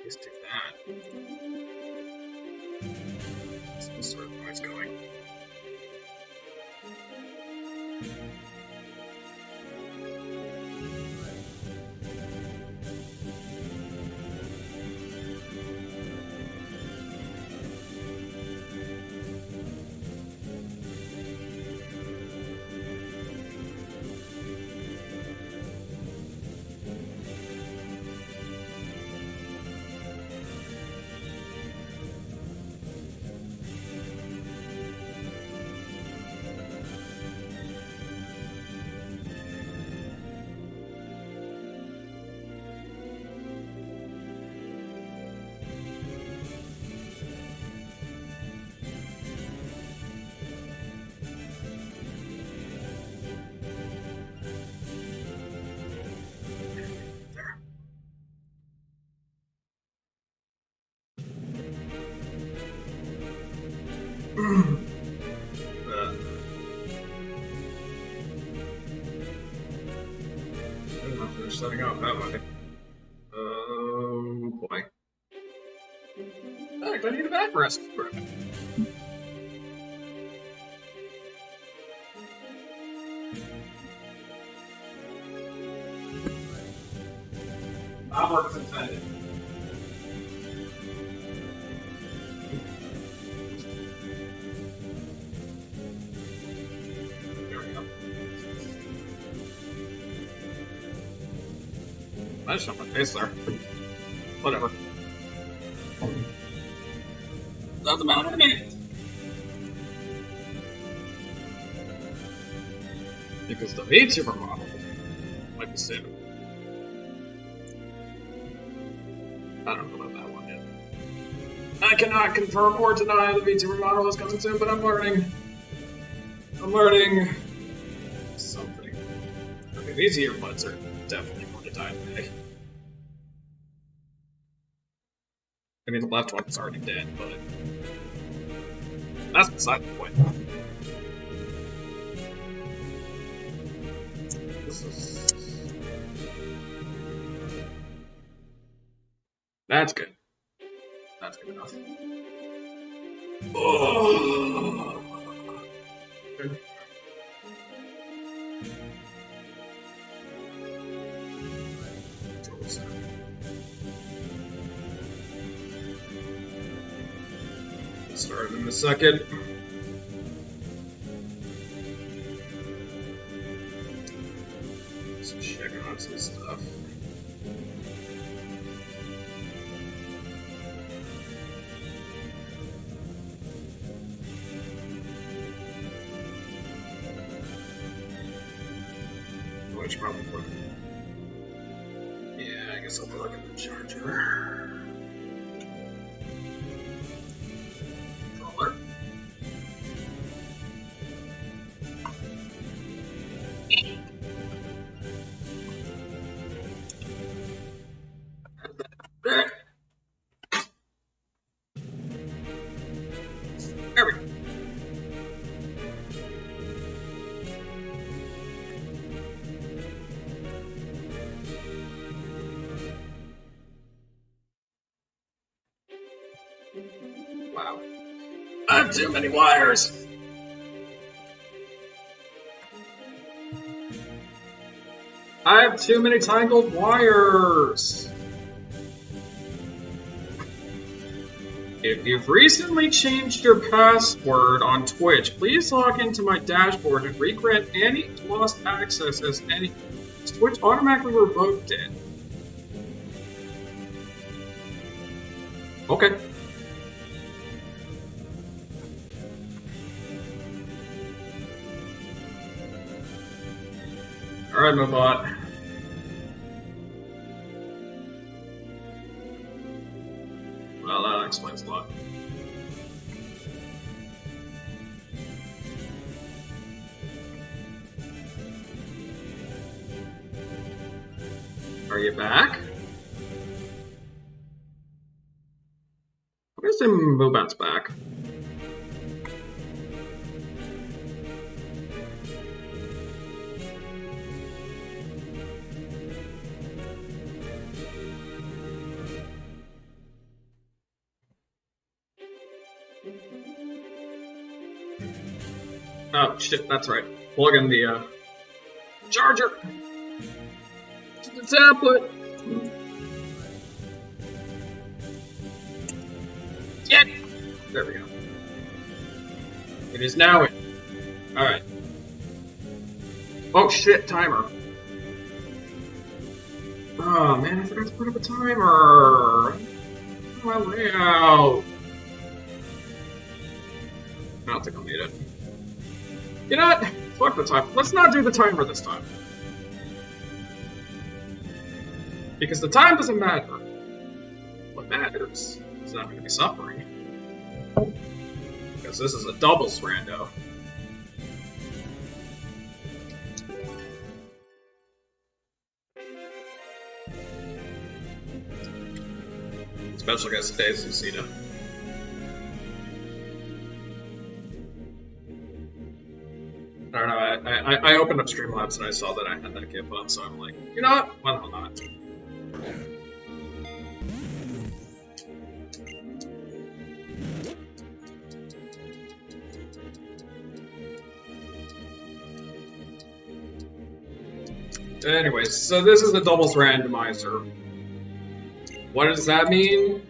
Let's do that. Some sort of noise going. Finish setting up that way. Oh boy. I need a back rest. I'll work as intended. There we go. I just shot my face there. Whatever. Doesn't matter to me. Because the VTuber model might be soon. I don't know about that one yet. I cannot confirm or deny the VTuber model is coming soon, but I'm learning. I'm learning something. Okay, these earbuds are definitely going to die today. I mean, the left one's already dead, but that's beside the point. This is... That's good. That's good enough. Oh. Start in a second. Let's check on some stuff. Which probably would. Yeah, I guess I'll plug in the charger. Controller. There we go. Wow. I have too many wires. I have too many tangled wires. If you've recently changed your password on Twitch, please log into my dashboard and re-grant any lost access as any Twitch automatically revoked it. Okay. Alright, Mobot. Well, that explains a lot. Are you back? I'm gonna say Mobot's back. Oh shit, that's right. Plug in the charger to the tablet. Get! There we go. It is now in. Alright. Oh shit, timer. Oh man, I forgot to put up a timer. My layout. I don't think I'll need it. You know what? Fuck the timer. Let's not do the timer this time. Because the time doesn't matter. What matters is not going to be suffering. Because this is a doubles rando. Special guest stays Lucina. I don't know, I opened up Streamlabs and I saw that I had that GIF on, so I'm like, you know what? Why the hell not? Anyways, so this is the doubles randomizer. What does that mean?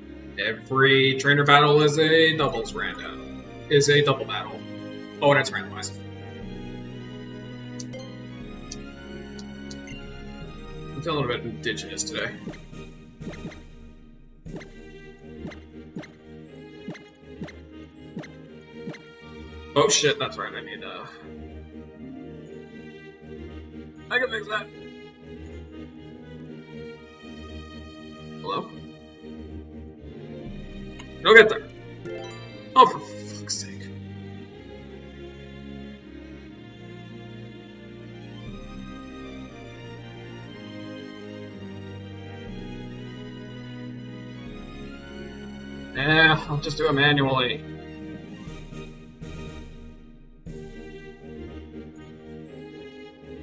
Every trainer battle is a doubles random. Is a double battle. Oh, and it's randomized. I'm feeling a bit indigenous today. Oh shit, that's right, I need I can fix that. Hello? Go get there. Oh, for fuck's sake. I'll just do it manually.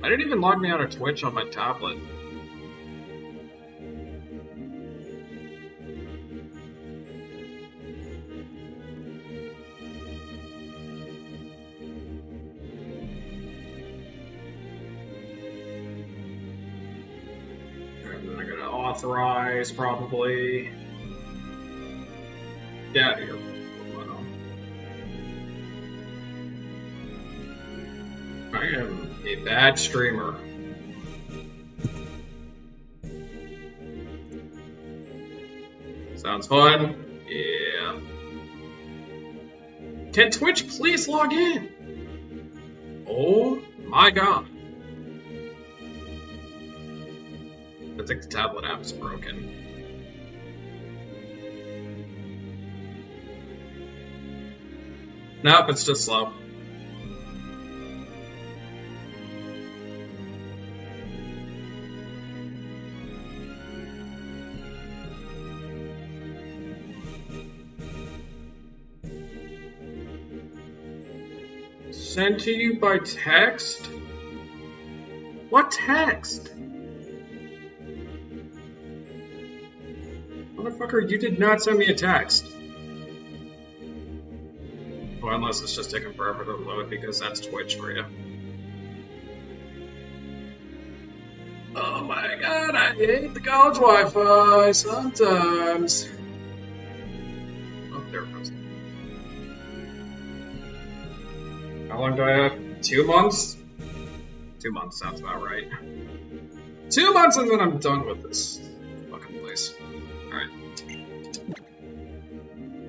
I didn't even log me out of Twitch on my tablet. And then I gotta authorize, probably. Get out of here. I am a bad streamer. Sounds fun. Yeah. Can Twitch please log in? Oh my god. I think the tablet app is broken. Nope, it's just slow. Sent to you by text? What text? Motherfucker, you did not send me a text. Well, unless it's just taking forever to load because that's Twitch for you. Oh my god, I hate the college Wi-Fi sometimes. Oh, there it goes. How long do I have? 2 months? 2 months sounds about right. 2 months and then I'm done with this fucking place. Alright.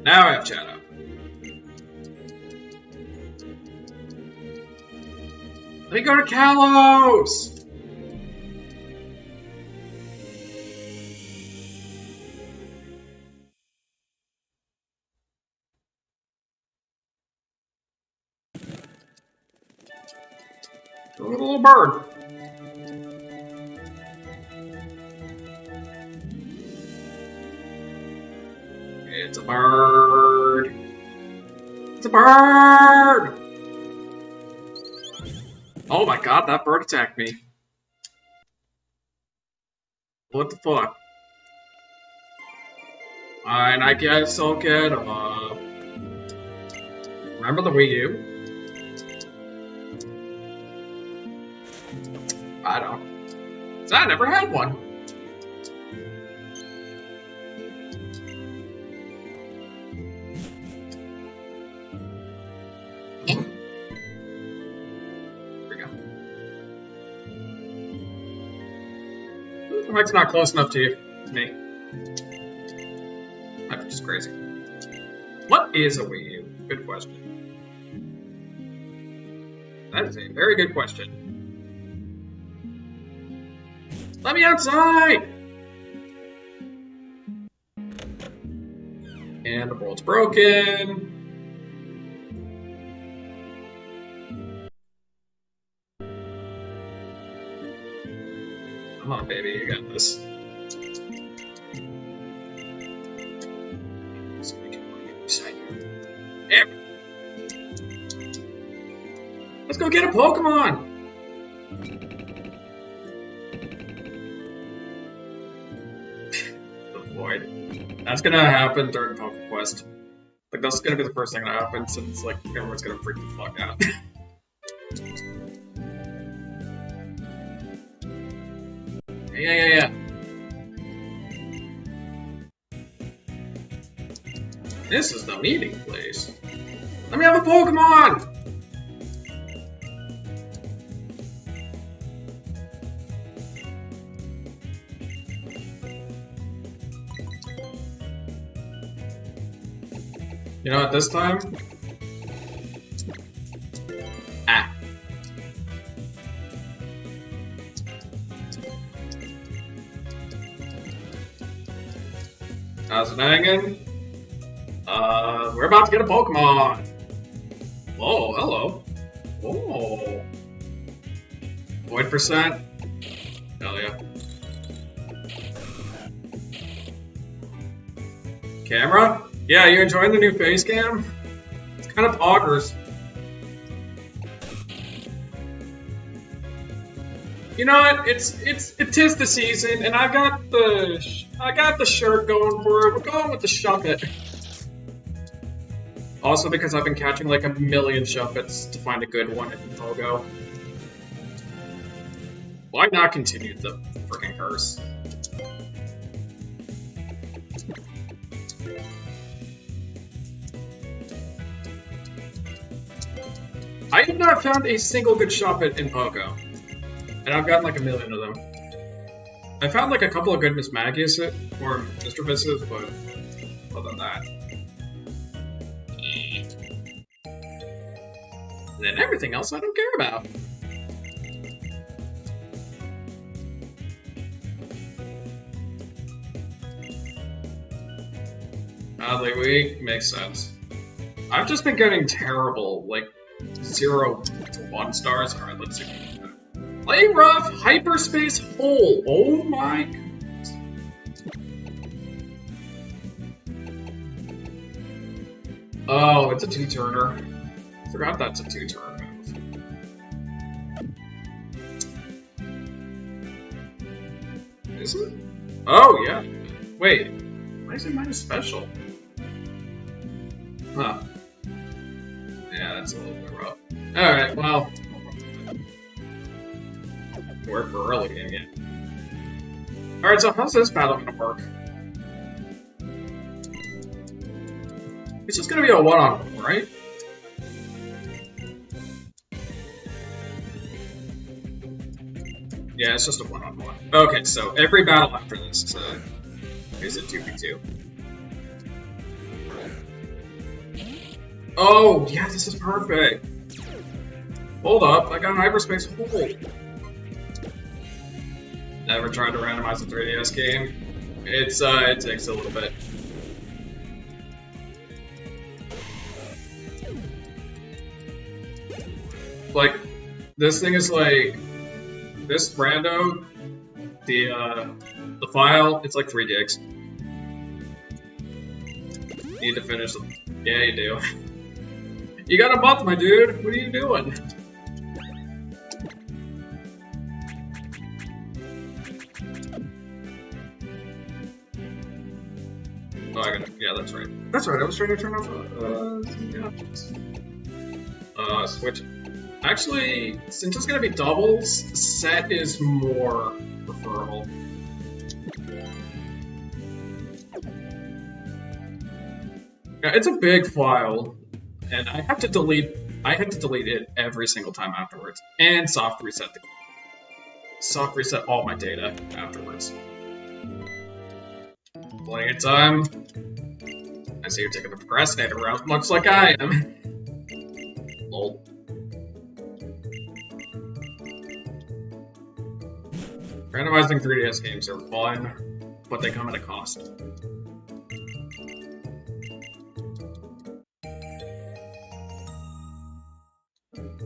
Now I have chat up. Let me go to Kalos! A little bird. It's a bird. It's a bird! Oh my god, that bird attacked me. What the fuck? And I guess I'll get, remember the Wii U? I don't. 'Cause I never had one. There we go. The mic's not close enough to you. Me. That's just crazy. What is a Wii U? Good question. That is a very good question. Let me outside! And the bolt's broken. Come on, baby, you got this. So we can get beside you. There. Let's go get a Pokemon! The void. That's gonna happen during PokeQuest. Like, that's gonna be the first thing that happens, since, like, everyone's gonna freak the fuck out. Yeah. This is the meeting place. Let me have a Pokemon! You know what, this time? Ah. How's it hanging? We're about to get a Pokemon! Whoa, hello. Whoa. Void percent? Hell yeah. Camera? Yeah, you enjoying the new face cam? It's kind of poggers. You know what? It is the season, and I got the shirt going for it. We're going with the Shuppet. Also because I've been catching like a million Shuppets to find a good one in Pogo. Why not continue the freaking curse? I have not found a single good Shuppet in Pogo. And I've gotten like a million of them. I found like a couple of good Miss Magius or Mr. Misses, but other than that. And then everything else I don't care about. Oddly weak, makes sense. I've just been getting terrible, like 0 to 1 stars. Alright, let's see. Play rough, hyperspace hole. Oh my goodness. Oh, it's a 2-turner. Forgot that's a 2-turn move. Is it? Oh, yeah. Wait. Why is it minus special? Huh. Yeah, that's a little bit rough. Alright, well. We're early again. Alright, so how's this battle gonna work? It's just gonna be a 1-on-1, right? Yeah, it's just a 1-on-1. Okay, so every battle after this is a 2v2. Oh, yeah, this is perfect. Hold up, I got an hyperspace hole. Never tried to randomize a 3DS game. It takes a little bit. Like, this thing is like, this Rando, the file, it's like 3 gigs. Need to finish them. Yeah, you do. You got a month, my dude. What are you doing? Oh, I gotta. Yeah, that's right. That's right. I was trying to turn off. Switch. Actually, since it's gonna be doubles, set is more preferable. Yeah, it's a big file, and I have to delete it every single time afterwards, and soft reset all my data afterwards. Playing time. I see you're taking the procrastinator route, much like I am. Lol. Randomizing 3DS games are fun, but they come at a cost.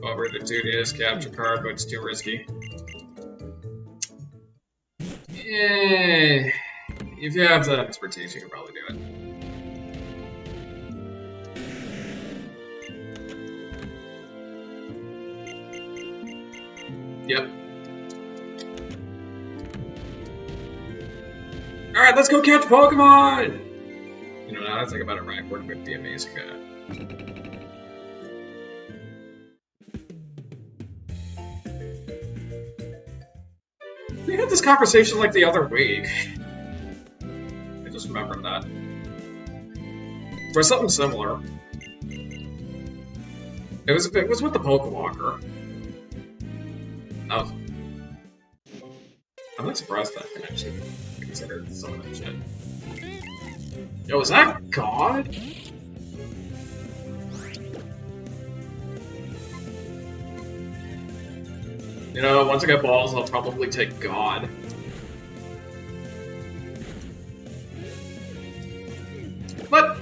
Over the 2DS capture card, but it's too risky. If you have the expertise, you can probably do it. Yep. Alright, let's go catch Pokemon! You know, now that I think about it, Rhyhorn would be amazing at it. We had this conversation like the other week. I just remembered that. Or something similar. It was with the Pokewalker. I'm not surprised that I can actually consider some of that shit. Yo, is that God? You know, once I get balls, I'll probably take God. But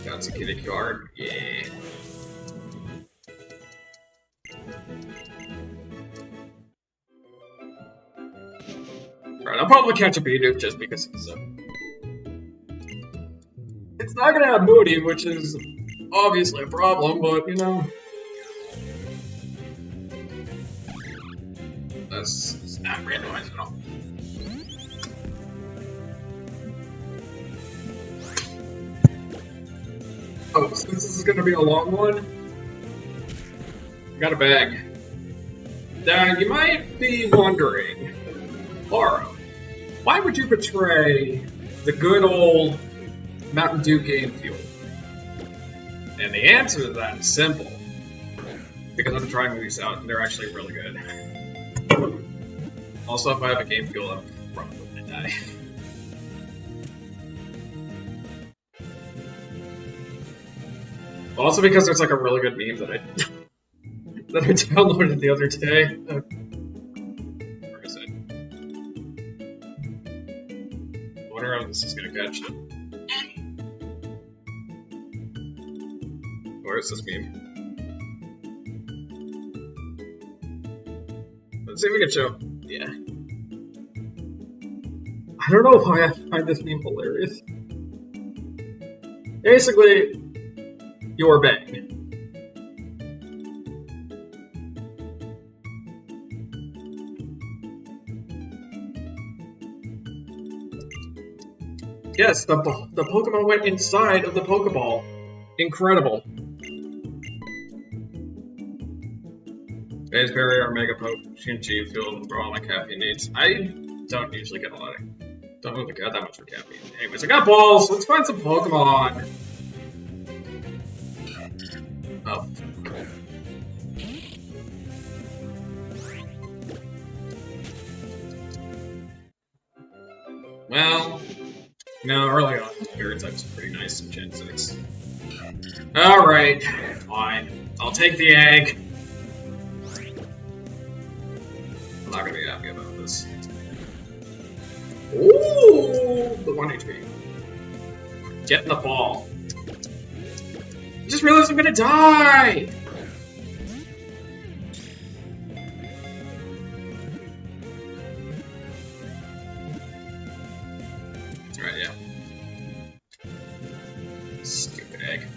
that's a kitty card, yeah. Alright, I'll probably catch a Bidoof just because it's not gonna have Moody, which is obviously a problem, but you know. That's not randomized at all. Oh, since this is gonna be a long one, I got a bag. Now, you might be wondering, Laura, why would you betray the good old Mountain Dew game fuel? And the answer to that is simple. Because I'm trying these out, and they're actually really good. Also, if I have a game fuel, I'm probably gonna die. Also because there's like a really good meme that I downloaded the other day. Where is it? I wonder how this is gonna catch it. Where is this meme? Let's see if we can show. Yeah. I don't know why I find this meme hilarious. Basically, your bang. Yes, the Pokemon went inside of the Pokeball. Incredible. Today's Berry or Mega Potion G filled for all my caffeine needs. I don't usually get don't really get that much for caffeine. Anyways, I got balls. Let's find some Pokemon. Oh. Well, no, early on, Spirit types are pretty nice in Gen 6. Alright, fine. I'll take the egg. I'm not gonna be happy about this. Ooh, the 1 HP. Get in the ball. I just realized I'm gonna die! Alright, yeah. Stupid egg.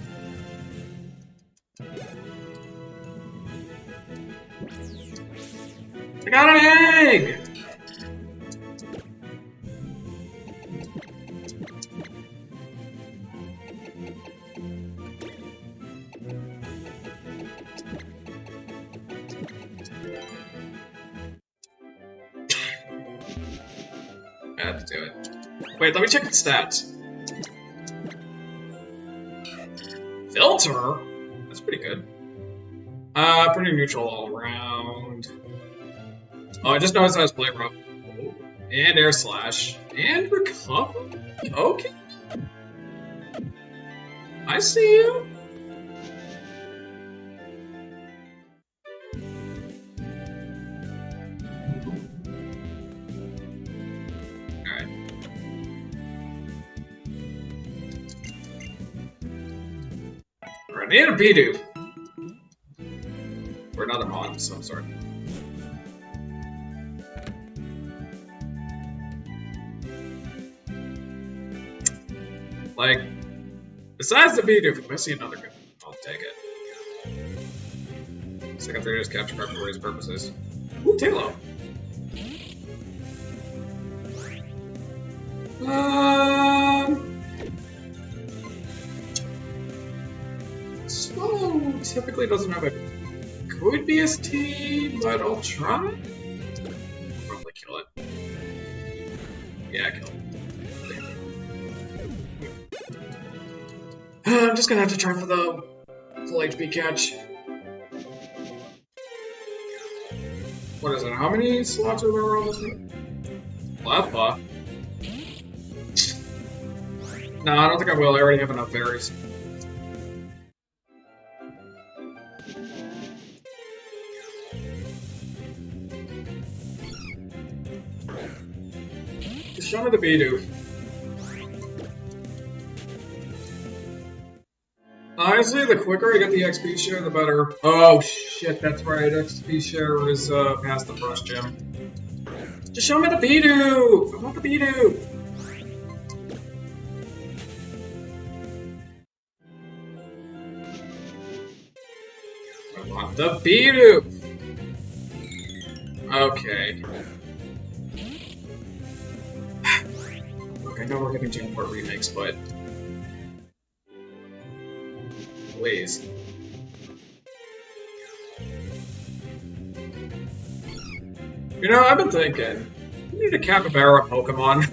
I got an egg! had to do it. Wait, let me check the stats. Filter? That's pretty good. Pretty neutral all around. Oh, I just noticed I was playing rough. Oh, and air slash. And recover? Okay. I see you. Alright. Alright, I need a Bidoof. Or another mod of some sort. Like, besides the Bidoof, if I see another good, I'll take it. Second, third is capture card for race purposes. Ooh, Talo. Slow typically doesn't have a could be ST, but I'll try. Probably kill it. Yeah, kill it. I'm just gonna have to try for the full HP catch. What is it? How many slots are there almost? Lava? No, I don't think I will. I already have enough berries. Just show me the Bidoof. Honestly, the quicker I get the XP share, the better. Oh shit, that's right. XP share is past the first gym. Just show me the Bidoof! I want the Bidoof! I want the Bidoof! Okay. Okay, I know we're getting two more remakes, but... Please. You know, I've been thinking, we need a capybara Pokemon.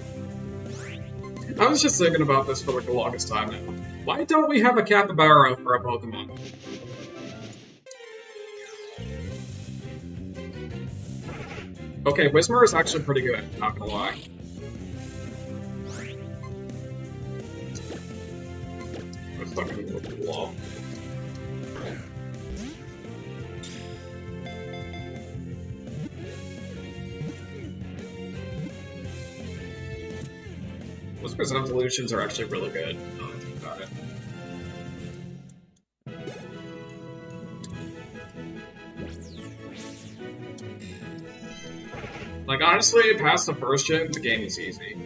I was just thinking about this for like the longest time now. Why don't we have a capybara for a Pokemon? Okay, Whismur is actually pretty good, not gonna lie. I'm fucking with the wall. Whisper's evolutions are actually really good. Now that I think about it. Like, honestly, past the first gym, the game is easy.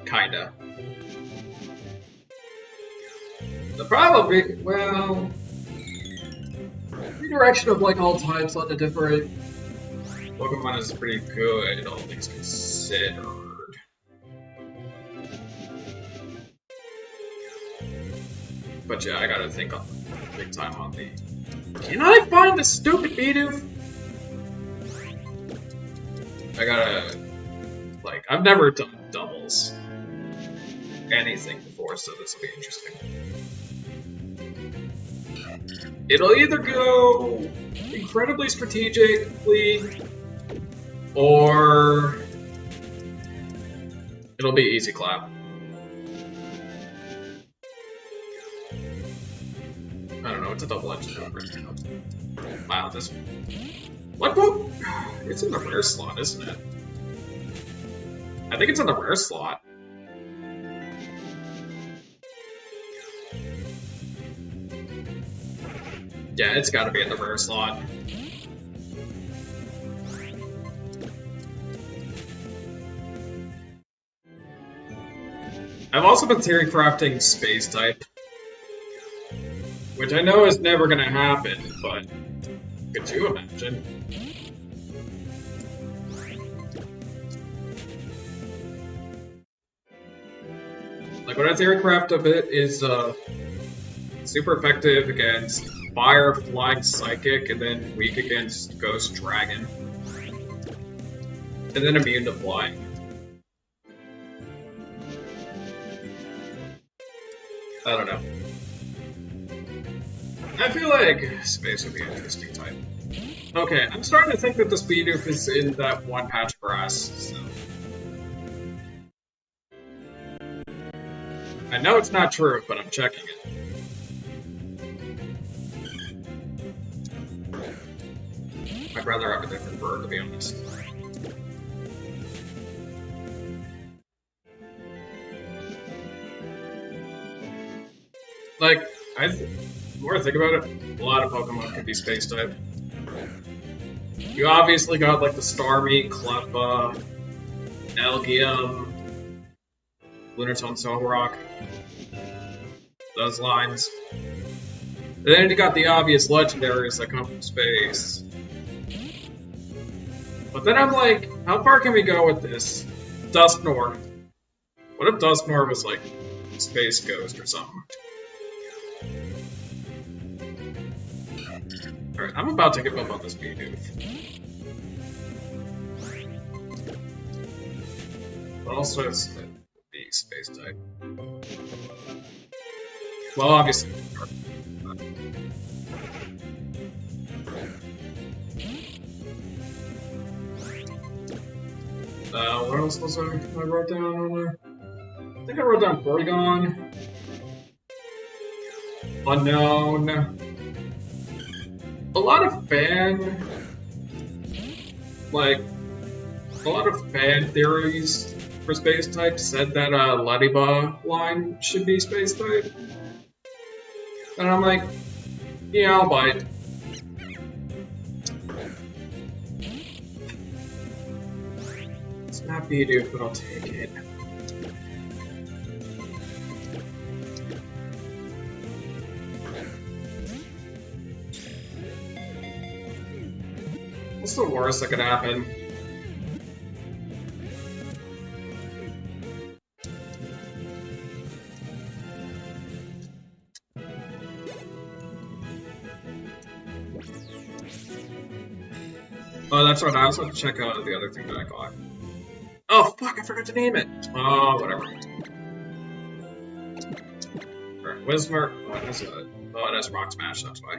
Kinda. The problem, well... redirection of, like, all types on the different Pokemon is pretty good, all things considered. But yeah, I gotta think big time on the... Can I find the stupid Bidoof? I gotta... Like, I've never done doubles. Anything before, so this will be interesting. It'll either go incredibly strategically, or it'll be easy clap. I don't know, it's a double-edged sword right now. Wow, this... What? It's in the rare slot, isn't it? I think it's in the rare slot. Yeah, it's gotta be in the rare slot. I've also been theory crafting space type, which I know is never gonna happen, but could you imagine? Like, what I theory craft of it is super effective against Fire, Flying, Psychic, and then weak against Ghost Dragon. And then immune to flying. I don't know. I feel like space would be an interesting type. Okay, I'm starting to think that this Bidoof is in that one patch of grass, so. I know it's not true, but I'm checking it. I'd rather have a different bird, to be honest. Like, the more I think about it, a lot of Pokemon could be space type. You obviously got like the Starmie, Cleffa, Elgium, Lunatone Solrock, those lines. And then you got the obvious legendaries that come from space. But then I'm like, how far can we go with this? Dusknoir. What if Dusknoir was like Space Ghost or something? Alright, I'm about to give up on this Bidoof. But also it's the space type. Well, obviously. What else was I wrote down on there? I think I wrote down Porygon. Unknown. A lot of fan theories for space type said that Lediba line should be space type. And I'm like, yeah, I'll buy it. It's not Bidoof, but I'll take it. What's the worst that could happen? Oh, that's right. I also have to check out the other thing that I got. Oh, fuck, I forgot to name it. Oh, whatever. Alright, Whismur. What is it? Oh, it has Rock Smash, that's why.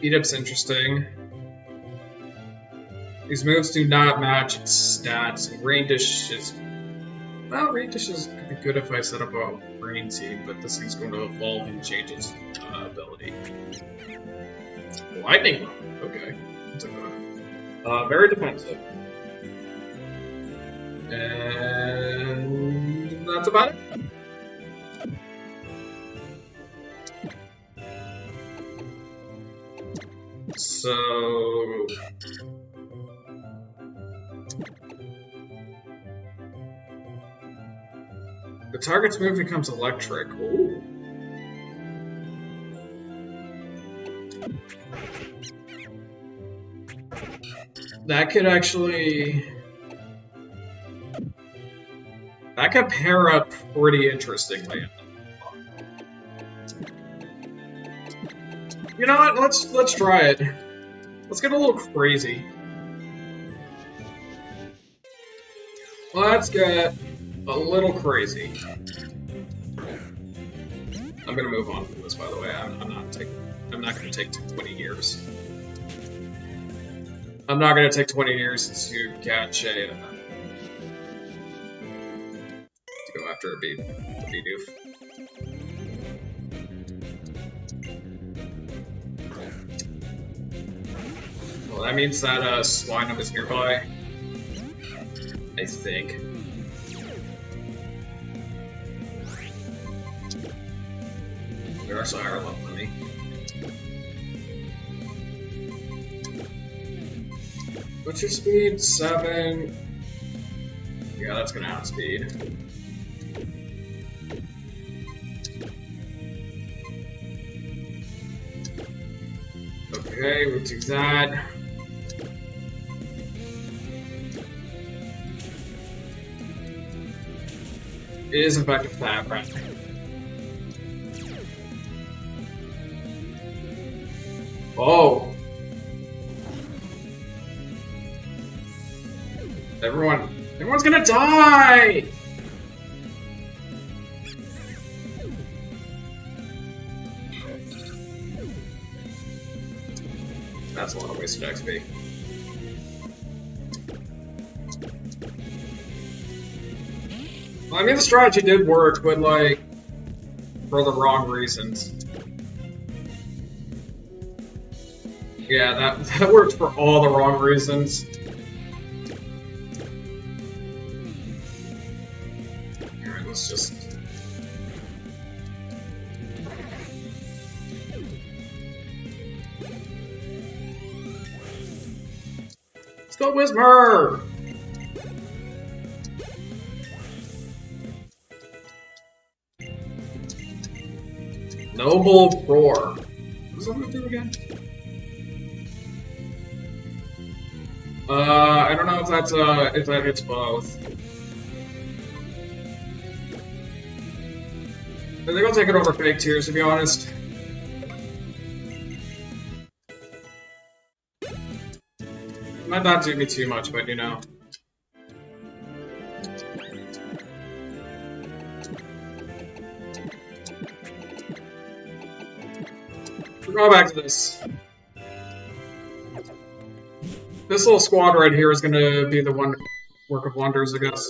Beat-up's interesting. These moves do not match its stats. Rain Dish is... Well, Rain Dish could be good if I set up a Rain Seed, but this thing's going to evolve and change its ability. Lightning Rod. Okay. Very defensive. And that's about it. So... The target's move becomes electric. Ooh. That could actually... That could pair up pretty interestingly. You know what? Let's try it. Let's get a little crazy. Let's get a little crazy. I'm gonna move on from this, by the way. I'm not gonna take 20 years. I'm not gonna take 20 years to catch a to go after a Bidoof. Well, that means that Swinub is nearby. I think. They're also higher level than me. What's your speed? 7. Yeah, that's gonna outspeed. Okay, we'll do that. It is in fact a fat rat. Oh! Everyone's gonna die! That's a lot of wasted XP. Well, I mean, the strategy did work, but, like, for the wrong reasons. Yeah, that worked for all the wrong reasons. Alright, let's just... Let's go, Whisper! Noble Roar. What does that gonna do again? I don't know if that's if that hits both. I think I'll take it over Fake Tears, to be honest. Might not do me too much, but you know. We'll go back to this. This little squad right here is gonna be the one work of wonders, I guess.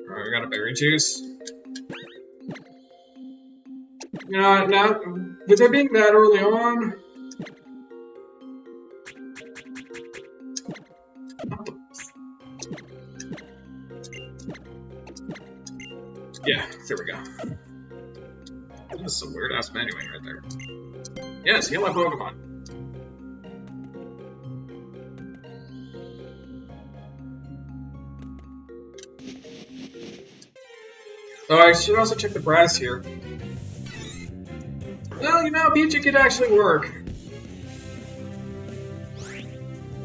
Alright, we got a berry juice. You know, now, with it being that early on... Yeah, there we go. That's some weird-ass menuing right there. Yes, heal my Pokemon. Oh, I should also check the brass here. Well, you know, Pichu could actually work.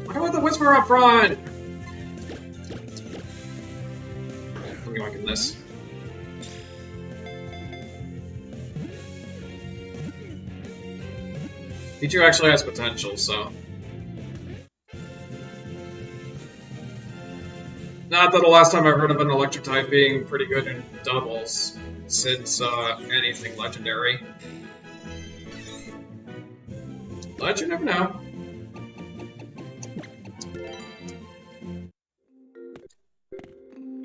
Why with the Whisper up front? I'm liking this. Pichu actually has potential, so... Not that the last time I heard of an electric type being pretty good in doubles, since anything legendary. But you never know.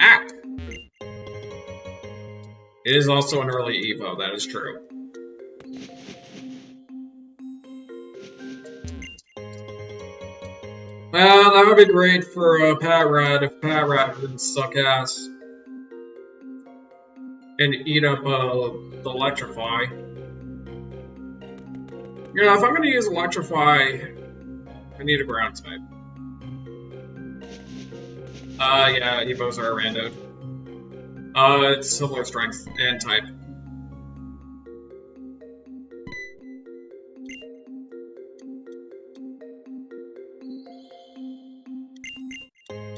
Ah! It is also an early Evo, that is true. Well, that would be great for Patrat if Patrat didn't suck ass. And eat up the Electrify. You know, if I'm gonna use Electrify, I need a ground type. Yeah, Evos are Rando. It's similar strength and type.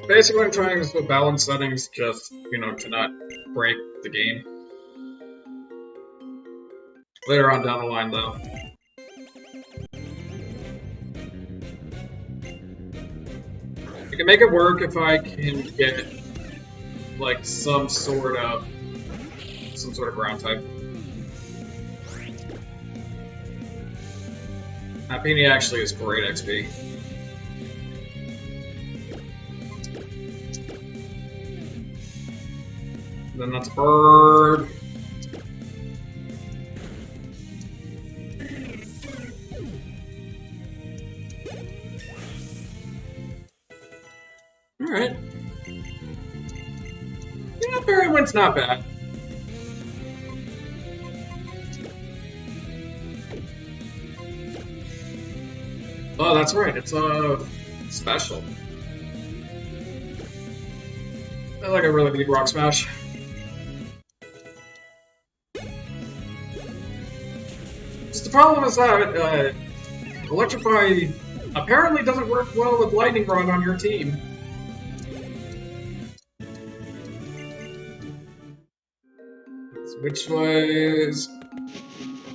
Basically, I'm trying this with balance settings just, you know, to not break the game. Later on down the line, though. I can make it work if I can get, like, some sort of ground type. Happini actually is great XP. Then that's a bird. Alright. Yeah, Fairy Wind's not bad. Oh, that's right, it's special. I like I really need Rock Smash. The problem is that Electrify apparently doesn't work well with Lightning Rod on your team. Which was...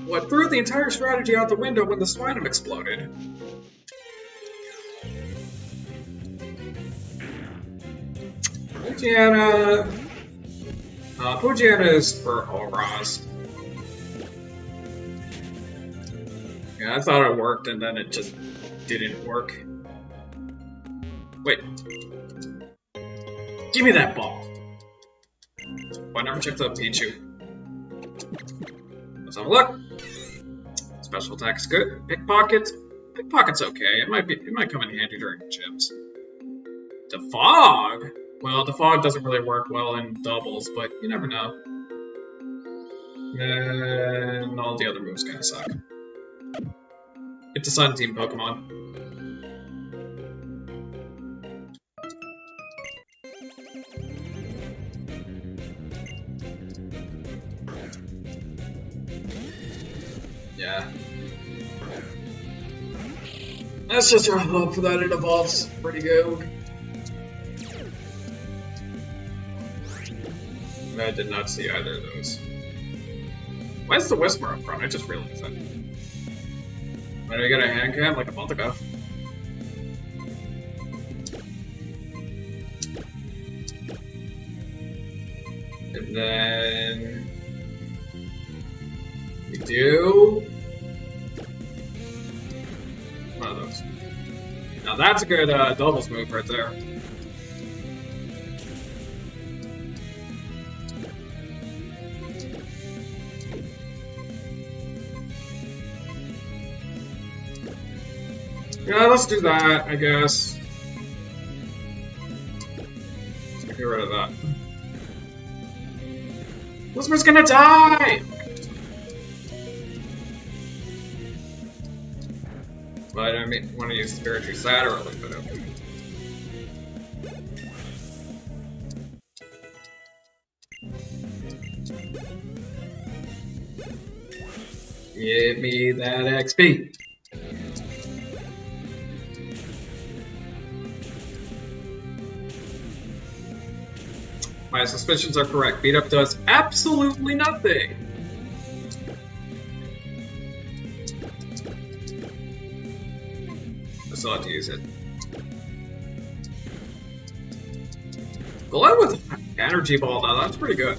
What threw the entire strategy out the window when the Swinum exploded? Poochyena... Poochyena is for Olros. Yeah, I thought it worked and then it just didn't work. Wait. Give me that ball! Oh, I never checked the Pichu. Let's have a look. Special attack is good. Pickpocket. Pickpocket's okay. It might come in handy during gyms. Defog? Well, Defog doesn't really work well in doubles, but you never know. And all the other moves kinda suck. It's a Sun Team Pokemon. Yeah. Let's just hope that it evolves pretty good. I did not see either of those. Why is the Whisper up front? I just realized that. When did I get a hand cam? Like a month ago. And then... we do... one of those. Now that's a good doubles move right there. Yeah, let's do that, I guess. Let's get rid of that. Whisper's gonna die! But I mean, want to use Spiritual Sad or leave it open. Give me that XP. My suspicions are correct. Beat up does absolutely nothing. I still have to use it. Glow with Energy Ball now, that's pretty good.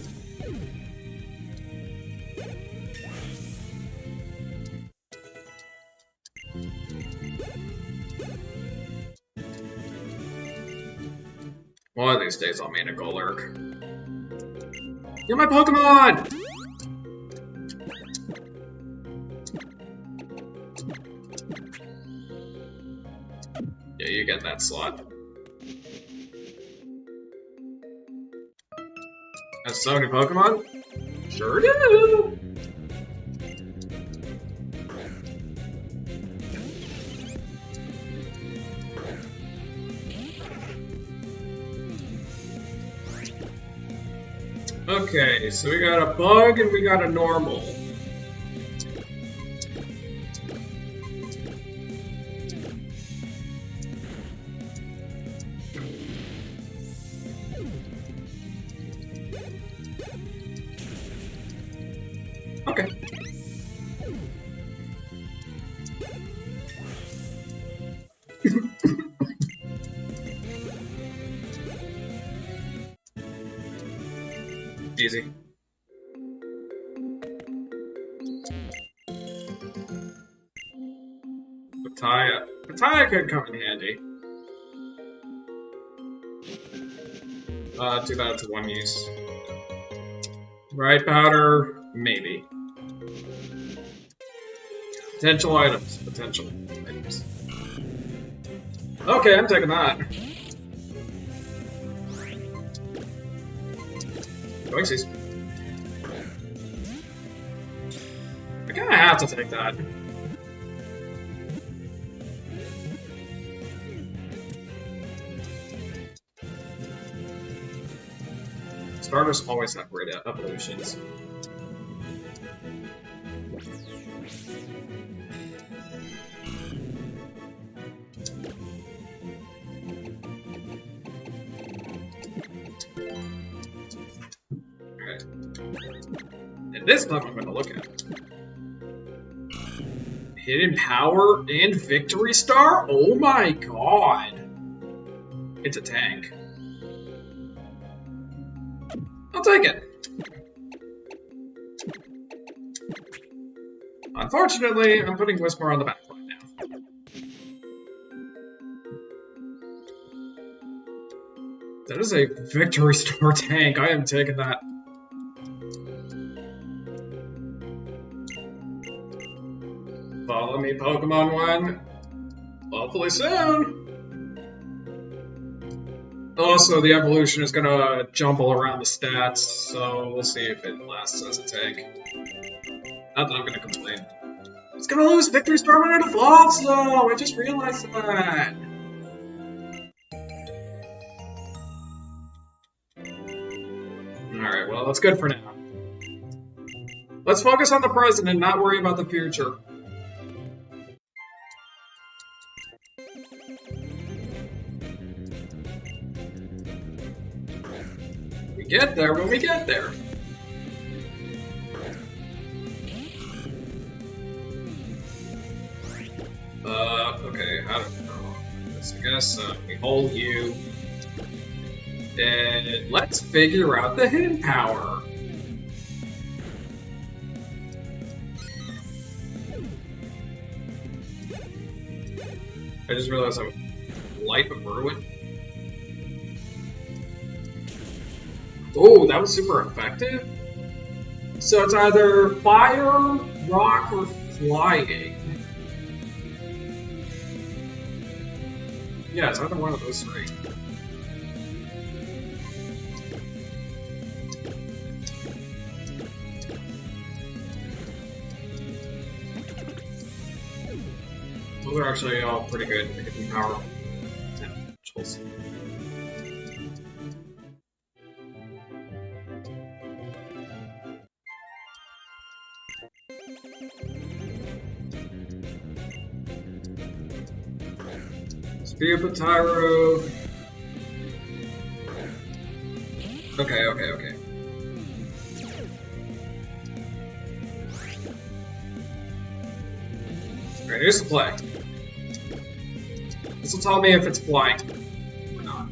One of these days I'll main a Golurk. You're my Pokemon! Yeah, you get that slot. Have so many Pokemon? Sure do! Okay, so we got a bug and we got a normal. Okay. Easy. Pataya could come in handy. Do that to one use. Right powder, maybe. Potential items. Potential items. Okay, I'm taking that. Oasis. I kinda have to take that. Starters always have great evolutions. And this time I'm going to look at it. Hidden Power and Victory Star? Oh my god. It's a tank. I'll take it. Unfortunately, I'm putting Whisper on the back line now. That is a Victory Star tank. I am taking that. Follow me, Pokemon One. Hopefully soon. Also, the evolution is gonna jumble around the stats, so we'll see if it lasts as a tank. Not that I'm gonna complain. It's gonna lose Victory Star when it evolves, though! I just realized that! Alright, well, that's good for now. Let's focus on the present and not worry about the future. We get there when we get there. Okay, I don't know. I guess we hold you. Then let's figure out the hidden power. I just realized I'm Life of Ruin. Oh, that was super effective. So it's either fire, rock, or flying. Yeah, it's either one of those three. Those are actually all pretty good. They give me power potentials. Speed up the Tyro. Okay. Alright, here's the play. This will tell me if it's flying or not.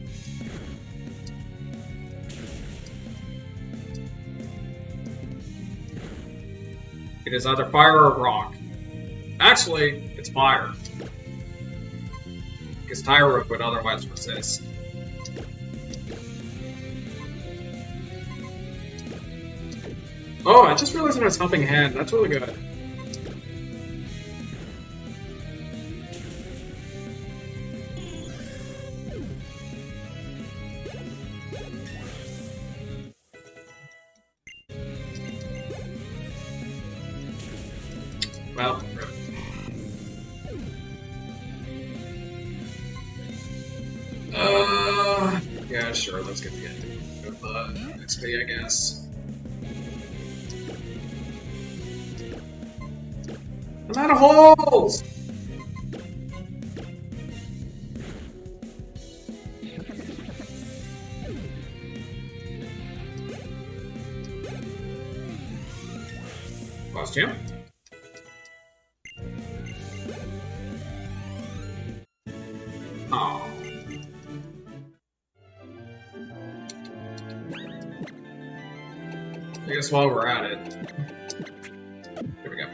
It is either fire or rock. Actually, it's fire. Because Tyro would otherwise resist. Oh, I just realized it has Helping Hand. That's really good. Well, yeah, sure, let's get the ending of XP, I guess. I'm out of holes! Lost him. Oh. I guess while we're at it. Here we go.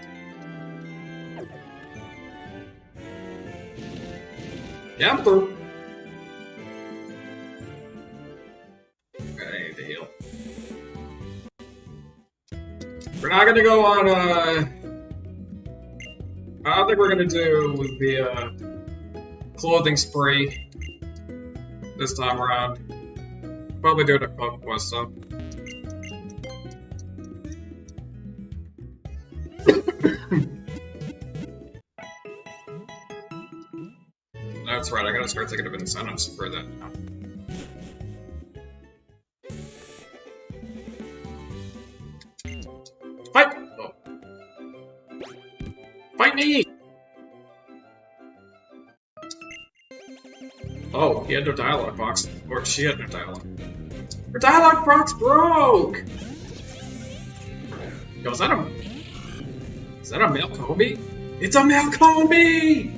Yeah, I'm through. Okay, I need to heal. We're not gonna go on, I don't think we're gonna do the, clothing spree this time around. Probably do it at PokeQuest, so. That's right, I gotta start thinking of incentives for that now. Fight! Oh. Fight me! Oh, he had no dialogue box. Or she had no dialogue. Her dialogue box broke! Yo, is that a male Kobe? It's a Malcombi!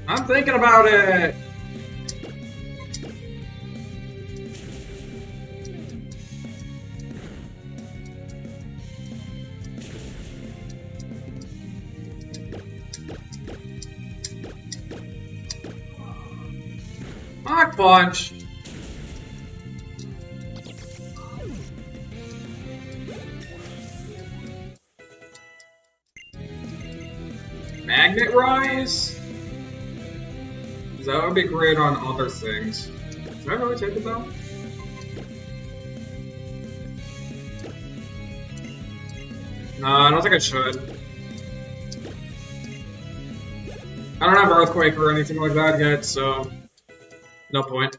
I'm thinking about it! Mach Punch! Magnet Rise? That would be great on other things. Did I really take it though? No, I don't think I should. I don't have Earthquake or anything like that yet, so no point.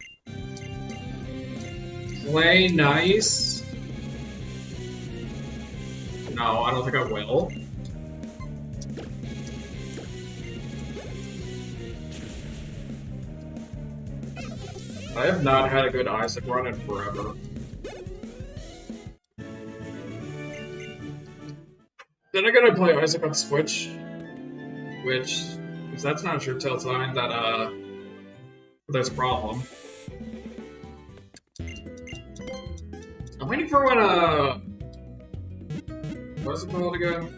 Play nice? No, I don't think I will. I have not had a good Isaac run in forever. Then I'm gonna play Isaac on Switch, which, because that's not a sure tell sign that, there's a problem. I'm waiting for when, what is it called again?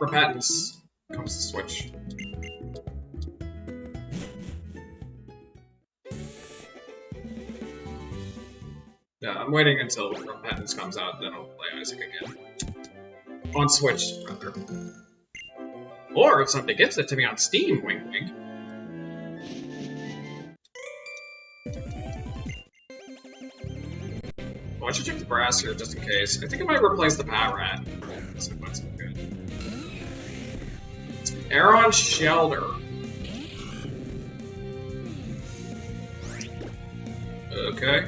Repentance comes to Switch. Yeah, I'm waiting until Repentance comes out, then I'll play Isaac again. On Switch, rather. Or if somebody gets it to me on Steam, wink wink. Well, I should check the brass here just in case. I think I might replace the Power Rat. So that's good. Aaron Shelder. Okay.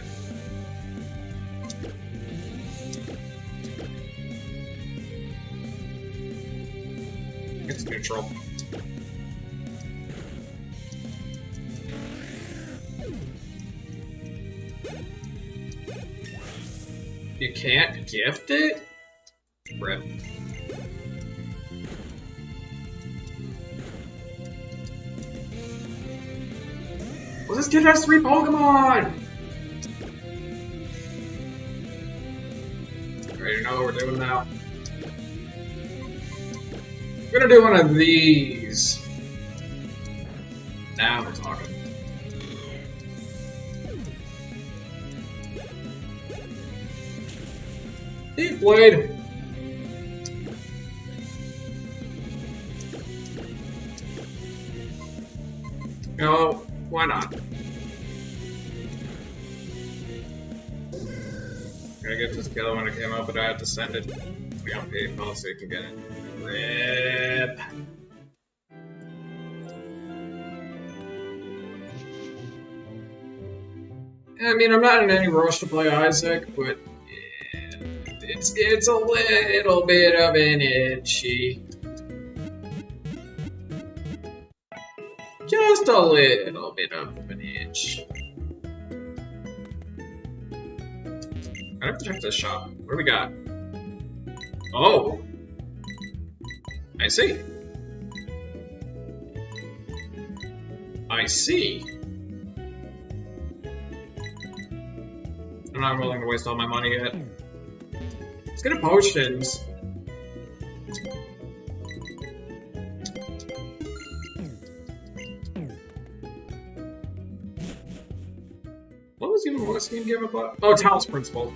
It's neutral. You can't gift it? Rip. Well, this kid has 3 Pokemon! Alright, you know what we're doing now? We're gonna do one of these. Now we're talking. Deep Blade. You know, why not? Gonna get this killer when it came out, but I had to send it. We got PayPal so you can get it. Rip. I mean, I'm not in any rush to play Isaac, but it's a little bit of an itchy. Just a little bit of an itch. I have to check this shop. What do we got? Oh! I see. I see. I'm not willing to waste all my money yet. Let's get a potions. What was even what game give up? Oh, Talos Principle.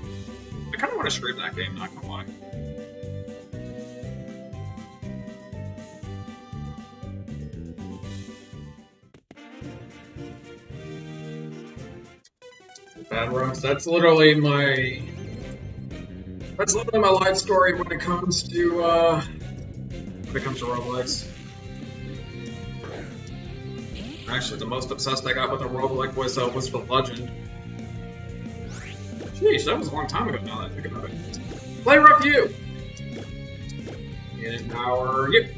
I kind of want to stream that game, not gonna lie. Bad runs. That's literally my life story when it comes to roguelikes. Actually, the most obsessed I got with a roguelike was with Legend. Jeez, that was a long time ago now that I think about it. Play Rough You! Empower you!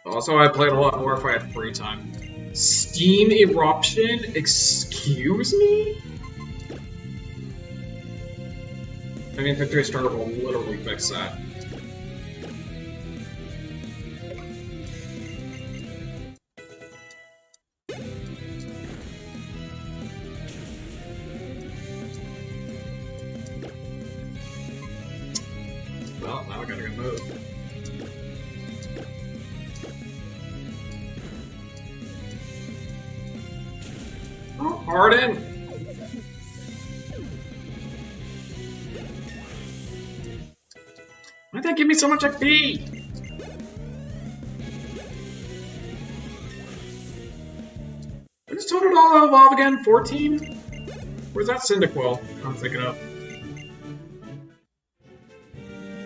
Also, I played a lot more if I had free time. Steam eruption? Excuse me? I mean, Victory Star will literally fix that. Well, now I gotta go move. Oh, Arden! Why'd that give me so much XP? I just told it all to evolve again, 14? Where's that Cyndaquil I'm thinking of?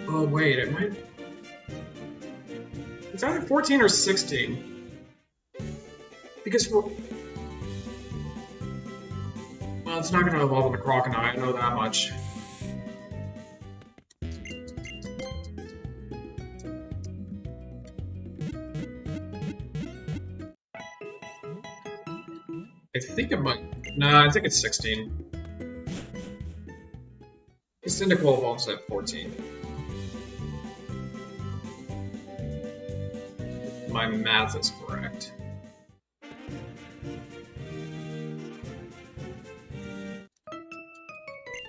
Oh wait, it might... It's either 14 or 16. Because we're... Well, it's not going to evolve into Crocodile, I know that much. I think it might... Nah, I think it's 16. The Cyndaquil evolves at 14. My math is correct.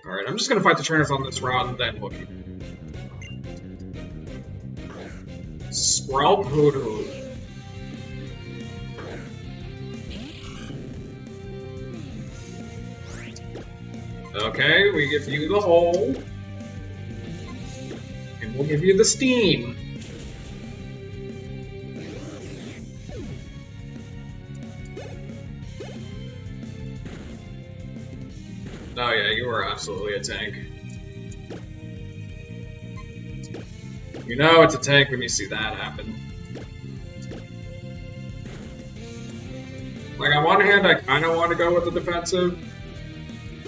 Alright, I'm just gonna fight the trainers on this route and then look. Sproutpoodle. Okay, we give you the hole. And we'll give you the steam. Oh yeah, you are absolutely a tank. You know it's a tank when you see that happen. Like, on one hand, I kind of want to go with the defensive.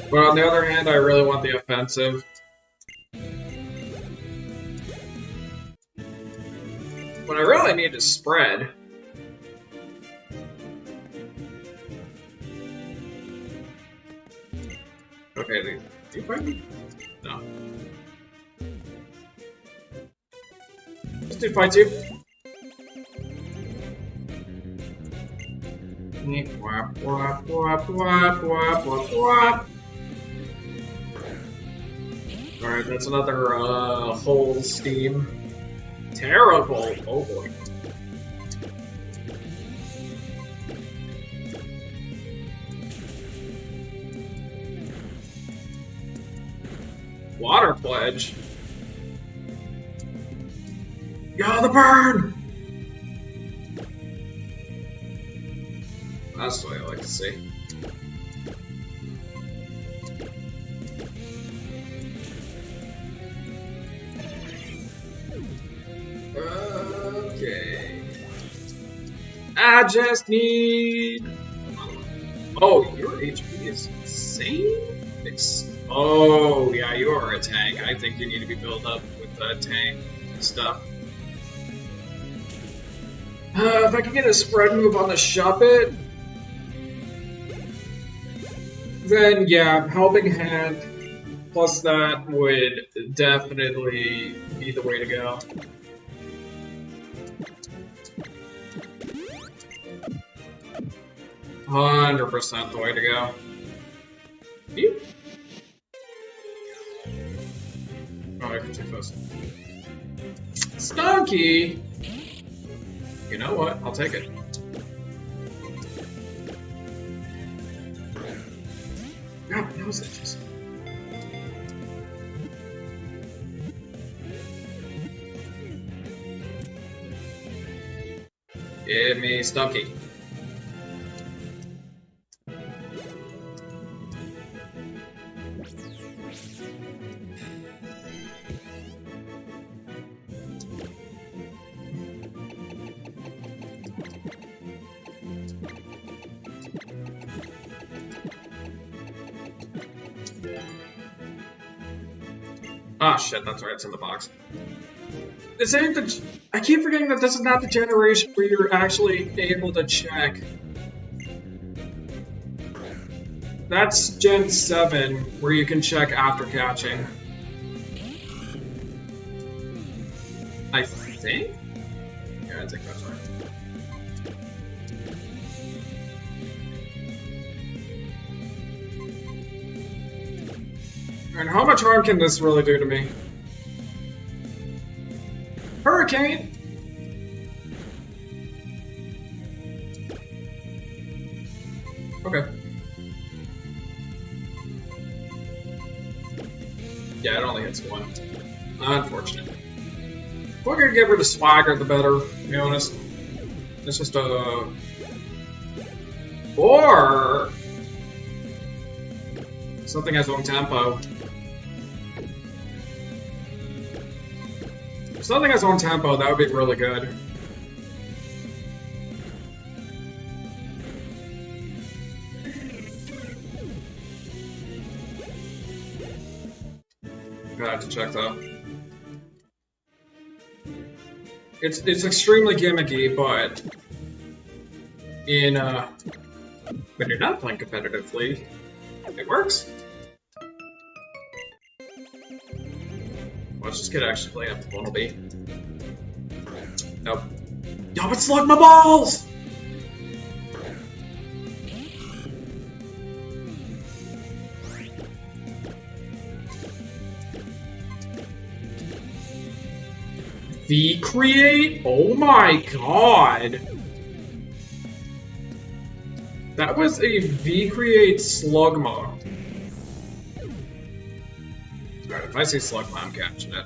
But on the other hand, I really want the offensive. What I really need is spread. Okay, do you fight me? No. This dude fights you. Wap, wap, wap, wap, wap, wap, wap. Alright, that's another whole steam. Terrible! Oh boy. Water Pledge? Yo, the burn! That's what I like to see. Okay. I just need... Oh, your HP is insane? Oh, yeah, you are a tank. I think you need to be built up with tank stuff. If I can get a spread move on the Shuppet, then yeah, Helping Hand plus that would definitely be the way to go. %, the way to go. You? Oh, I can take those. Stonky! You know what? I'll take it. God, my nose itches. Give me Stunky. Ah, shit, that's right, it's in the box. This ain't the... I keep forgetting that this is not the generation where you're actually able to check That's Gen 7, where you can check after catching. I think? Yeah, I think that's right. And how much harm can this really do to me? Hurricane! Okay. Yeah, it only hits one. Unfortunate. The quicker I give her the swagger, the better, to be honest. It's just a... Or... something has own tempo. If something has own tempo, that would be really good. I have to check that. It's extremely gimmicky, but in when you're not playing competitively, it works. Watch this kid actually play up to Bumblebee. Nope. Yo, but slug my balls! V-Create? Oh my god! That was a V-Create Slugma. Alright, if I see Slugma, I'm catching it.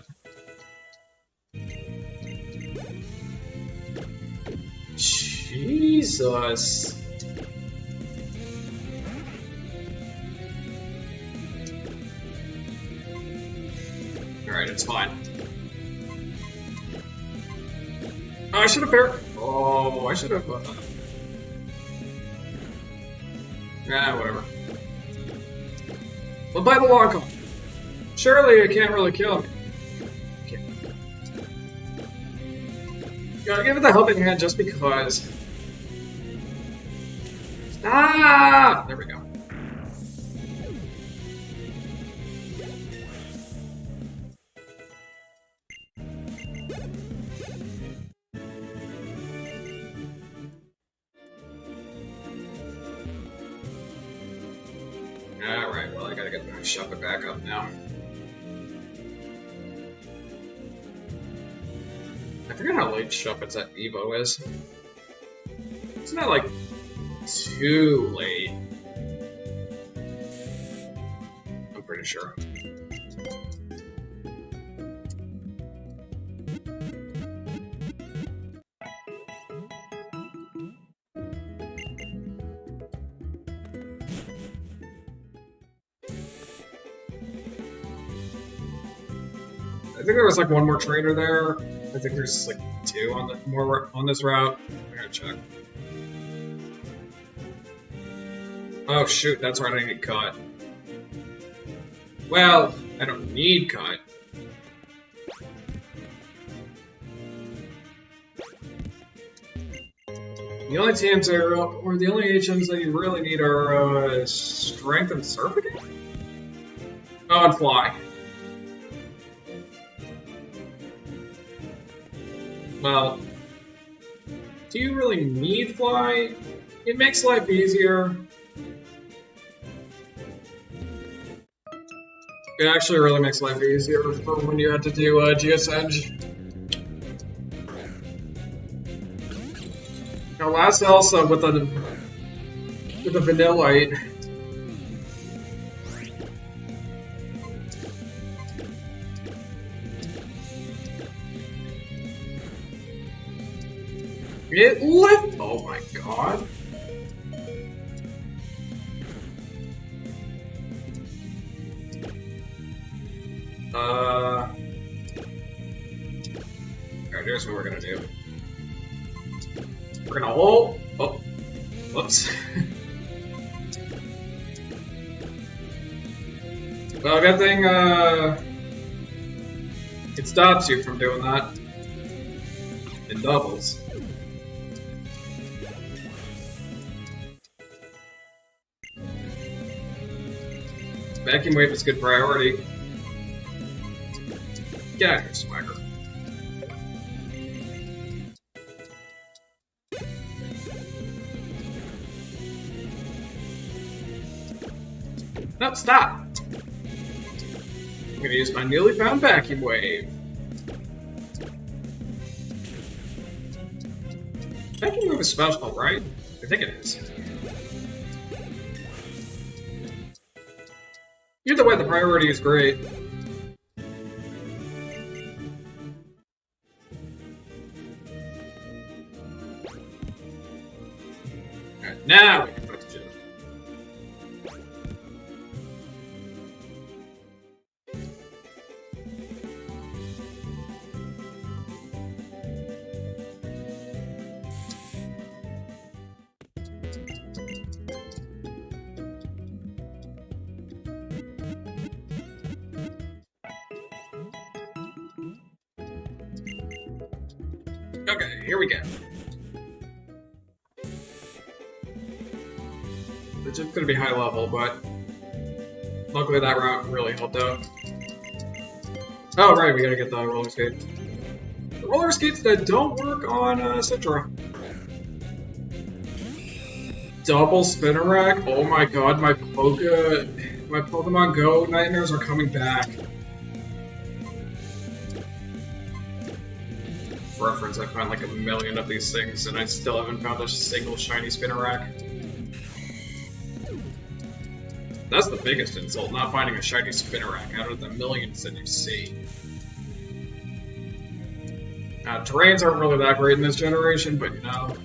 Jesus. Alright, it's fine. Oh, I should have paired. Oh, I should have. Yeah, whatever. We'll buy the long con. Surely it can't really kill me. Okay. Gotta give it the helping hand just because. Ah! There we go. Alright, well, I gotta get the shove it back up now. I forget how late Shuppet's at Evo is. It's not like too late. I'm pretty sure. I think there was like one more trainer there. I think there's like two on the more on this route. I gotta check. Oh shoot, that's right, I need cut. Well, I don't need cut. The only teams are, or the only HMs that you really need are Strength and Surfing? Oh, and Fly. Well, do you really need Fly? It makes life easier. It actually really makes life easier for when you had to do GS Edge. Now, last Elsa with the Vanillite. It left. Oh my god. Alright, here's what we're gonna do. We're gonna hold. Oh, whoops. Well, good thing it stops you from doing that. It doubles. Vacuum wave is good priority. Get out of here, Swagger. No, stop! I'm gonna use my newly found vacuum wave. Vacuum wave is special, right? I think it is. Either way, the priority is great. Alright, now we can put the gym. Okay, here we go. The gym's gonna be high level, but luckily that route really helped out. Oh right, we gotta get the roller skates. The roller skates that don't work on Citra. Double spinner rack? Oh my god, my Pokemon Go nightmares are coming back. For reference, I found like a million of these things, and I still haven't found a single shiny spinner rack. That's the biggest insult, not finding a shiny spinner rack out of the millions that you see. Terrains aren't really that great in this generation, but you know.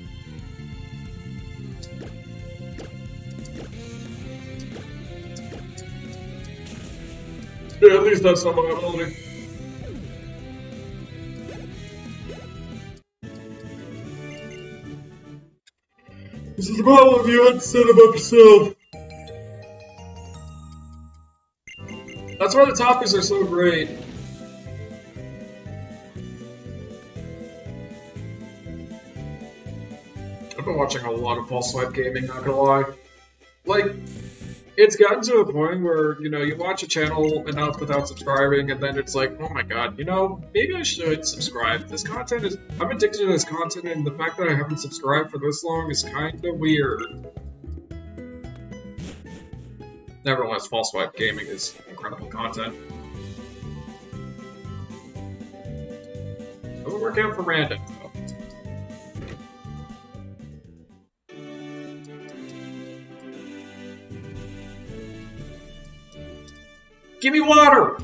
Yeah, at least that's some ability. This is the problem if you hadn't set him up yourself. That's why the topics are so great. I've been watching a lot of Pulse Swipe gaming, not gonna lie. Like, it's gotten to a point where, you know, you watch a channel enough without subscribing, and then it's like, oh my god, you know, maybe I should subscribe. This content is... I'm addicted to this content, and the fact that I haven't subscribed for this long is kinda weird. Nevertheless, False Swipe Gaming is incredible content. It will work out for Rando, though. Give me water!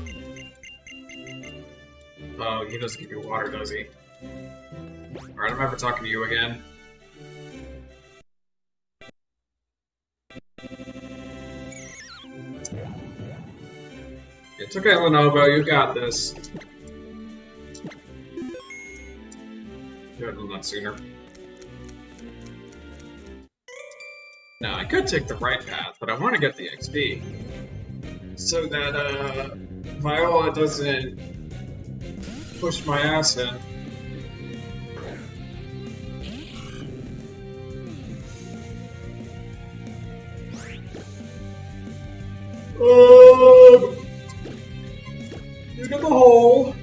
Oh, he doesn't give you water, does he? Alright, I'm never talking to you again. It's okay, Lenovo, you got this. You had done that sooner. Now, I could take the right path, but I want to get the XP. So that, Viola doesn't push my ass in. You get the hole.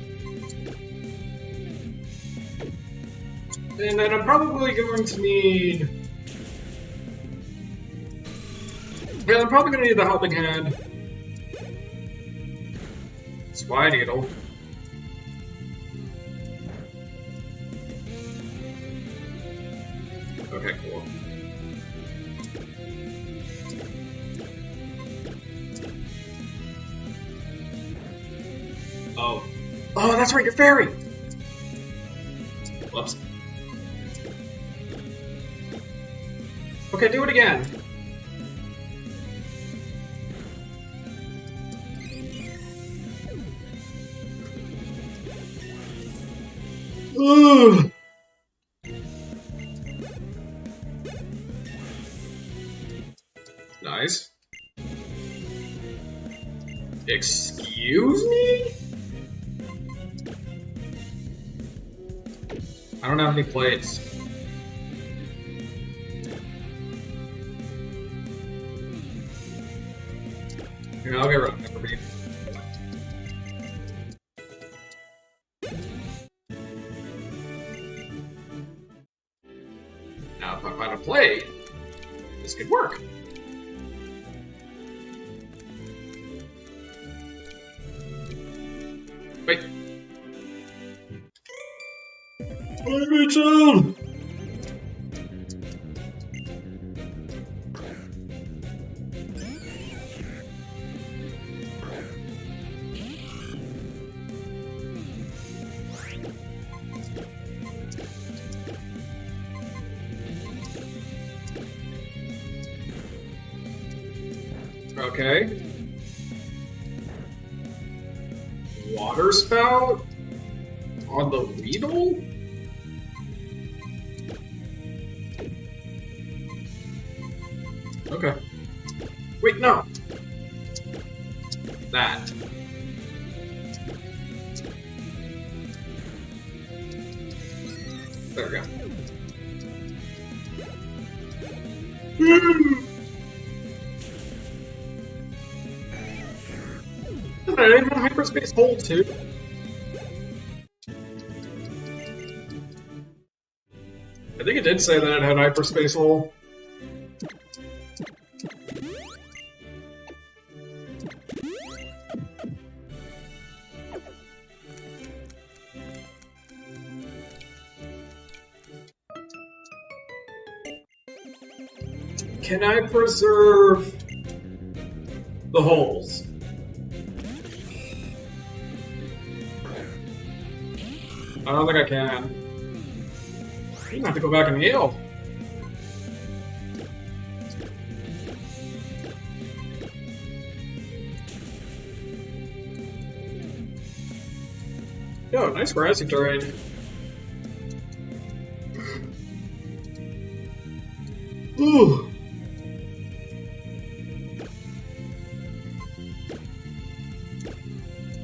And then I'm probably going to need... Yeah, I'm probably going to need the Helping Hand. Spy Needle. Okay, cool. Oh. Oh, that's right, you're fairy! Whoops. Okay, do it again. Ugh. Nice. Excuse me? I don't have any plates. Yeah, I'll get rid of Hyperbeam. Now, if I find a play, this could work. Wait. Play me down! Okay. Water spout on the Weedle? Okay. Wait, no. That. There we go. I didn't have hyperspace hole too. I think it did say that it had hyperspace hole. Can I preserve the holes? I don't think I can. I'm gonna have to go back and heal. Yo, nice grassy terrain. Ooh.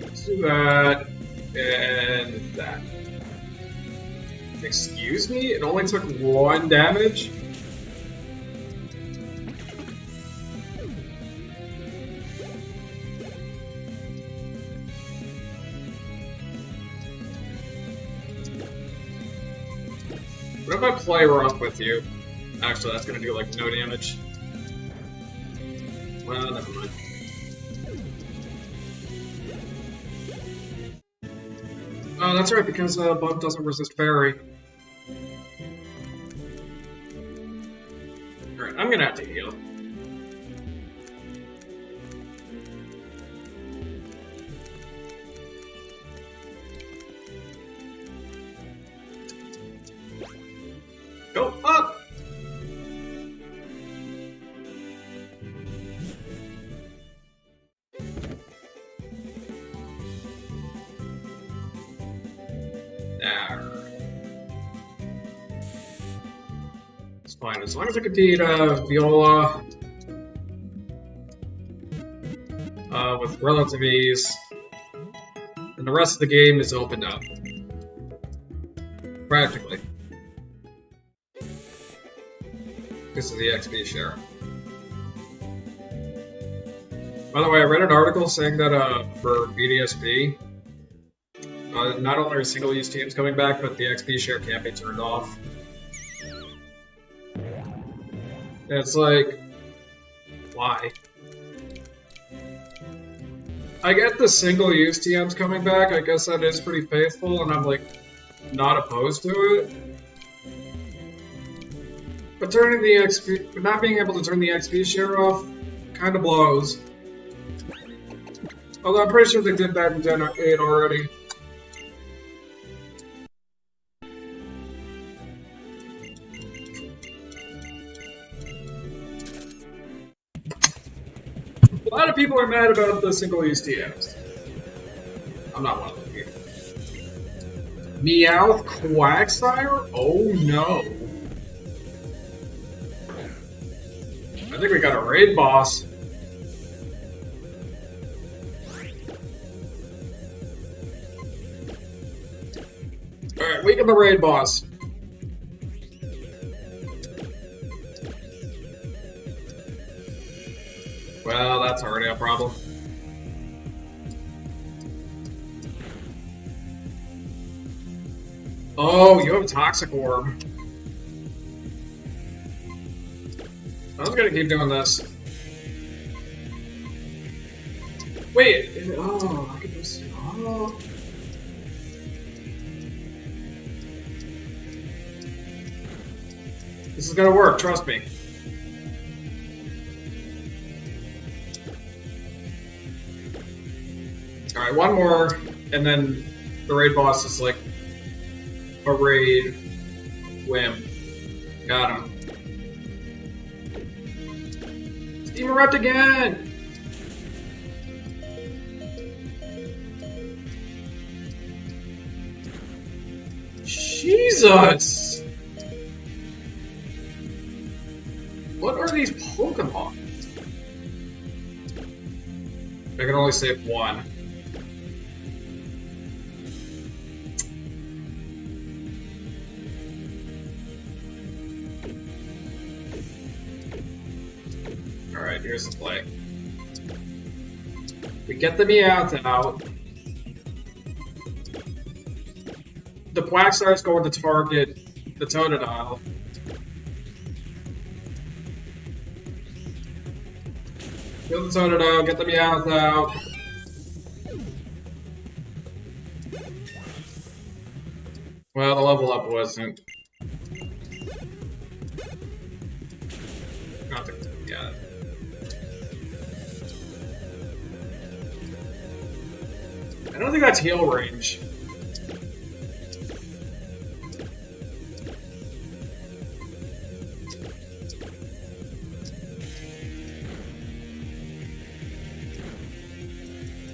Let's do that and that. Excuse me? It only took 1 damage? What if I play rough with you? Actually, that's gonna do like no damage. Well, never mind. Oh, that's right, because Bug doesn't resist Fairy. Alright, I'm gonna have to heal. Go up! It's fine, as long as I can beat Viola with relative ease, and the rest of the game is opened up. Practically. This is the XP share. By the way, I read an article saying that for BDSP, not only are single-use teams coming back, but the XP share can't be turned off. It's like, why? I get the single-use TMs coming back, I guess that is pretty faithful, and I'm like, not opposed to it. But turning the XP, not being able to turn the XP share off, kind of blows. Although I'm pretty sure they did that in Gen 8 already. A lot of people are mad about the single-use TMs. I'm not one of them people. Meowth Quagsire? Oh no. I think we got a raid boss. Alright, weaken the raid boss. Well, that's hurting. a problem. Oh, you have a toxic orb. I was gonna keep doing this. Wait, oh, I could just, oh. This is gonna work, trust me. Alright, one more, and then the raid boss is like a raid whim. Got him. Steam erupt again! Jesus! What are these Pokemon? I can only save one. Alright, here's the play. We get the Meowth out. The Quagsire is going to target the Totodile. Kill the Totodile, get the Meowth out. Well, the level up wasn't. Not the, yeah. I don't think that's heal range.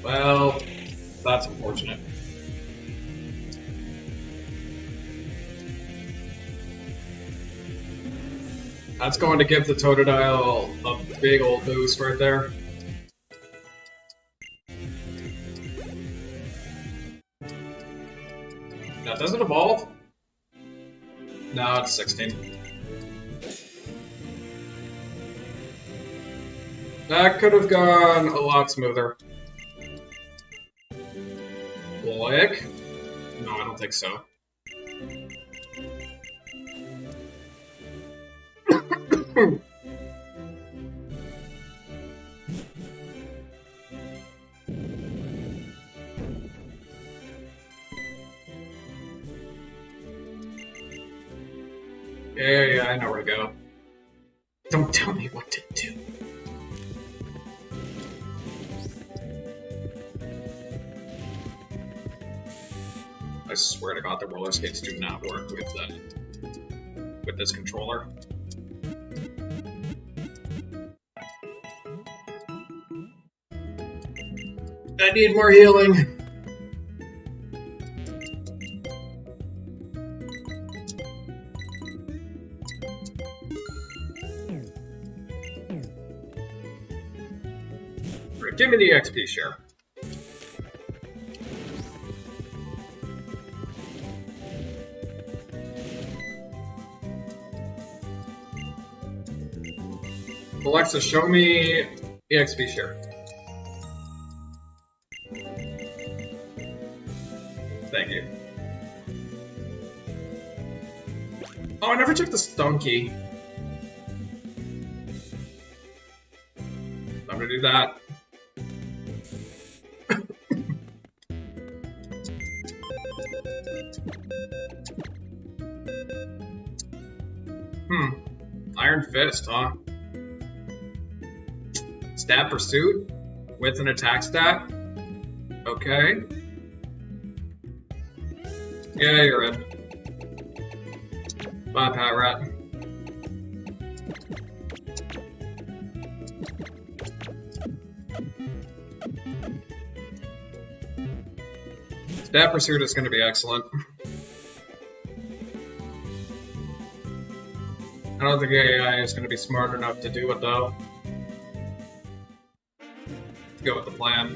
Well, that's unfortunate. That's going to give the Totodile a big old boost right there. Now, does it evolve? No, it's 16. That could have gone a lot smoother. Click? No, I don't think so. Yeah, I know where to go. Don't tell me what to do. I swear to God, the roller skates do not work with this controller. I need more healing. Right, give me the XP share. Alexa, show me EXP share. Thank you. Oh, I never checked the stone key. I'm gonna do that. Iron Fist, huh? Stat Pursuit? With an attack stat? Okay. Yeah, you're in. Bye, Pat Rat. Stat Pursuit is going to be excellent. I don't think AI is going to be smart enough to do it, though. Let's go with the plan.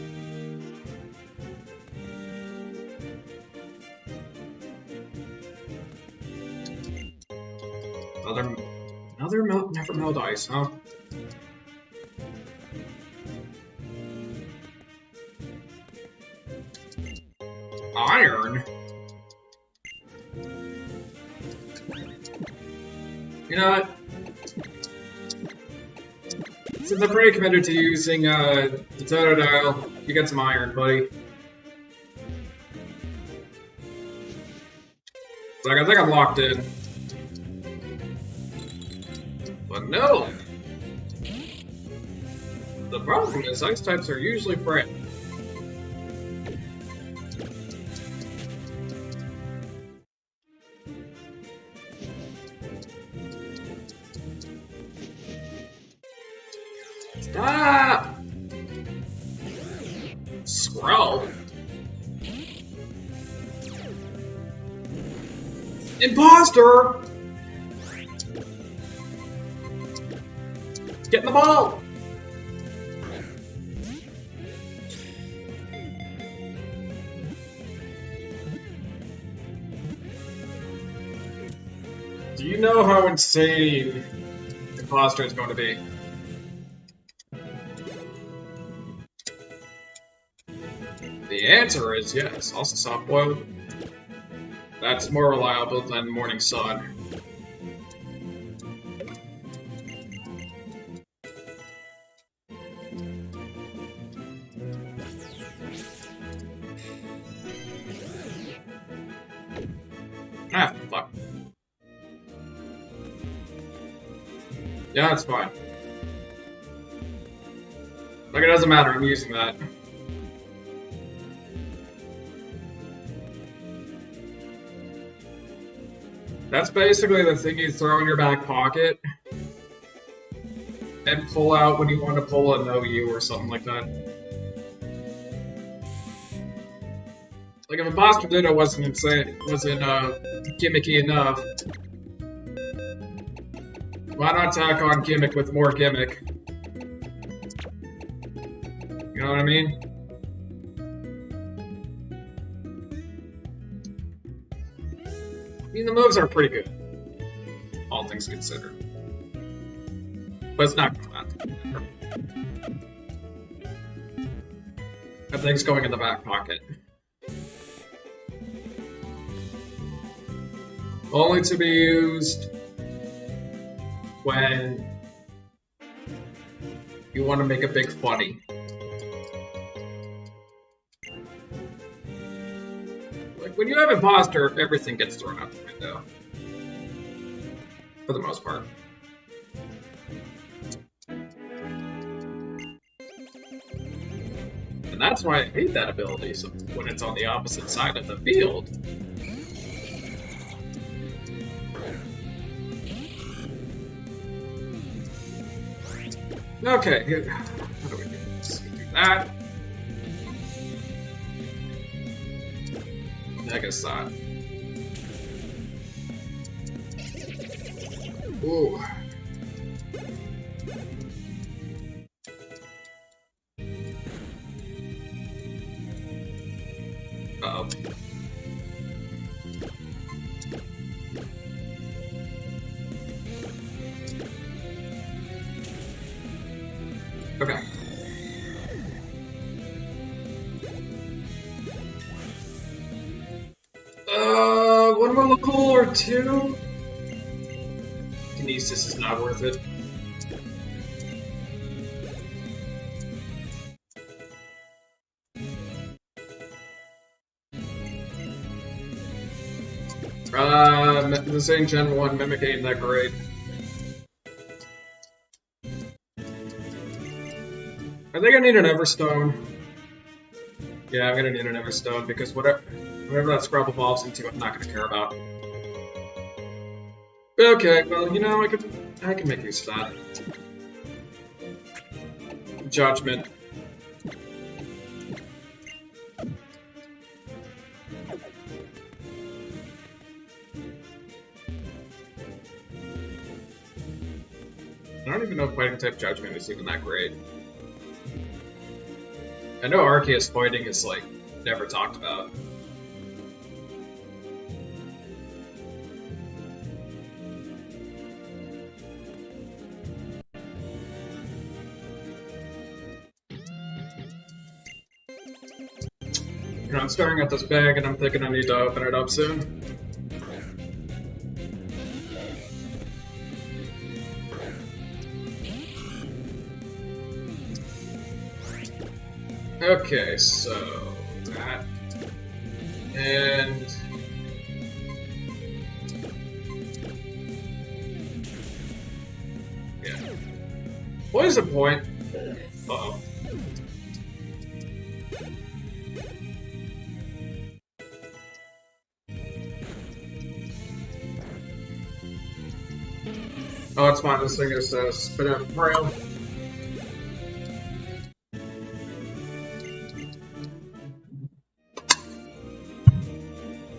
Another never melt ice, huh? Iron? You know what? Since I'm pretty committed to using the Totodile, you get some iron, buddy. Like, I think I'm locked in. But no! The problem is ice types are usually prey. Stop! Scroll. Imposter! Get in the ball! Do you know how insane Imposter is going to be? The answer is yes. Also soft-boiled. That's more reliable than Morning Sun. Ah, fuck. Yeah, that's fine. Like, it doesn't matter, I'm using that. That's basically the thing you throw in your back pocket and pull out when you want to pull a no you or something like that. Like if Imposter Ditto wasn't gimmicky enough, why not tack on gimmick with more gimmick? You know what I mean? I mean, the moves are pretty good, all things considered. But it's not fun. That thing's going in the back pocket. Only to be used when you want to make a big funny. Like when you have Imposter, everything gets thrown out the window. For the most part. And that's why I hate that ability when it's on the opposite side of the field. Okay, how do we do this? We do that. I guess that. Ooh. Uh-oh. Okay. One more level or two? Kinesis is not worth it. This ain't Gen 1, Mimic ain't that great. I think I need an Everstone. Yeah, I'm gonna need an Everstone because whatever that scrub evolves into, I'm not gonna care about. Okay, well, you know, I can make use of that. Judgment. I don't even know if fighting type Judgment is even that great. I know Arceus fighting is, like, never talked about. You know, I'm staring at this bag and I'm thinking I need to open it up soon. Okay, so that and yeah. Poison point. Uh-oh. Oh, it's fine. This thing is spin out braille.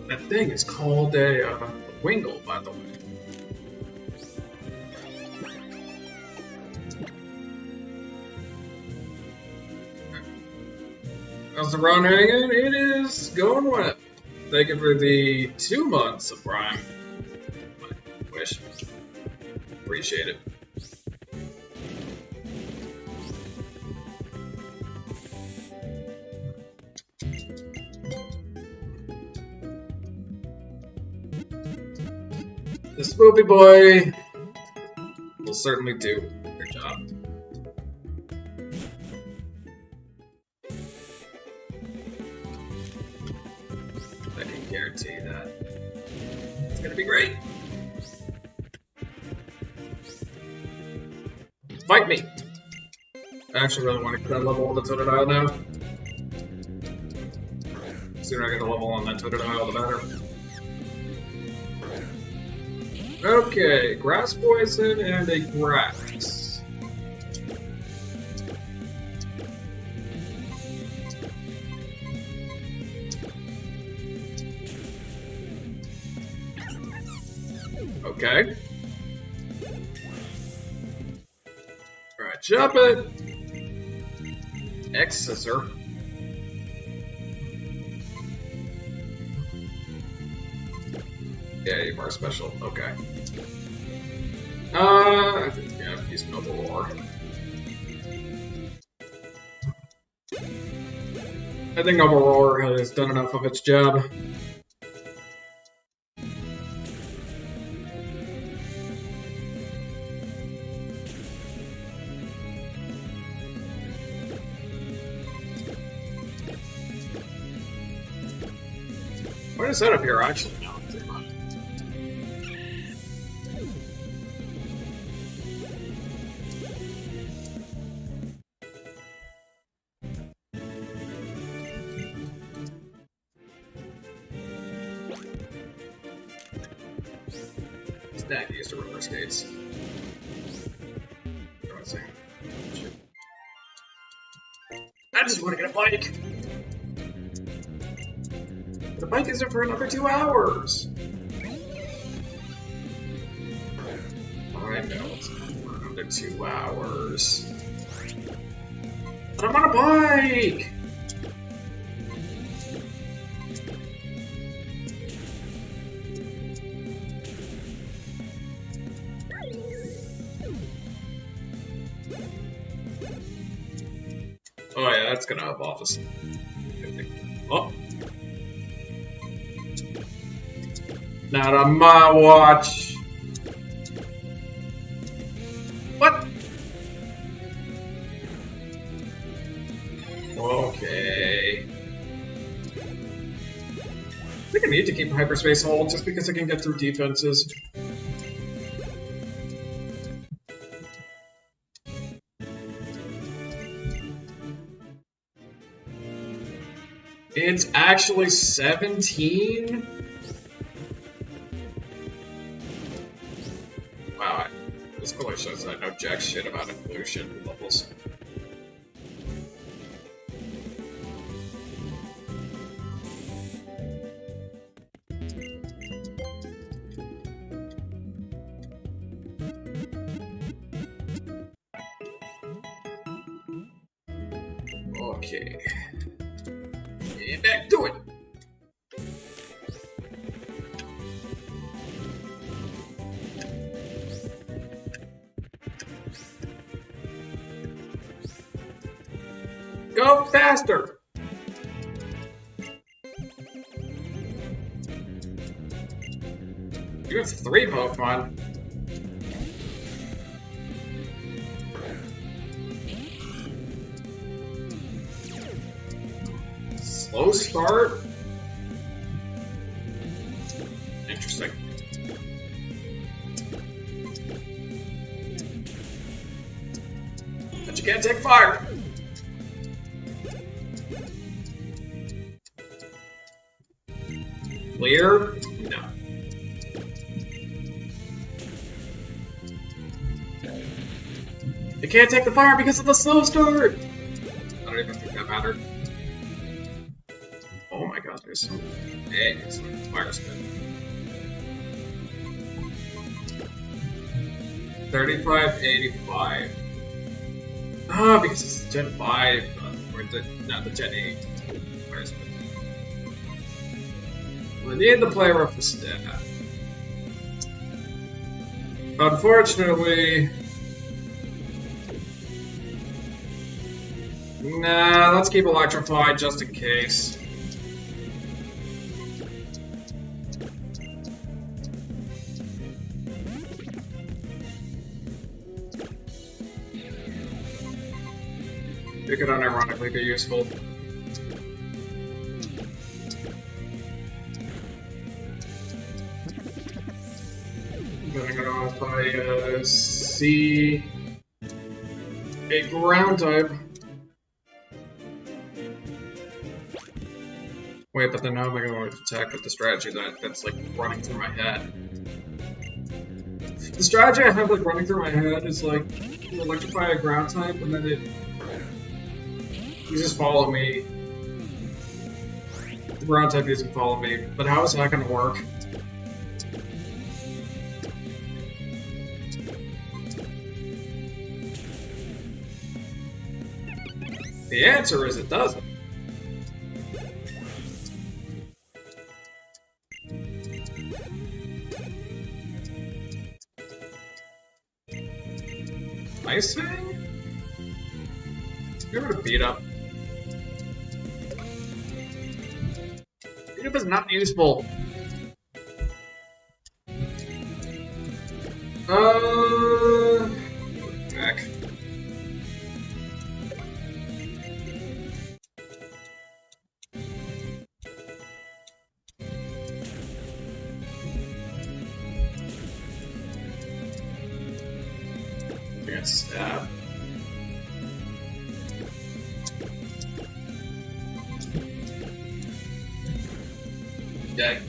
That thing is called a wingle, by the way. How's the run hanging? It is going well. Thank you for the 2 months of Prime. Wish. Appreciate it. The Spoopy Boy will certainly do your job. I can guarantee that. It's gonna be great. Fight me! I actually really want to get that level on the Totodile now. The sooner I get a level on that Totodile, the better. Okay, grass poison and a grass. Okay. Alright, jump it. X scissor. Yeah, you are special. Okay. I think yeah, use Noble Roar. I think Noble Roar has done enough of its job. What is that up here actually? No. That used to roller skates. I just want to get a bike. The bike isn't for another 2 hours. I know it's not for another 2 hours. But I'm on a bike. Oh yeah, that's gonna up office. Oh. Not on my watch. What? Okay. I think I need to keep hyperspace hold just because I can get through defenses. It's actually 17? Wow, this clearly shows that I know jack shit about evolution levels. Okay. And back to it! Go faster! You have 3 Pokemon. Slow start? Interesting. But you can't take fire! Clear? No. You can't take the fire because of the slow start! I don't even think that mattered. Oh my god, there's some eggs with fire spin. 3585. Ah, because it's Gen 5, or not the Gen 8 fire spin. I need the player for stat. Unfortunately, nah, let's keep Electrified just in case. It could unironically be useful. Getting it off by C. A ground type. Wait, but then how am I going to attack with the strategy that's like running through my head? The strategy I have like running through my head is like you electrify a ground type and then you just follow me. The ground type doesn't follow me, but how is that going to work? The answer is it doesn't. Icing? Give it a beat up. Beat up is not useful. Back. Can't stab. Dead.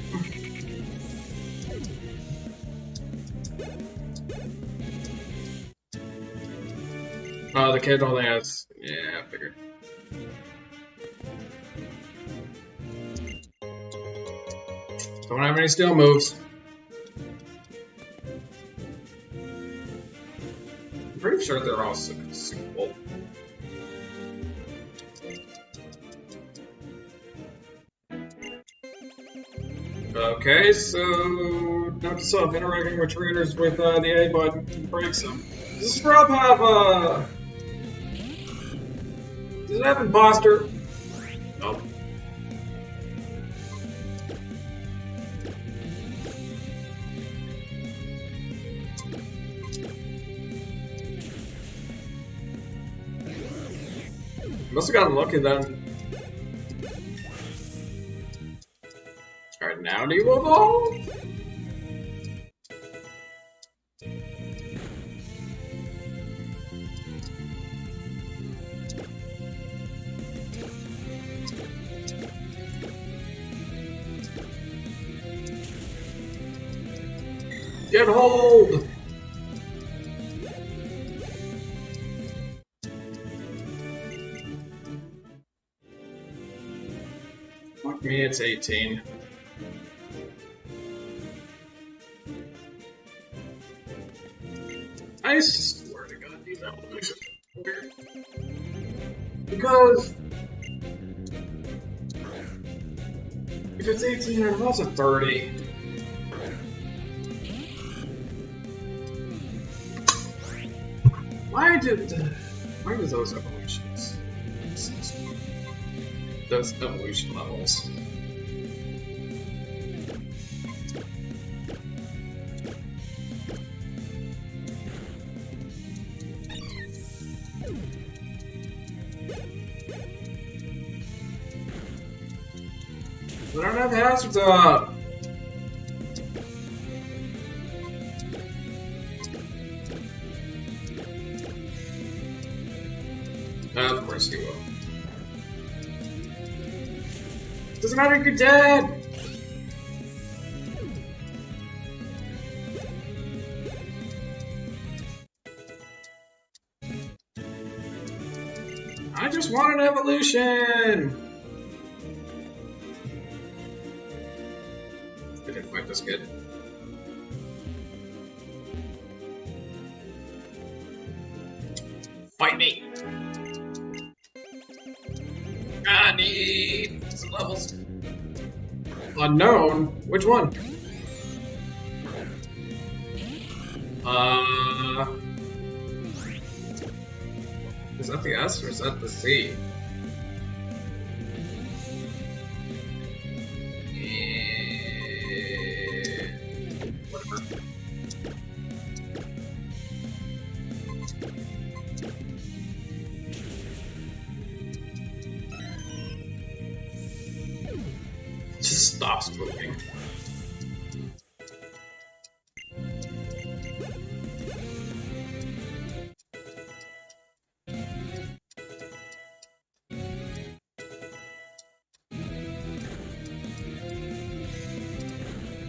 Oh, the kid only has. Yeah, I figured. Don't have any steel moves. I'm pretty sure they're all single. Okay, so note to self, interacting with trainers with the A button breaks them. Does this scrub have does it have imposter? Nope. Must have gotten lucky then. Alright, now do you evolve? Get hold! Fuck me, it's 18. I swear to God, these evolutions are weird. Because if it's 18 and also 30. Why do those evolutions? Those evolution levels. I don't have hazards up. Of course you will. Doesn't matter if you're dead! I just want an evolution! I didn't fight this kid. Fight me! I need some levels. Unknown? Which one? Is that the S or is that the C? Whatever. It just stops moving.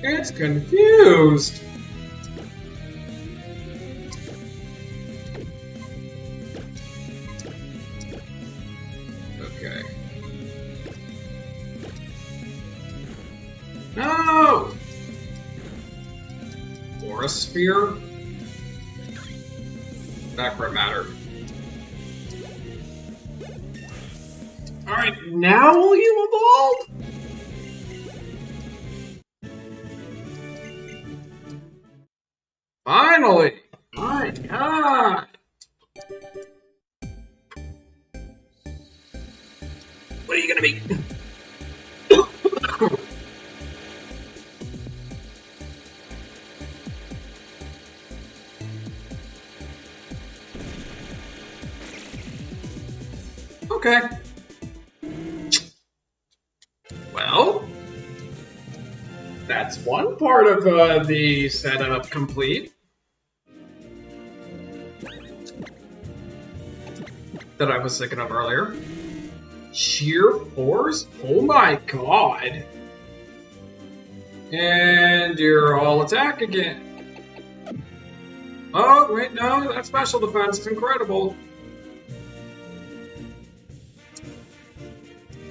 It's confused. Okay. No! Or a sphere? Back where it mattered. Alright, now will you evolve? Finally! My God! What are you gonna be? Okay. Well, that's one part of the setup complete. That I was thinking of earlier. Sheer force? Oh my god. And you're all attack again. Oh, wait, no, that special defense is incredible.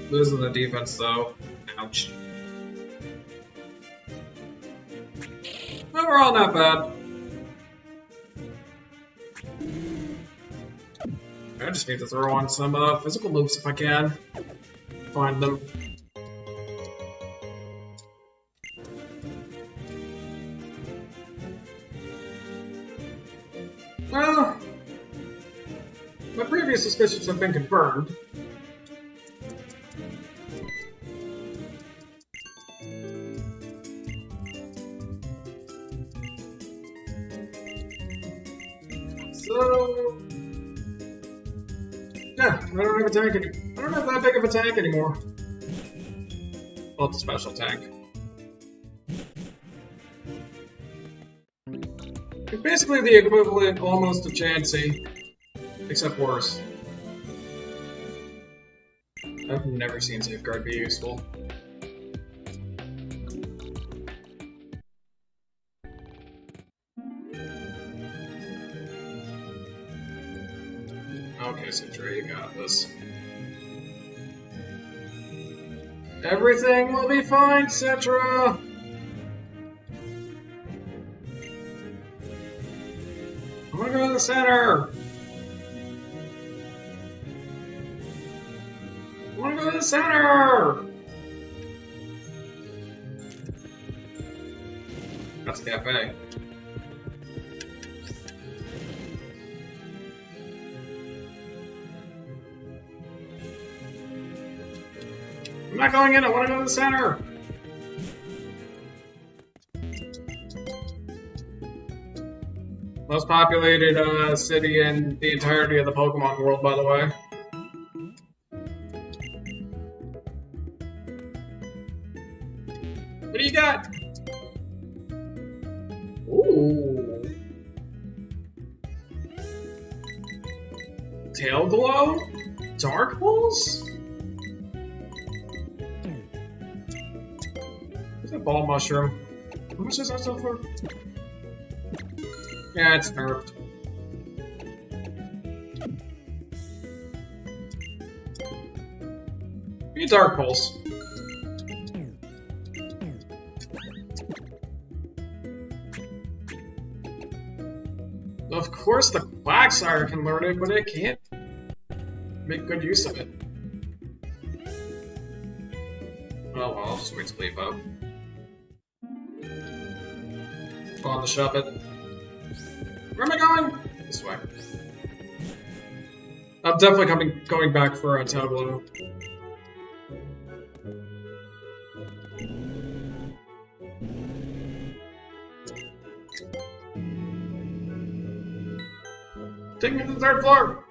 Losing the defense, though. Ouch. Overall, not bad. I just need to throw on some physical moves if I can. Find them. Well, my previous suspicions have been confirmed. So, yeah, I don't have a tank anymore. I don't have that big of a tank anymore. Well, it's a special tank. It's basically the equivalent almost of Chansey, except worse. I've never seen Safeguard be useful. Okay, Citra, you got this. Everything will be fine, Citra! I wanna go to the center! I wanna go to the center! That's a cafe. I'm not going in, I want to go to the center! Most populated city in the entirety of the Pokemon world, by the way. What do you got? Ooh. Tail Glow? Dark Pulse? What's that ball mushroom? How much is that so for? Yeah, it's nerfed. Be Dark Pulse. Of course the Quagsire can learn it, but it can't make good use of it. Oh well, I'll just wait to leave up. On the shove it. Where am I going? This way. I'm definitely going back for a Tail Glow. Take me to the third floor!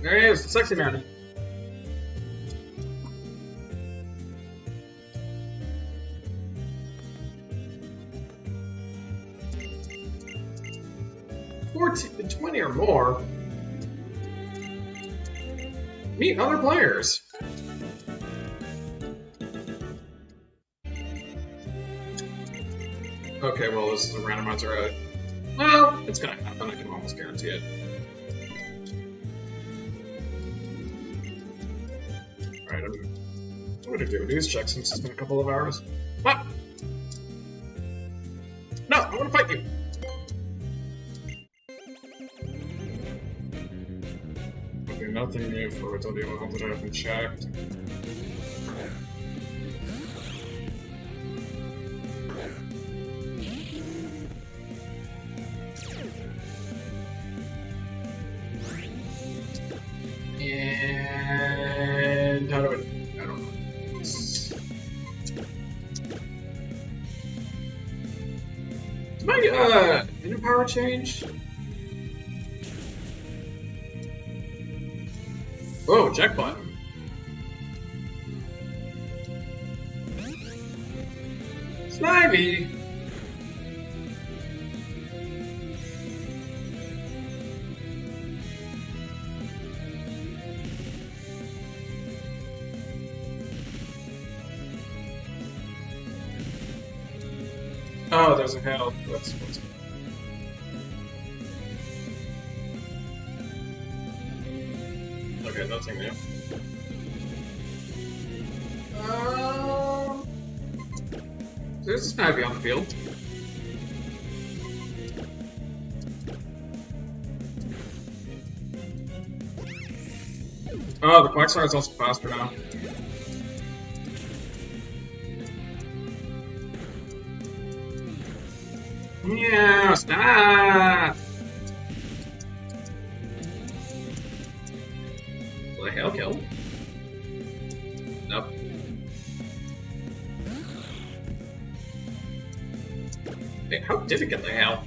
There he is, the sexy man. $14 to $20 or more. Meet other players. Okay, well, this is a randomizer. Well, it's gonna happen, I can almost guarantee it. Alright, I'm gonna do a news check since it's been a couple of hours. What? No, I wanna fight you! Okay, nothing new for it, that I haven't checked. And how do I don't know. Did my inner power change? Oh, check button. Snivy! Oh, there's a hell. That's what's. Okay, nothing new. There's a Snivy on the field. Oh, the Quagsire is also faster now. Yeah, stop! Will the hail kill? Nope. Wait, how did it get the hail?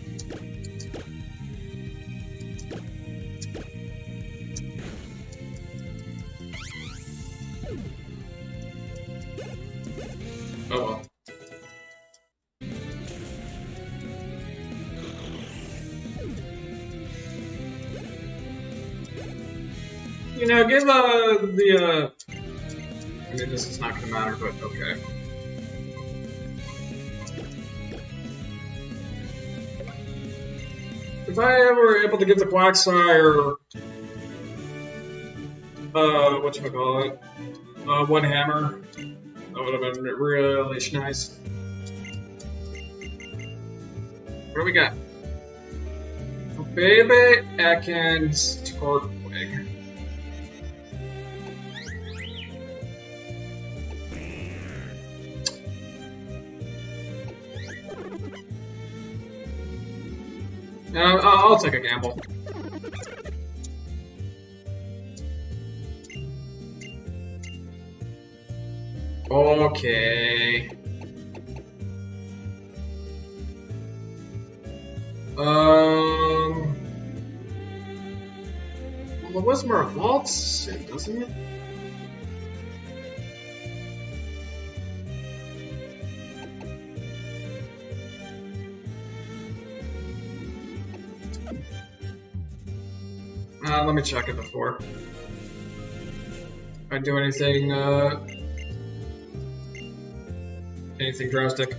Oh well. You know, give the I mean, this is not gonna matter, but okay. If I ever were able to give the Quagsire, whatchamacallit, one hammer, that would have been really nice. What do we got? Baby Ekans Tortwig. I'll take a gamble. Okay. Well, the Whisper vaults it, doesn't it? Let me check it before I do anything drastic.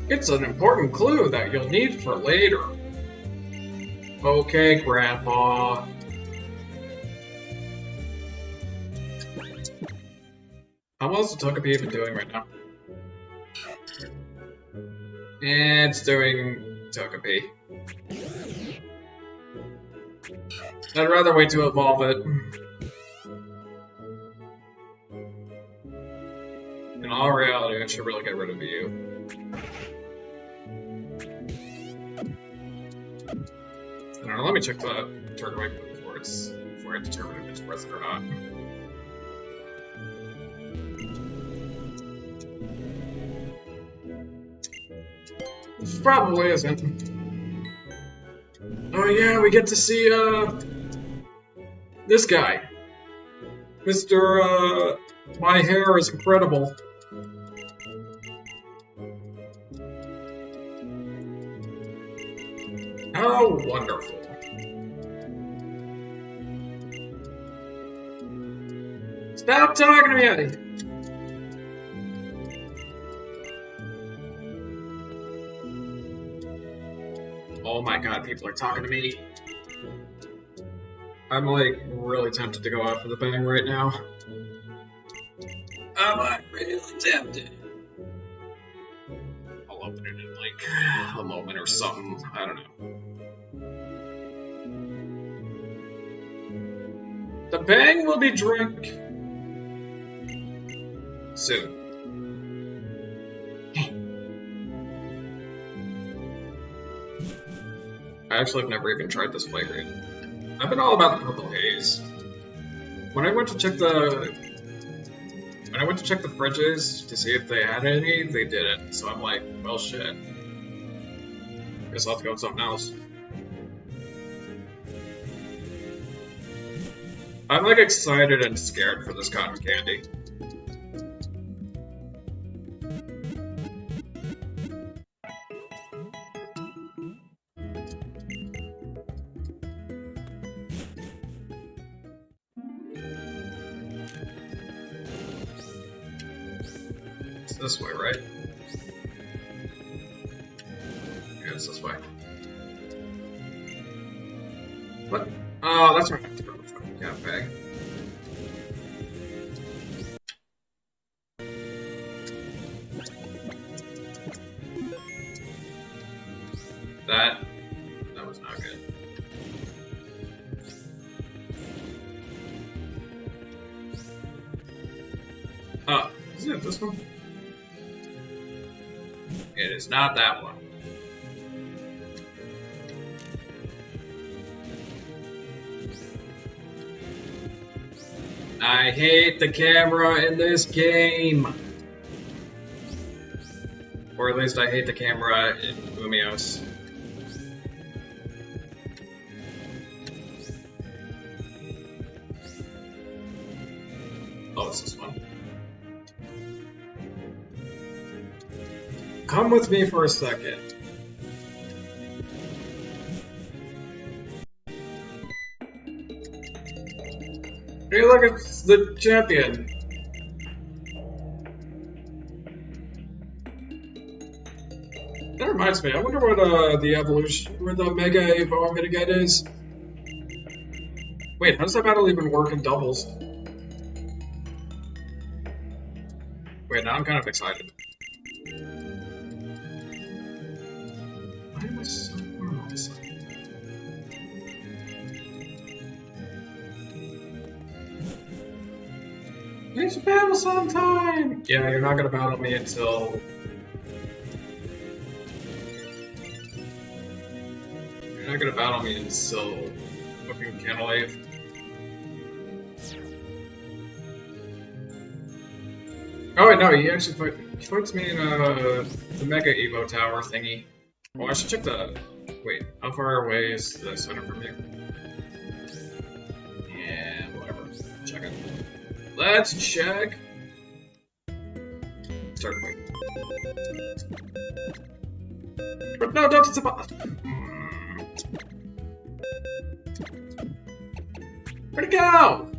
It's an important clue that you'll need for later. Okay, Grandpa. How well is the Togepi even doing right now? It's doing Togepi. I'd rather wait to evolve it. In all reality, I should really get rid of you. I don't know, let me check the Turtwig before I determine if it's worth it or not. This probably isn't. Oh yeah, we get to see this guy. Mr. My hair is incredible. How wonderful. Stop talking to me, Eddie. Oh my god, people are talking to me. I'm like really tempted to go out for the bang right now. I'm really tempted. I'll open it in like a moment or something. I don't know. The bang will be drink soon. I actually have never even tried this flavor yet. I've been all about the purple haze. When I went to check the fridges to see if they had any, they didn't. So I'm like, well shit. Guess I'll have to go with something else. I'm like excited and scared for this cotton candy. It's this way, right? Yeah, it's this way. What? Oh, that's right. I have to go to the fucking cafe. That was not good. Oh, is it this one? It is not that one. I hate the camera in this game. Or at least I hate the camera in Umios. Oh, it's this one. Come with me for a second. Hey, look, it's the champion. That reminds me, I wonder what the evolution, where the Mega Evo Miniget is. Wait, how does that battle even work in doubles? Wait, now I'm kind of excited. Why am I so warm all of a sudden? It's battle sometime! Yeah, you're not gonna battle me until... You're not gonna battle me until fucking Canalave. Oh wait, no, he actually fights me in the Mega Evo Tower thingy. Oh, I should check the. Wait, how far away is the center from you? Yeah, whatever. Check it. Let's check. Start quick. But no, don't it's about. Where'd it go?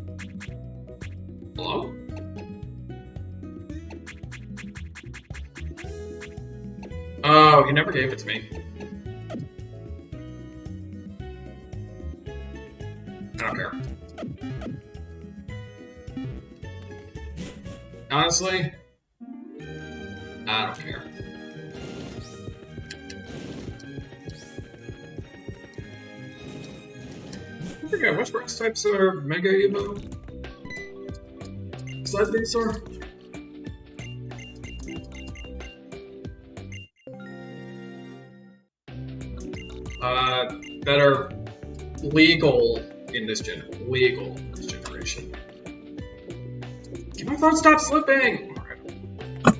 Hello? Oh, he never gave it to me. I don't care. Honestly, I don't care. I forget which grass types are Mega Evo. Sled Venusaur? That are legal in this generation. Can my phone stop slipping? I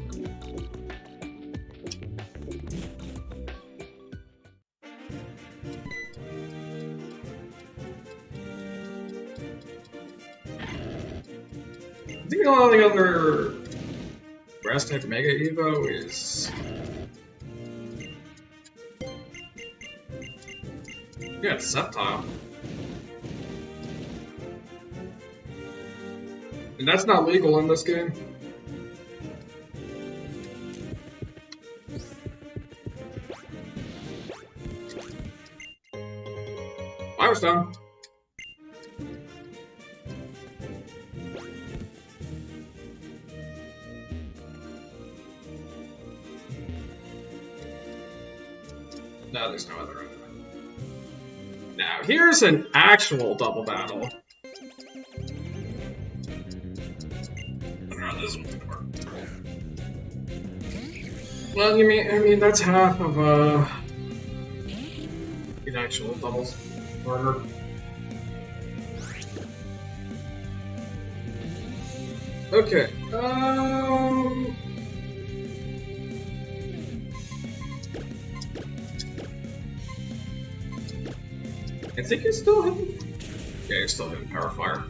think the only other grass type Mega Evo is. Yeah, it's Sceptile. And that's not legal in this game. Firestone. No, there's no other. Now, here's an actual double battle. Oh, this one's gonna work. Well, I mean, that's half of, an actual doubles burger. Okay, I think you're still hitting. Yeah, you're still hitting Power Fire.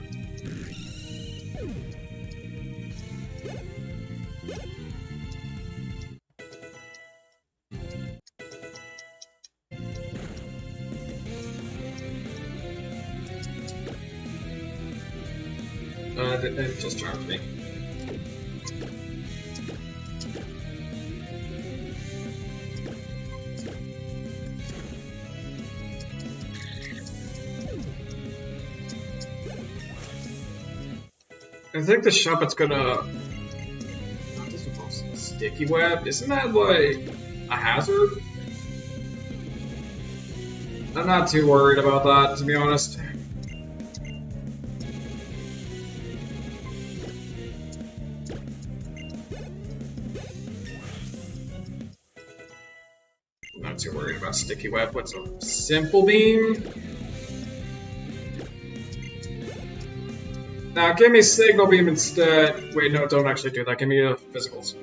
It just charged me. I think the Shuppet's gonna. This is a sticky web. Isn't that like a hazard? I'm not too worried about that, to be honest. I'm not too worried about sticky web. What's a simple beam? Now, give me Signal Beam instead. Wait, no, don't actually do that. Give me physicals.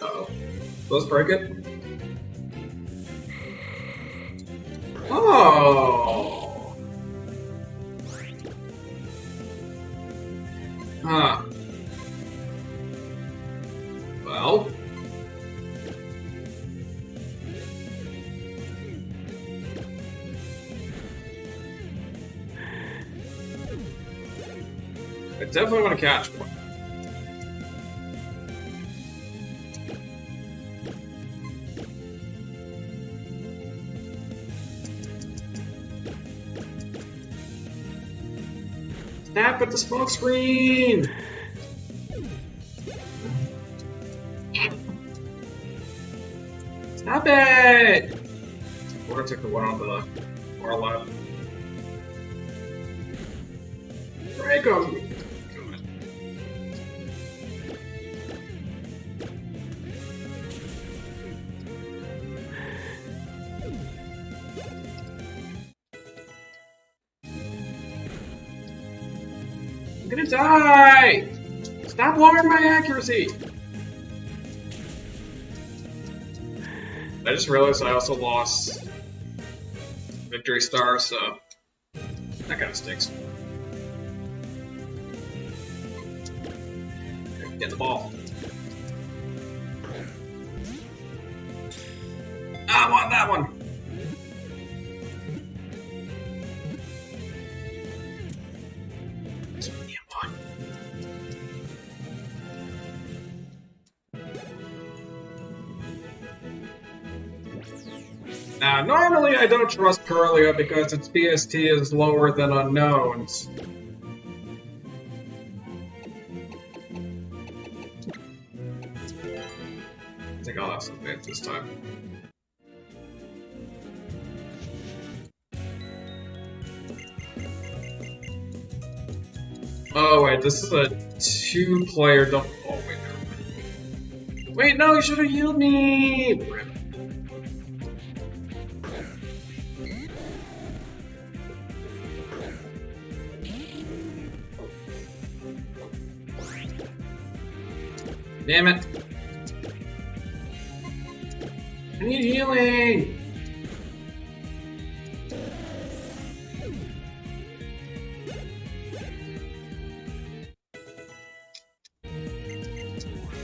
Uh-oh. Let's break it. Oh! Huh. Well... I definitely want to catch one. Snap at the smoke screen! Stop it! Or took the one on the far left. Break him! gonna die! Stop lowering my accuracy! I just realized I also lost Victory Star, so that kind of stinks. Get the ball. I want that one! Now, normally I don't trust Curlia because its BST is lower than Unknown's. I think I'll have some faith this time. Oh wait, this is a 2-player double. Oh wait, never mind. Wait, no, you should have healed me! Damn it. I need healing!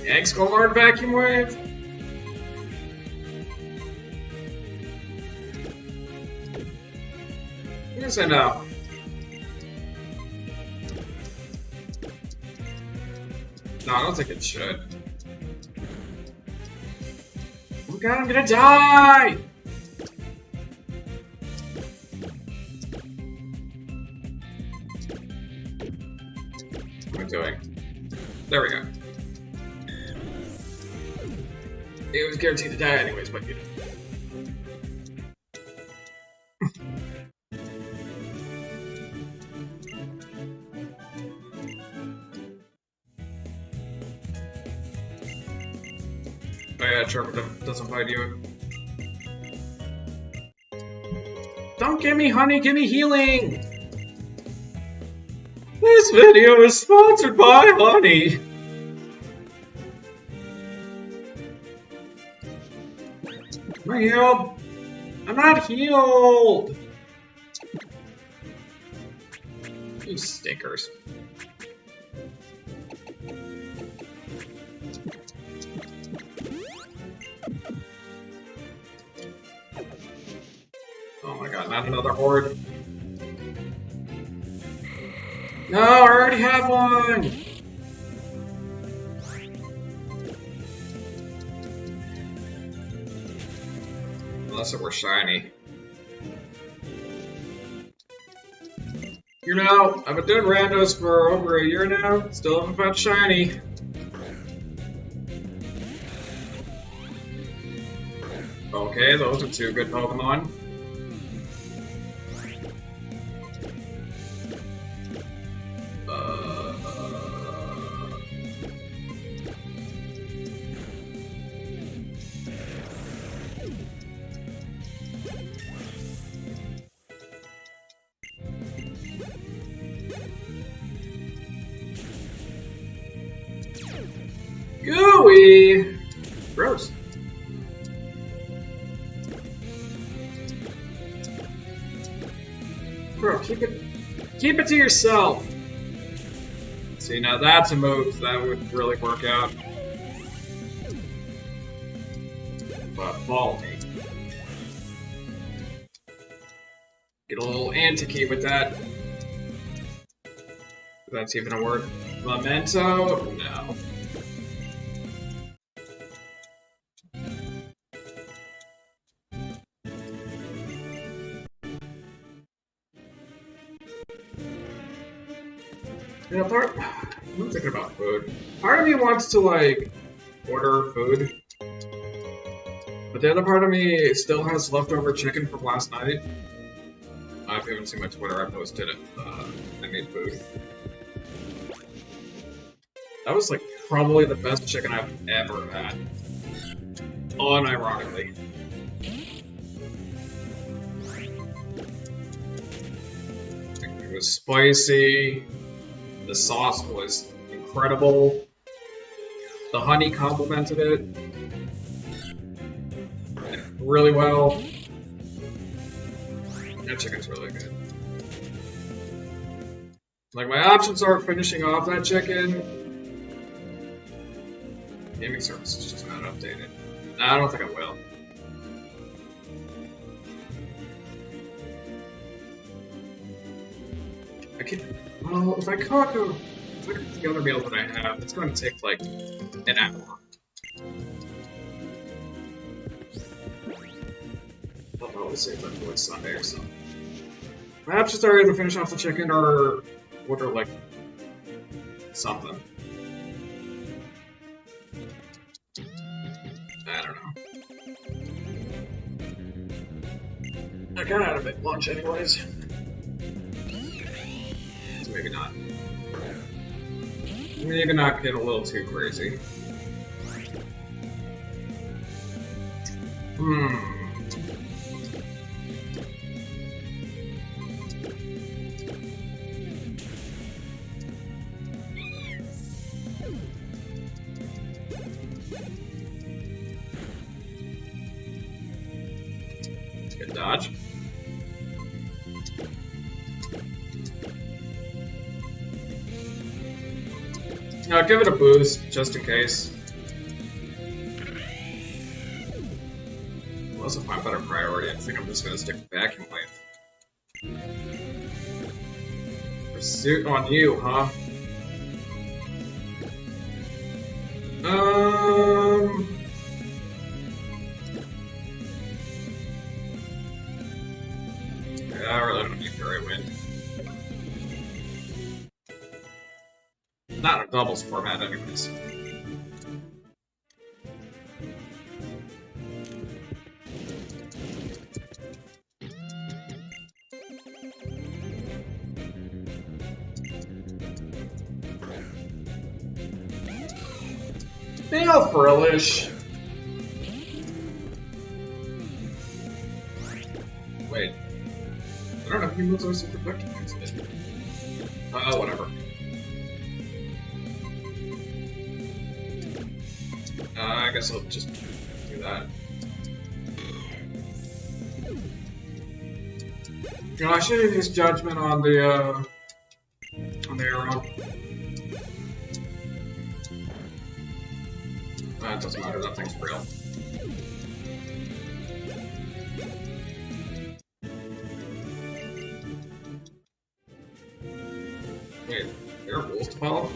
Thanks, Lord Vacuum Wave! Yes, I know. No, I don't think it should. Oh god, I'm gonna die! What am I doing? There we go. It was guaranteed to die anyways, but you know. Oh yeah, Trevor doesn't fight you. Don't give me honey, give me healing! This video is sponsored by honey! Am I healed? I'm not healed! You stinkers. Oh my god, not another horde. No, I already have one! Unless it were shiny. You know, I've been doing randos for over a year now, still haven't found shiny. Okay, those are 2 good Pokemon. Gooey! Gross. Bro, keep it to yourself. See, now that's a move that would really work out. But ball me. Get a little anti-key with that. If that's even a word. Memento? No. You know, I'm thinking about food. Part of me wants to, like, order food. But the other part of me still has leftover chicken from last night. If you haven't seen my Twitter, I posted it. I made food. That was, like, probably the best chicken I've ever had. Unironically. It was spicy. The sauce was incredible. The honey complemented it really well. That chicken's really good. Like, my options are finishing off that chicken. Gaming service is just not updated. No, I don't think I will. I can. Well, if I cook the other meal that I have, it's going to take like an hour. I'll probably save that for Sunday or something. My options are either finish off the chicken or order like something. I don't know. I kinda had a big lunch anyways. So maybe not. Maybe not get a little too crazy. Good dodge. Now give it a boost, just in case. Unless I find better priority, I think I'm just gonna stick with vacuum wipe. Pursuit on you, huh? Yeah, I really don't need Fury Wind. Not a doubles format, anyways. Nail Frillish. Wait. I don't know if he moves are super effective. Oh, whatever. I guess I'll just do that. You know, I should have used judgment on the arrow. It doesn't matter, that thing's real. Wait, there are rules to follow?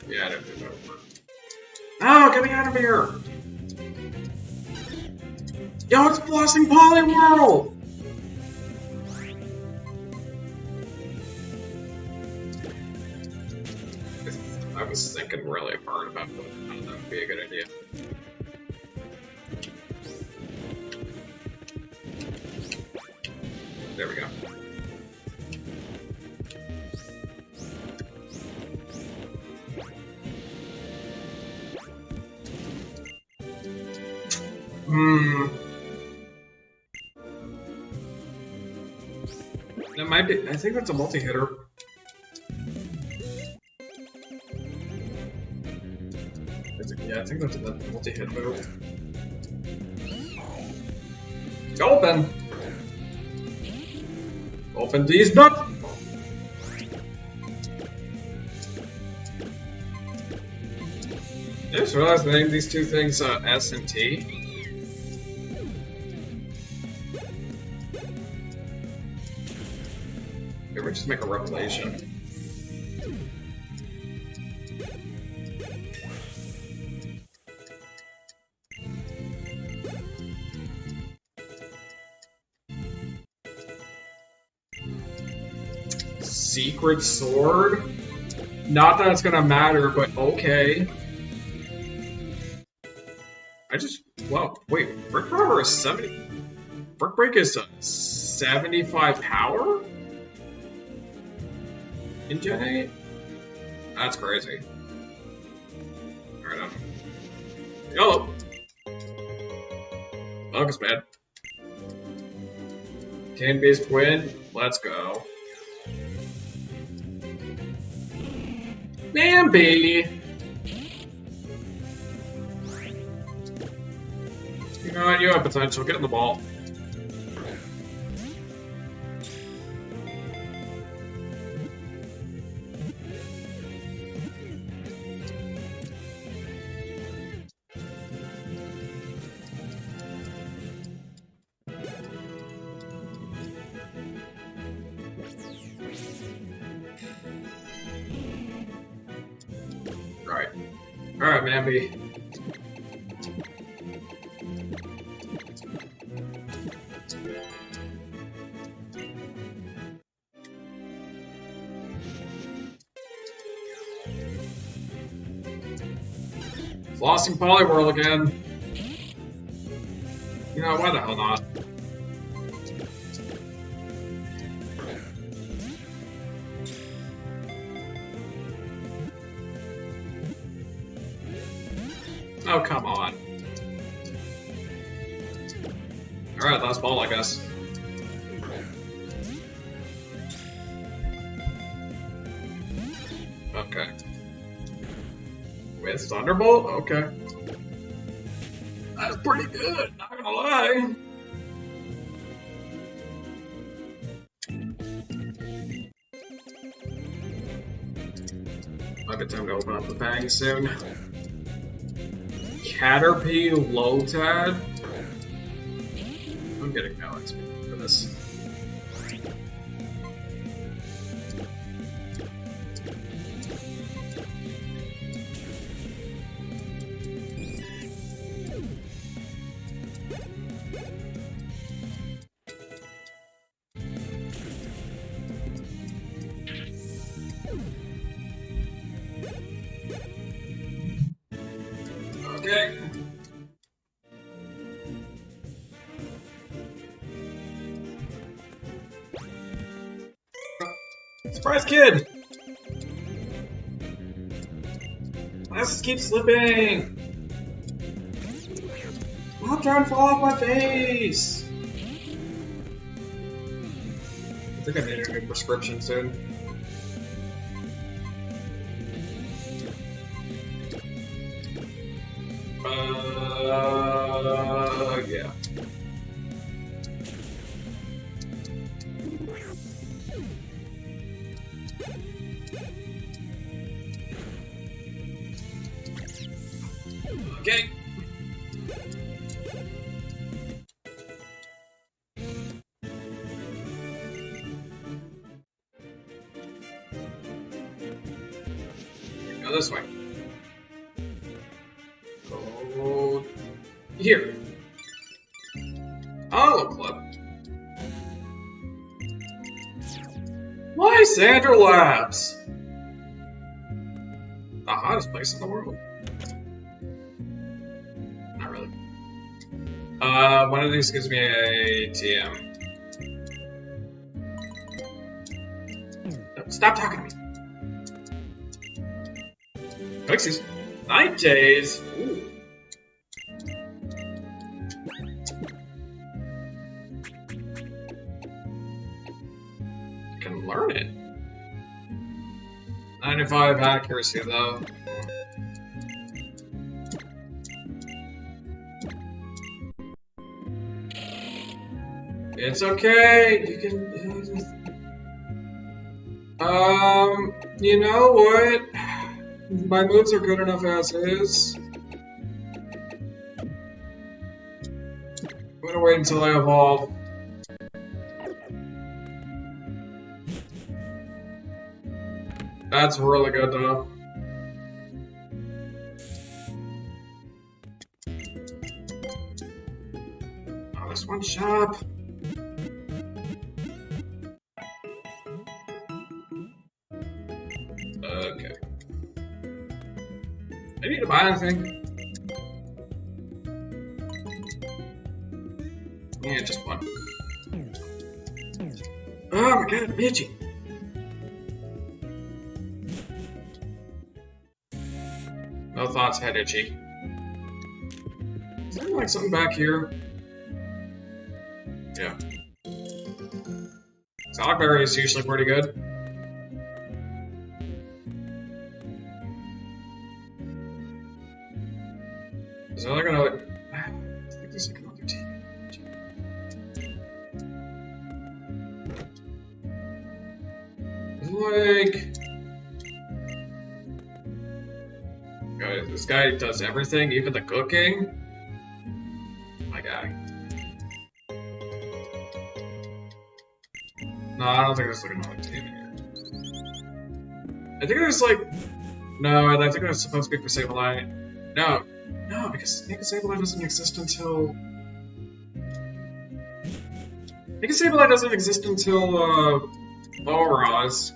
Yeah, I didn't do that work. Oh, get me out of here! Yo, it's Flossing Polyworld! I was thinking really hard about whether or not that would be a good idea. There we go. That might be. I think that's a multi-hitter. Yeah, I think that's a multi-hit move. Open! Open these nuts! I just realized I named these two things S and T. Maybe we just make a revelation. Secret sword? Not that it's gonna matter, but okay. Well, wait, Brick Rubber is 70. Brick Break is 75 power? In Gen 8? That's crazy. Alright, Yellow! Focus, man. Cane-based twin, let's go. Bambi! You know what, you have potential, get in the ball. Alright, Bambi. Flossing Poliwhirl again. You know, why the hell not? Oh, come on. Alright, last ball, I guess. Okay. With Thunderbolt? Okay. That's pretty good, not gonna lie. Might be time to open up the bang soon. Caterpie Lotad? I'm getting no XP for this. Okay. Surprise kid! Glasses keep slipping! Stop trying to fall off my face! I think I need a new prescription soon. Yeah. Okay. Go this way. Go here. Hollow Club. Why Sandra Labs? The hottest place in the world. Not really. One of these gives me a TM. No, stop talking to me. Pixies. Night Days. Ooh. Can learn it. 95 accuracy though. It's okay. You can. You know what? My moves are good enough as is. I'm gonna wait until I evolve. That's really good though. Oh, this one shop. Okay. I need to buy anything. Yeah, just one. Oh my god, I'm itchy. No thoughts, head itchy. Is there like something back here? Yeah. Stockberry is usually pretty good. Is there like another... I think there's like another team. Like... God, this guy does everything, even the cooking. My guy. No, I don't think there's like another team here. I think there's like... No, I think it's supposed to be for Sableye. No, because Sableye doesn't exist until... Sableye doesn't exist until, Balraz.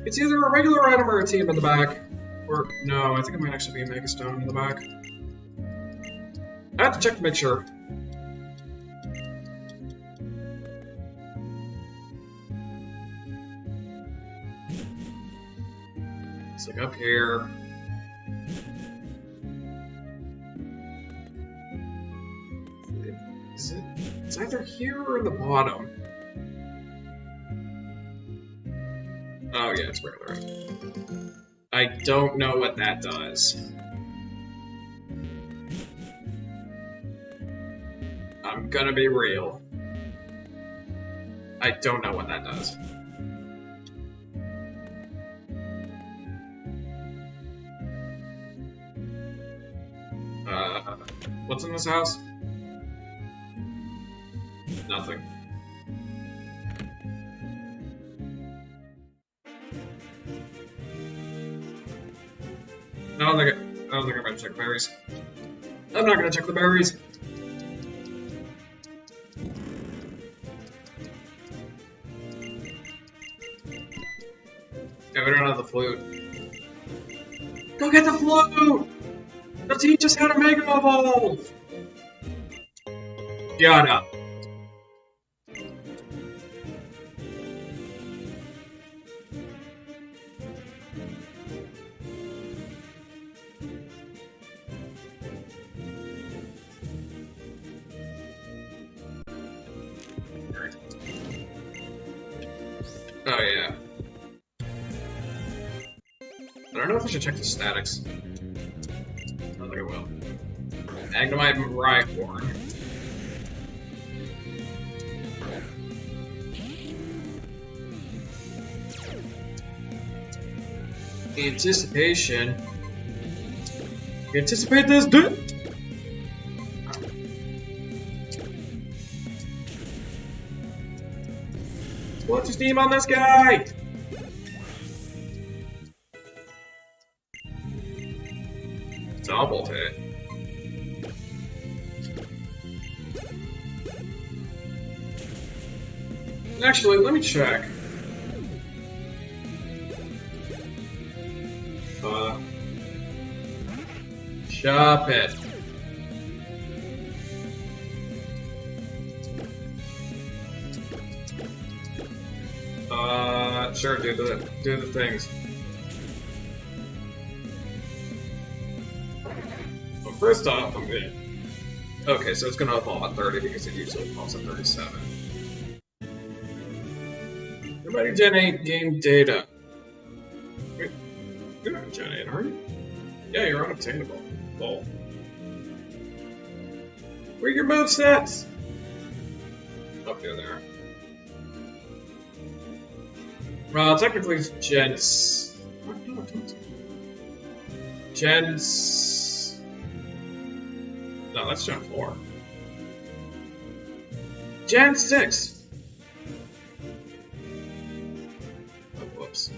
It's either a regular item or a team in the back. Or, no, I think it might actually be a Megastone in the back. I have to check to make sure. It's like up here. Is it? It's either here or in the bottom. Oh yeah, it's regular. I don't know what that does. I'm gonna be real. I don't know what that does. What's in this house? Nothing. I don't think I'm gonna check the berries. I'm not gonna check the berries. Yeah, we don't have the flute. Go get the flute! The team just had a Mega Evolve! Shut up. Oh yeah. I don't know if I should check the statics. I don't think I will. Magnemite Rhyhorn. Anticipation. Anticipate this, dude! What's your steam on this guy? Double hit. Actually, let me check. Shop it. Sure, do the things. Well, first off, I'm gonna... Okay, so it's gonna evolve at 30 because it usually evolves at 37. Everybody Gen 8 game data. Wait, you're not Gen 8, are you? Yeah, you're unobtainable. Lol. Where are your movesets? Up near there. Well, technically, Gens. No, that's Gen 4. Gen 6! Oh, whoops.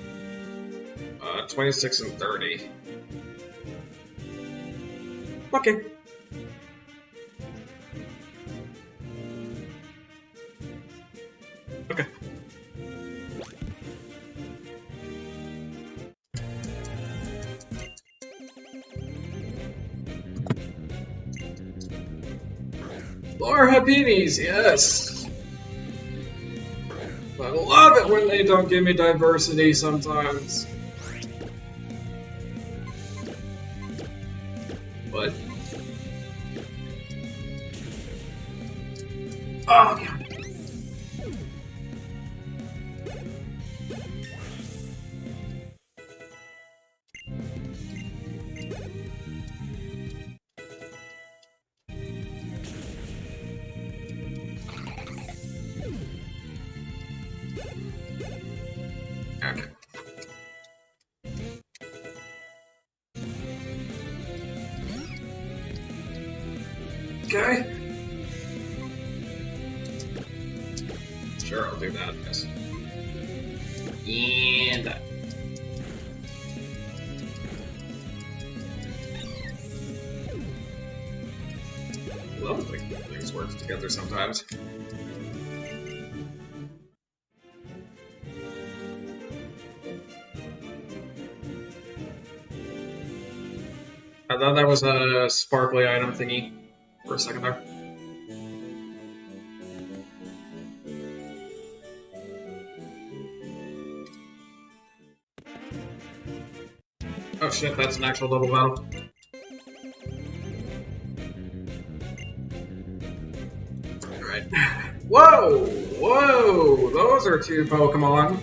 26 and 30. Okay. Okay. More Hapinis, yes! I love it when they don't give me diversity sometimes. But Oh, God. Okay. Okay. Sure, I'll do that, yes. And that. Love like things work together sometimes. I thought that was a sparkly item thingy for a second there. Oh shit, that's an actual double battle. Alright. Whoa! Whoa! Those are two Pokemon.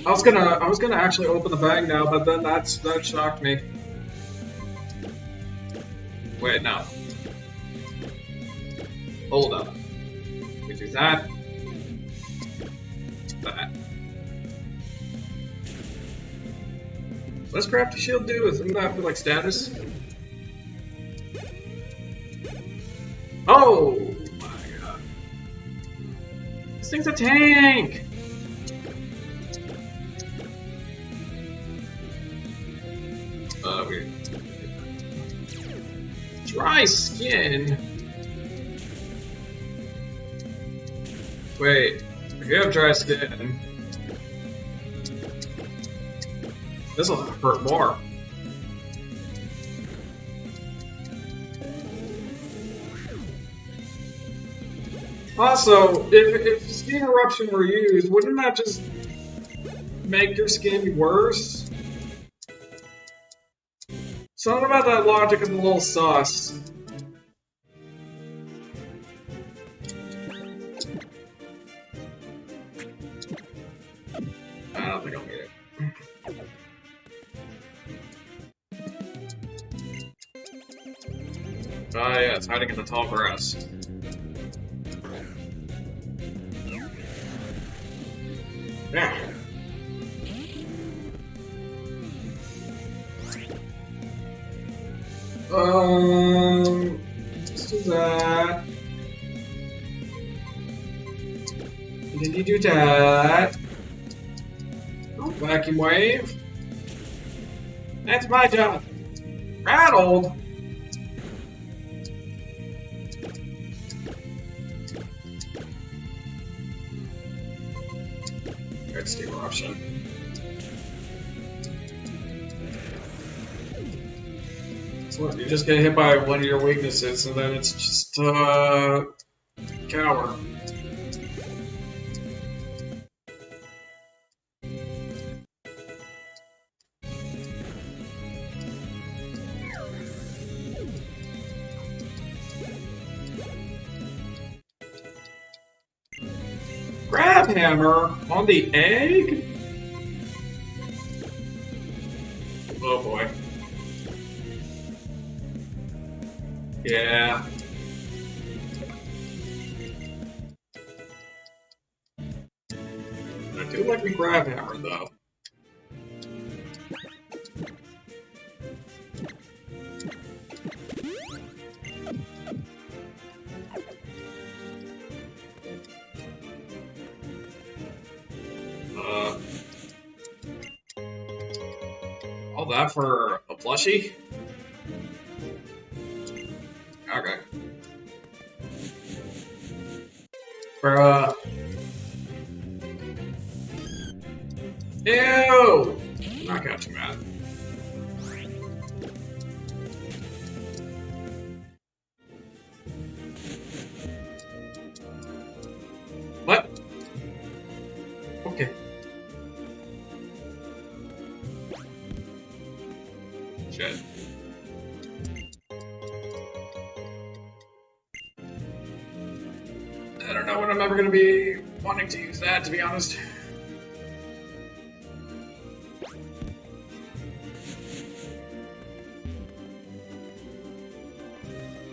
I was gonna actually open the bag now, but then that shocked me. Wait, no. Hold up. We do that. That. What's Crafty Shield do? Isn't that for like status? Oh my god. This thing's a tank! Weird. Dry skin? Wait, if you have dry skin, this'll hurt more. Also, if Skin Eruption were used, wouldn't that just make your skin worse? Something about that logic is a little sus. I don't think I'll get it. Ah, yeah, it's hiding in the tall grass. Yeah. Let's do that. And then you do that. Oh, vacuum wave. That's my job. Rattled. Red Steel Eruption. So you just get hit by one of your weaknesses, and then it's just cower. Grab hammer on the egg? Oh boy. Yeah. I do like the grab hammer though. All that for a plushie? Okay. Bruh. Ew! Not catching that. What? Okay. Shit. I don't know when I'm ever going to be wanting to use that, to be honest.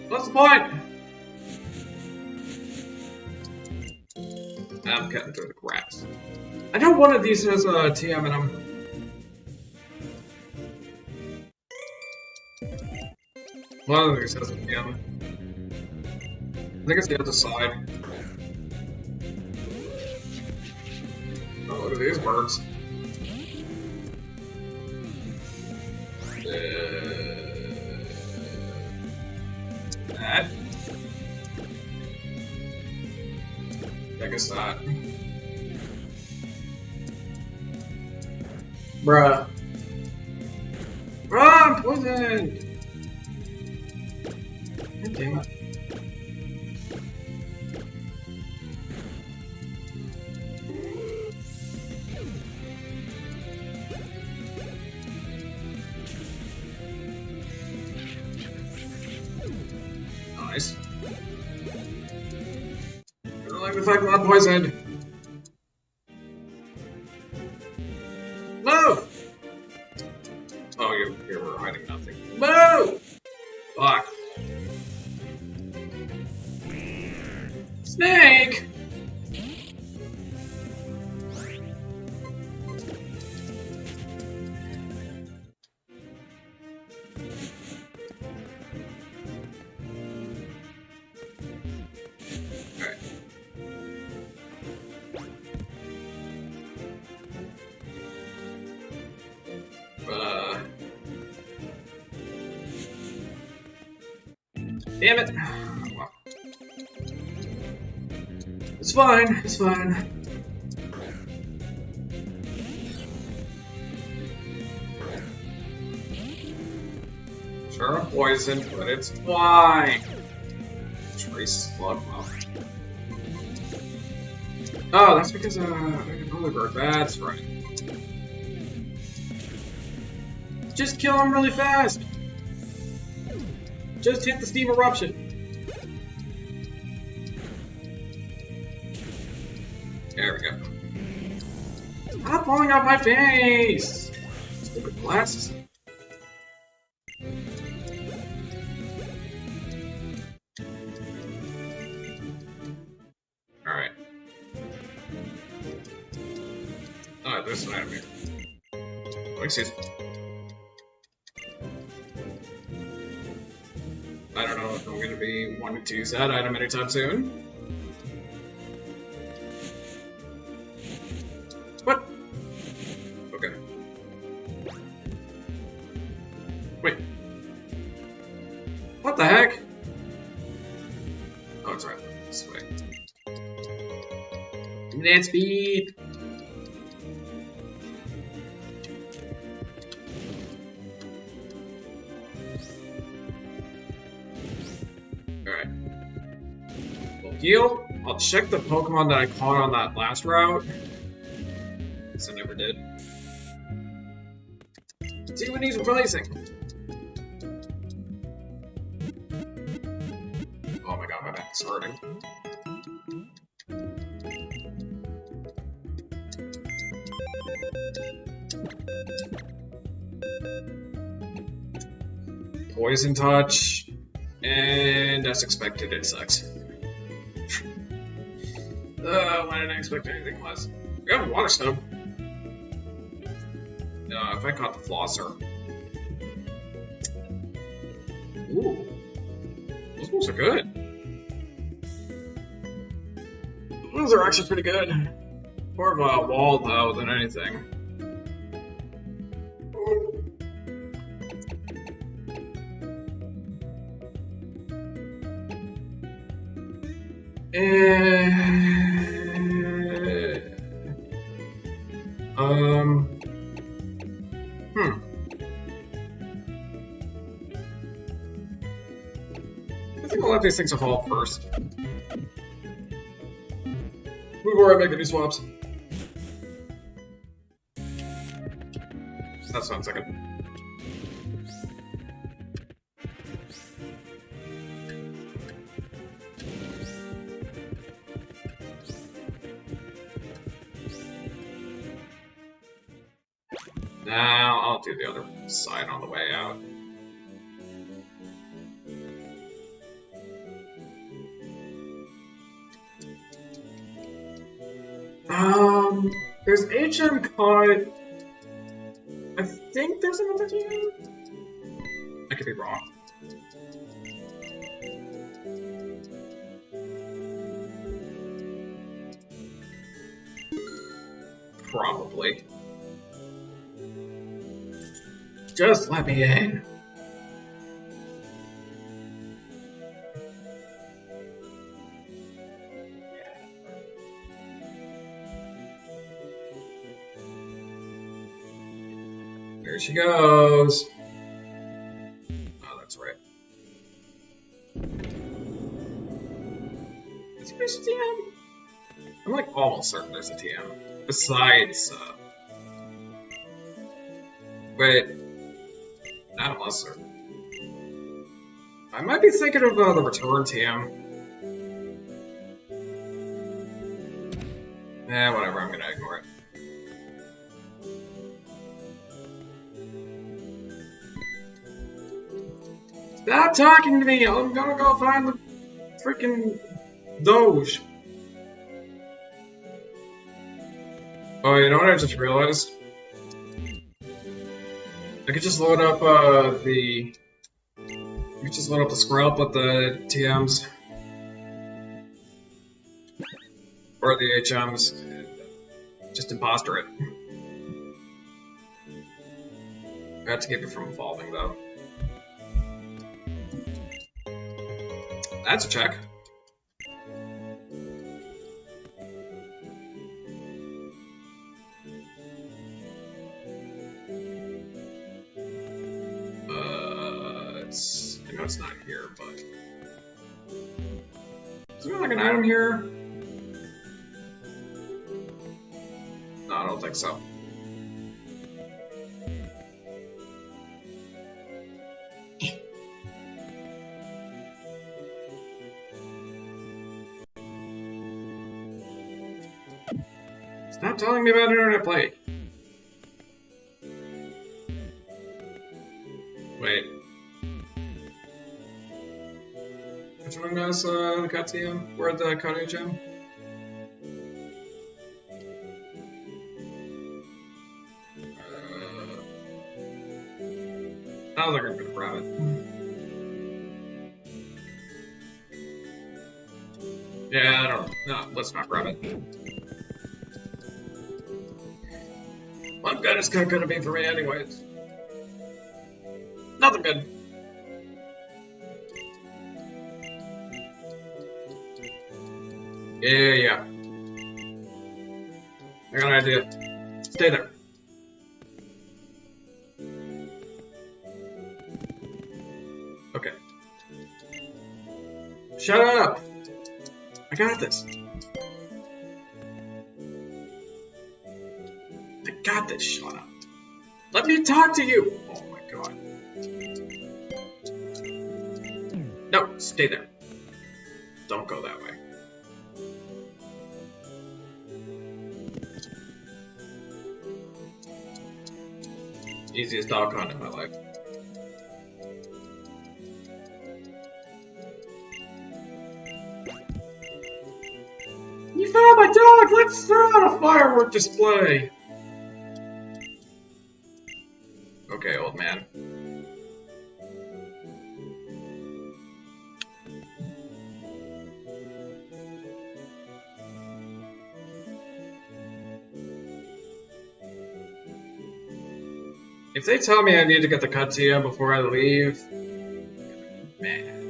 What's the point? I'm cutting through the grass. I know one of these has a TM in them. One of these has a TM. I think it's the other side. Oh, look at these birds. That. I guess not. Bruh. Bruh, I'm poisoned! God damn it. Nice. I don't like the fact that I'm poisoned. Move! Oh, you were hiding nothing. Move! Fuck. Snake! Damn it! Well, it's fine, it's fine. Sure, I'm poisoned, but it's fine. Trace slug up. Oh, that's because I can holy bird. That's right. Just kill him really fast. Just hit the steam eruption. There we go. Stop falling off my face! Stupid glasses. Alright. Oh, there's an item here. Oh, excuse me. I don't know if I'm going to be wanting to use that item anytime soon. What? Okay. Wait. What the heck? Oh, it's right. This way. Give me that speed! Alright. We'll heal. I'll check the Pokemon that I caught on that last route. Because I never did. See what needs replacing. Oh my god, my back's hurting. Poison Touch. And as expected, it sucks. Why didn't I expect anything less? We have a water stone. If I caught the flosser. Ooh. Those moves are good. Those are actually pretty good. More of a wall, though, than anything. I think I'll let these things evolve first. Before I make any swaps. That's 1 second. I'll do the other side on the way out. There's HM Cut. I think there's another TM. I could be wrong. Probably. Just let me in. Here she goes. Oh, that's right. Is there a TM? I'm like almost certain there's a TM. Besides, wait, not almost certain. I might be thinking of the return TM. Whatever, I'm gonna ignore it. Stop talking to me! I'm gonna go find the freaking Doge. Oh, you know what I just realized? I could just load up the scrub with the TMs. Or the HMs. Just imposter it. I have to keep it from evolving though. That's a check. I know it's not here, but is there like an item here? No, I don't think so. Stop telling me about internet play. Wait. Which one is the cut TM? Where'd the cut HM? I was like I'm gonna grab it. Yeah, I don't know. No, let's not grab it. What good is cut gonna be for me anyways? Nothing good. Yeah. I got an idea. Stay there. Okay. Shut up! I got this. I got this, shut up. Let me talk to you! Oh my god. No, stay there. Don't go that way. Easiest dog hunt in my life. You found my dog! Let's throw out a firework display! Okay, old man. If they tell me I need to get the cut TM before I leave, man.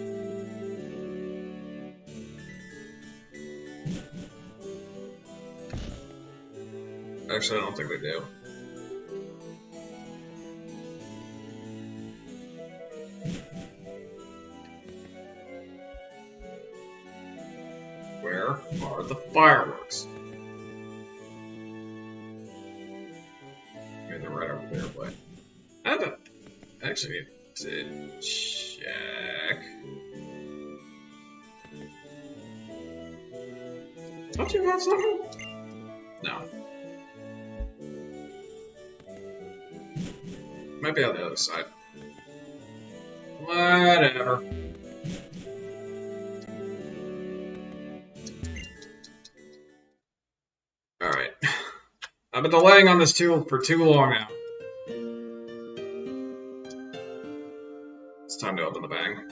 Actually, I don't think they do. Where are the fireworks? Maybe they're right over there, but I have to actually need to check. Don't you have something? No. might be on the other side. Whatever. Alright. I've been delaying on this for too long now. It's time to open the bang.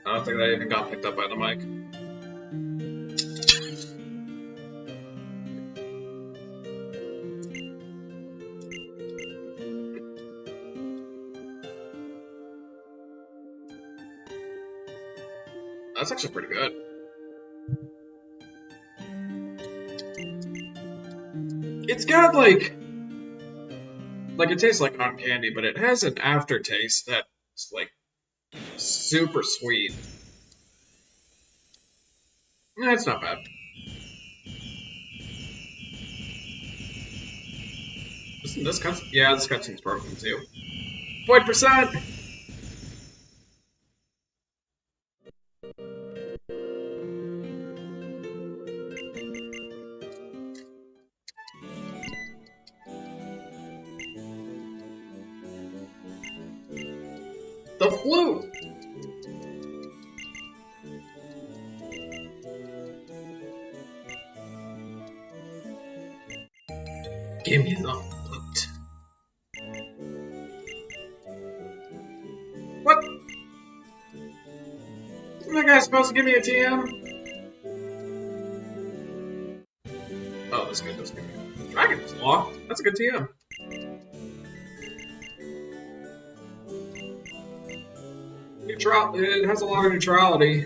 I don't think that even got picked up by the mic. That's actually pretty good. It's got like it tastes like cotton candy, but it has an aftertaste that's like super sweet. That's not bad. This cutscene's broken too. 40%. The flute! Give me the flute. What? Isn't that guy supposed to give me a TM? Oh, that's good, that's good. Dragon's Law? That's a good TM. It has a lot of neutrality.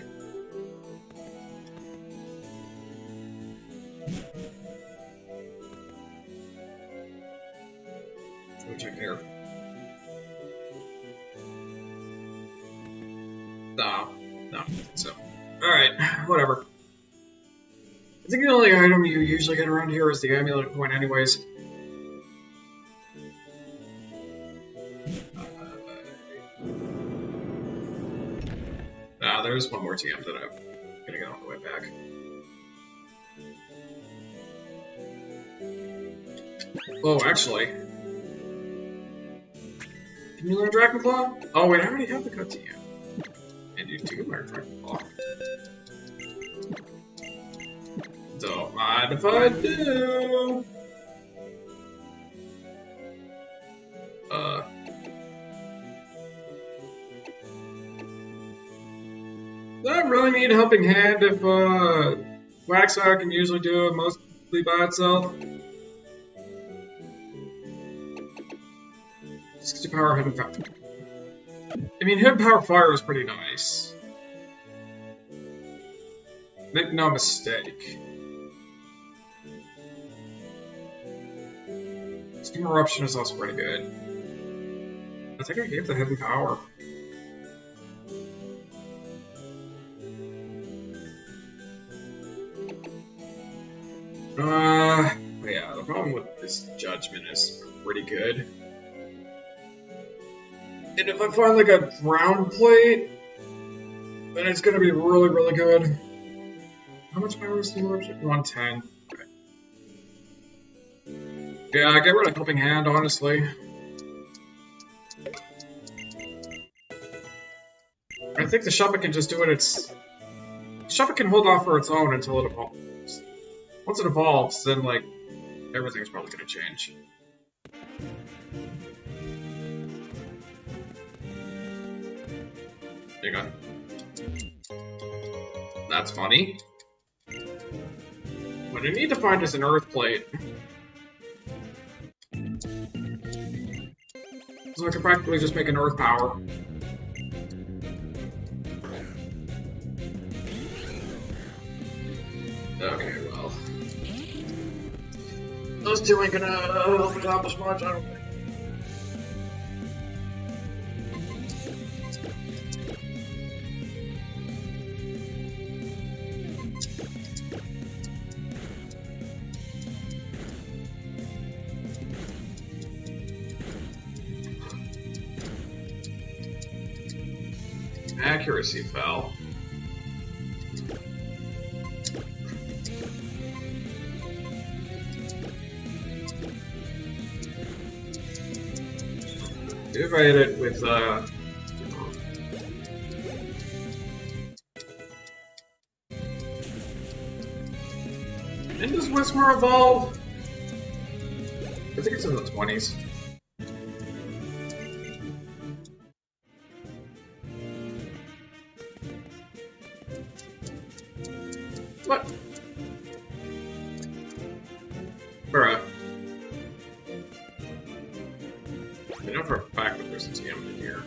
Let me check here. No. So, alright, whatever. I think the only item you usually get around here is the amulet coin anyways. There's one more TM that I'm gonna get on the way back. Oh, actually. Can you learn Dragon Claw? Oh wait, I already have the cut TM. And you do learn Dragon Claw. Don't mind if I do. Do I really need a helping hand if Waxfire can usually do it mostly by itself? 60 power hidden power. I mean, hidden power fire is pretty nice. Make no mistake. Steam Eruption is also pretty good. I think I gave the hidden power. Yeah, the problem with this judgment is pretty good. And if I find like a ground plate, then it's gonna be really, really good. How much power is the eruption? 110. Okay. Yeah, get rid of helping hand, honestly. I think the Shuppet can just do it. Shuppet can hold off for its own until it evolves. Once it evolves, then like everything's probably gonna change. There you go. That's funny. What I need to find is an earth plate. So I can practically just make an earth power. Okay, well. Those two ain't gonna help accomplish much, I don't think. Accuracy fell. if I hit it with and does Whisper evolve? I think it's in the 20s. What? Bruh. I know for a fact that there's a TM in here.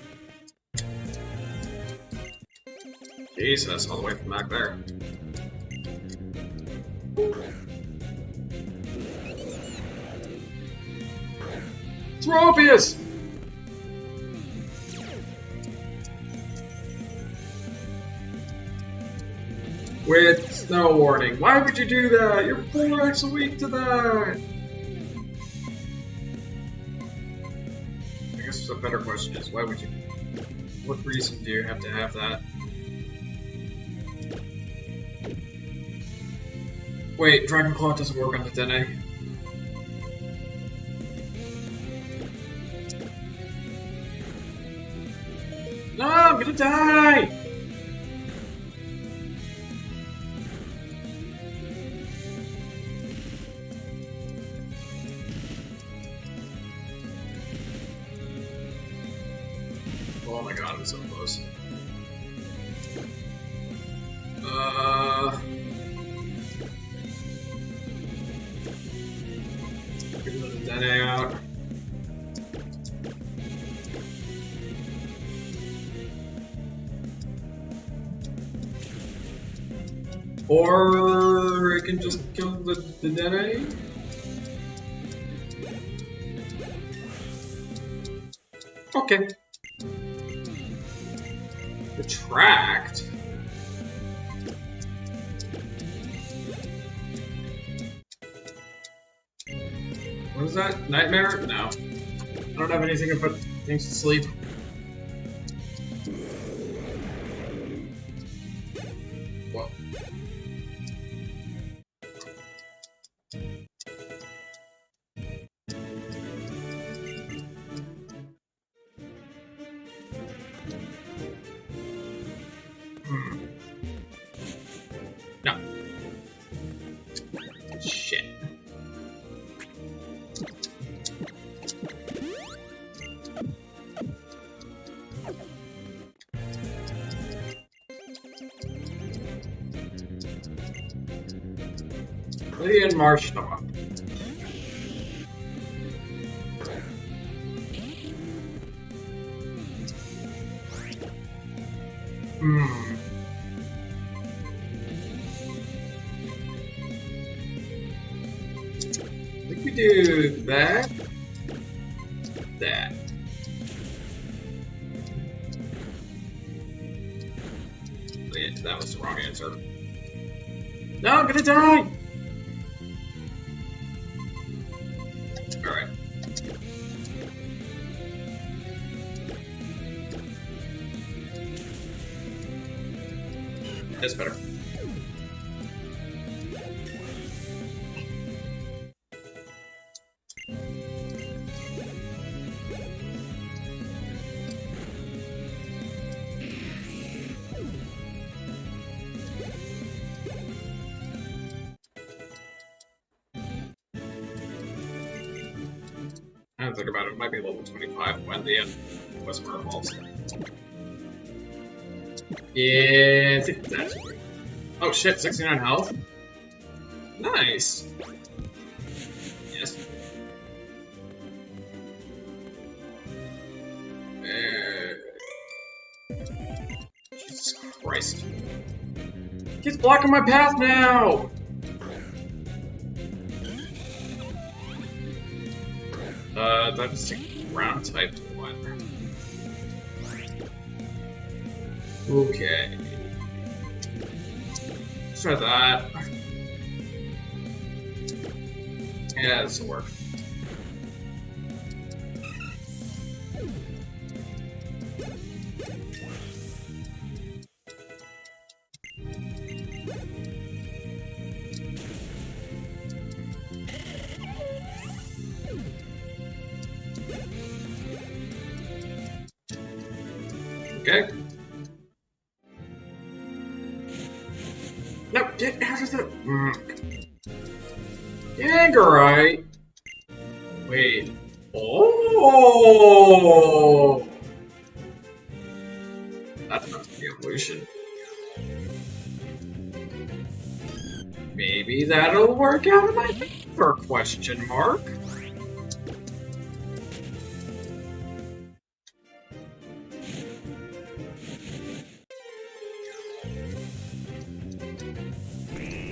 Jesus, all the way from back there. Tropius! With snow warning. Why would you do that? You're 4x weak to that! I guess the better question is, why would you... What reason do you have to have that? Wait, Dragon Claw doesn't work on the Dene. No, I'm gonna die! Oh my god, I'm so close. Get the Dene out. Or I can just kill the Dene. Okay. Retract. What is that? Nightmare? No. I don't have anything to put things to sleep. Whoa. No. Shit. Lydia and Marsh, come on. I think we do that. That. Yeah, that was the wrong answer. No, I'm gonna die! Alright. That's better. I don't think about it, it might be level 25 when the Whisper evolves. Yeah, I think that's great. Oh shit, 69 health? Nice! Yes. Jesus Christ. He's blocking my path now! That's a ground type one. Okay. Let's try that. Yeah, this will work. Okay. No, get out of the... Gangarite? Wait. Oh! That's not the evolution. Maybe that'll work out in my favor, question mark.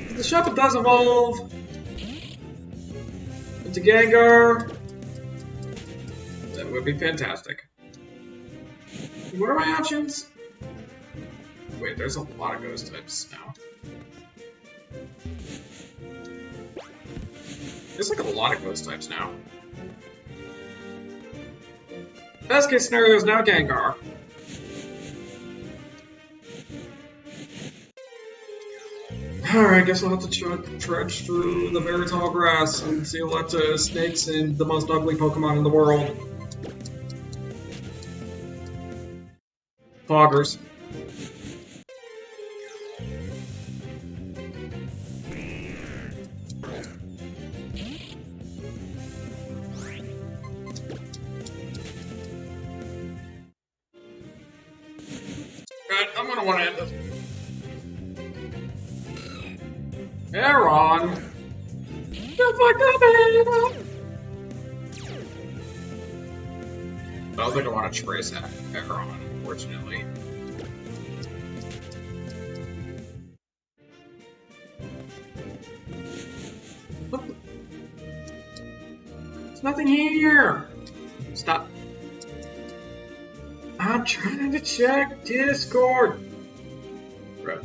If the Shuffle does evolve into Gengar, that would be fantastic. What are my options? Wait, there's a lot of ghost types now. There's like a lot of ghost types now. Best case scenario is now Gengar. Alright, guess I'll have to trudge through the very tall grass and see lots of snakes and the most ugly Pokemon in the world. Foggers. Right, I'm gonna want to end this. Aaron! The fuck up, Aaron! I don't think I want to trace Aaron, unfortunately. What the? There's nothing here! Stop. I'm trying to check Discord! Right.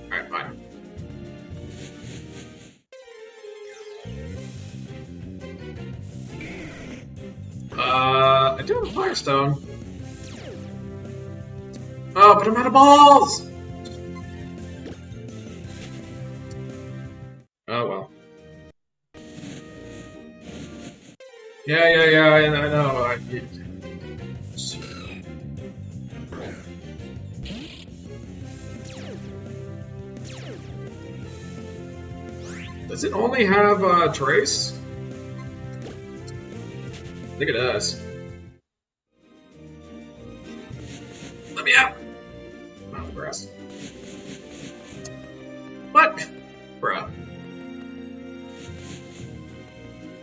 Alright, fine. I do have a Firestone. Oh, but I'm out of balls! Oh well. Yeah, I know. Does it only have Trace? I think it does. Let me out! Oh, grass. What? Bruh.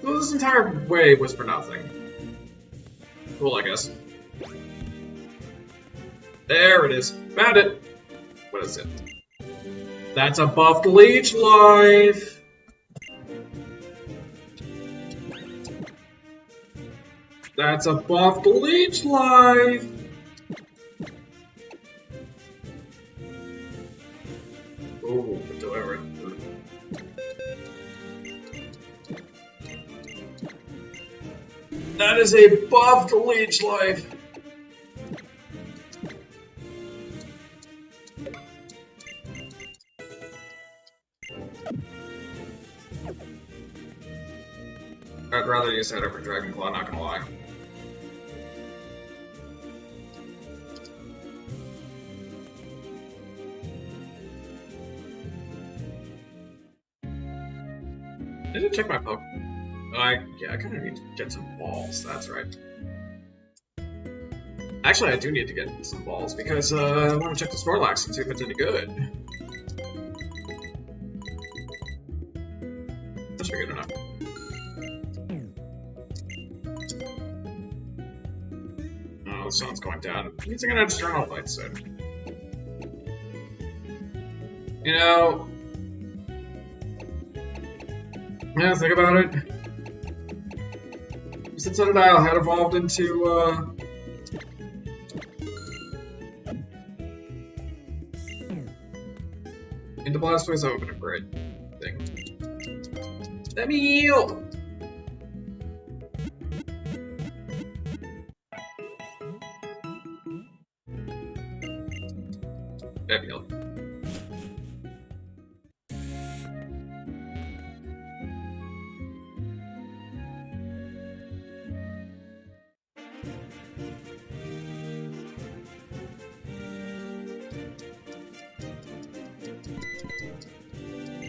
Well, this entire way was for nothing. Cool, I guess. There it is. Found it! What is it? That's a buffed leech life! That's a buffed leech life! Ooh, deliver it. That is a buffed leech life! I'd rather use that over Dragon Claw, not gonna lie. I didn't check my Pokemon. Yeah, I kind of need to get some balls, that's right. Actually, I do need to get some balls because I want to check the Snorlax and see if it's any good. That should be good enough. Oh, the sun's going down. It means I'm gonna have to turn on lights soon. You know, yeah, think about it. Since Sundial had evolved into, Blastoise, that would have been a great thing. Let me yield! Let me yield.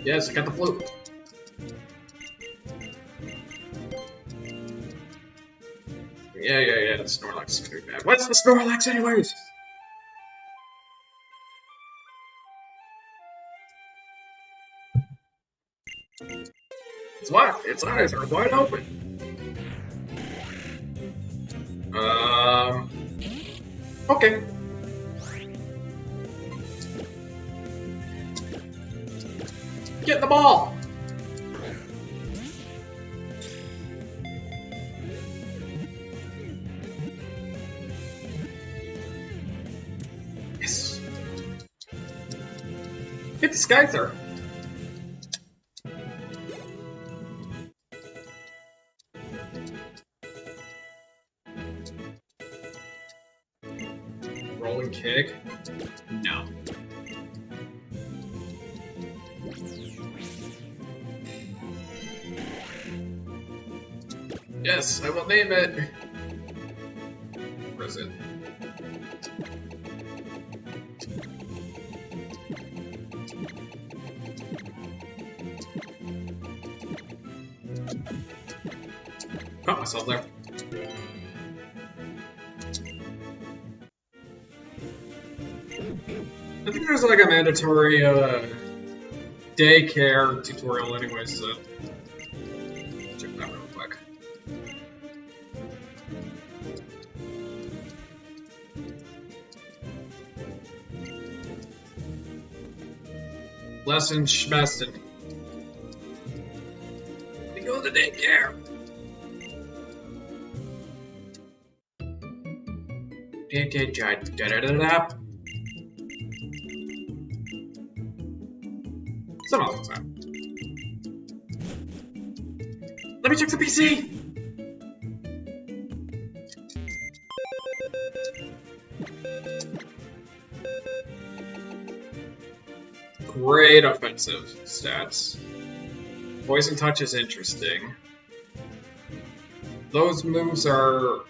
Yes, I got the flute. Yeah, the Snorlax is pretty bad. What's the Snorlax anyways? It's what? Its eyes are wide open. Okay. Get the ball! Yes! Get the Skyther! Rolling kick? No. Yes, I will name it. Where is it? Got myself there. I think there's like a mandatory daycare tutorial anyway, so check that real quick. Lesson schmessin. We go to daycare. Da-da-da-da. Some other time. Let me check the PC! Great offensive stats. Poison Touch is interesting. Those moves are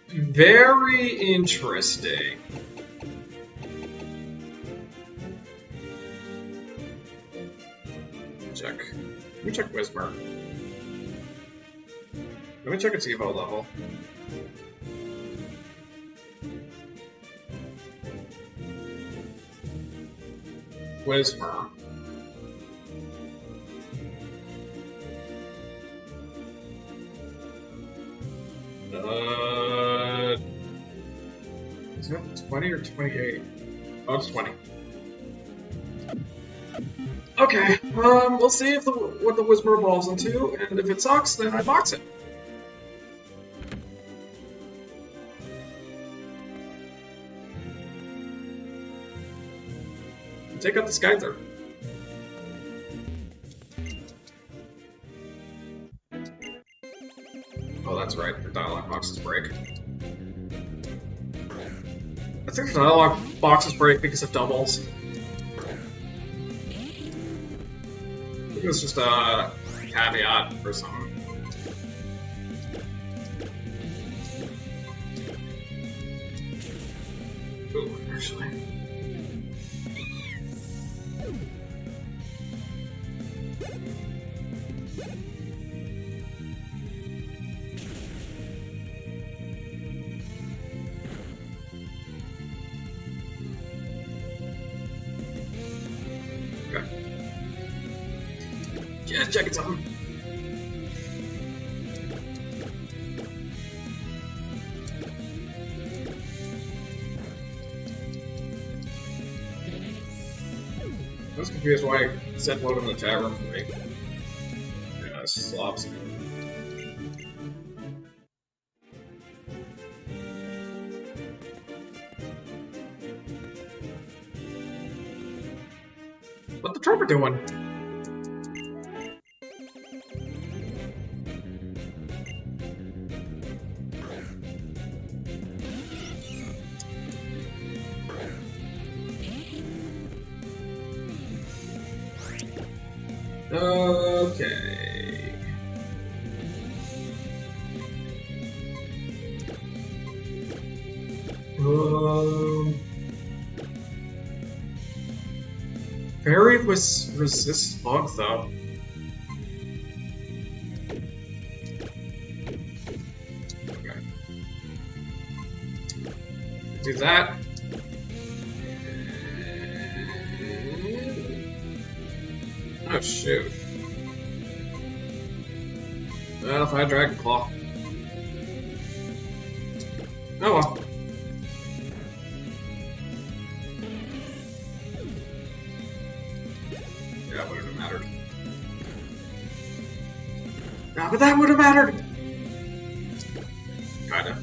very interesting. Check. Let me check Whisper. Let me check its Evo level. Whisper. Is it 20 or 28? Oh, it's 20. Okay, we'll see if what the Whisper evolves into, and if it sucks, then I box it. Take out the Skyther. Oh, that's right, the dialogue boxes break. I think the dialogue boxes break because of doubles. I think it's just a caveat or something. Ooh, actually. Yeah, check it out. I was confused why I said load in the chat room for me. Yeah, slops. What the trapper doing? Okay. Fairy resists bugs though. Okay. Do that. Oh shoot. Well, if I had Dragon Claw. Oh well. Yeah, that wouldn't have mattered. No, but that would have mattered! Kinda.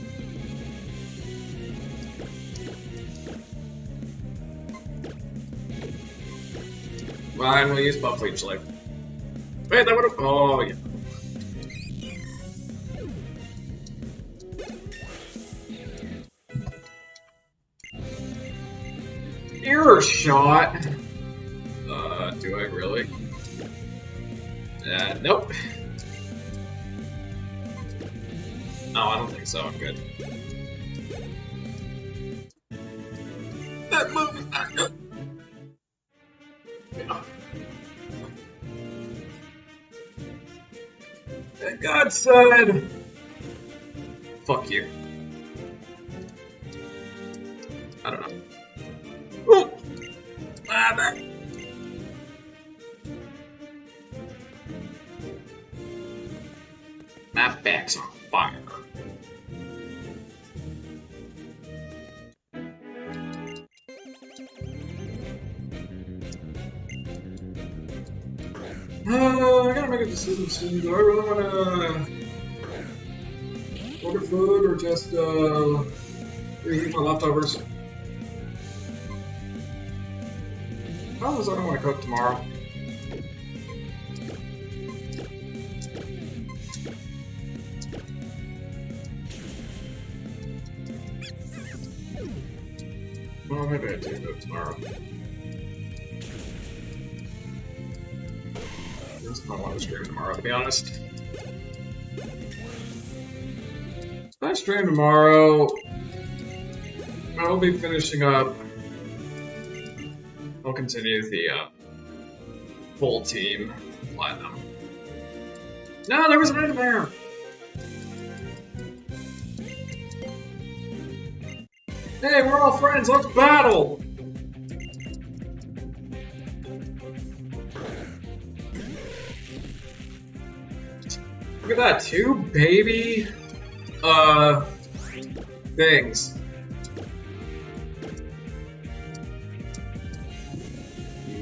Fine, we'll use Buff Leech Life. Wait, that would have. Oh, yeah. Error shot. Do I really? Nope. No, I don't think so. I'm good. That move is not good. Yeah. And God said, "Fuck you." I don't know. Oh, that. My back's on fire. I gotta make a decision soon. Do I really wanna order food or just reheat my leftovers? Probably I don't want to cook tomorrow. Well, maybe I do cook tomorrow. I just don't want to stream tomorrow, to be honest. If I stream tomorrow, I'll be finishing up. I'll continue the full team platinum. No, there was an item there! Hey, we're all friends, let's battle! Look at that, 2 baby things.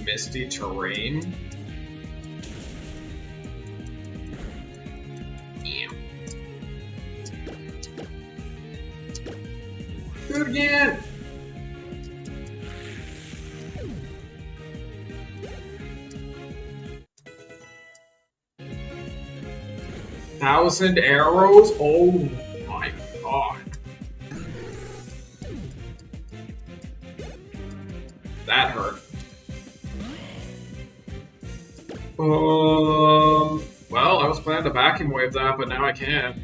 Misty terrain. Damn. Do it again. Thousand arrows? Oh my god. That hurt. Well, I was planning to vacuum wave that, but now I can't.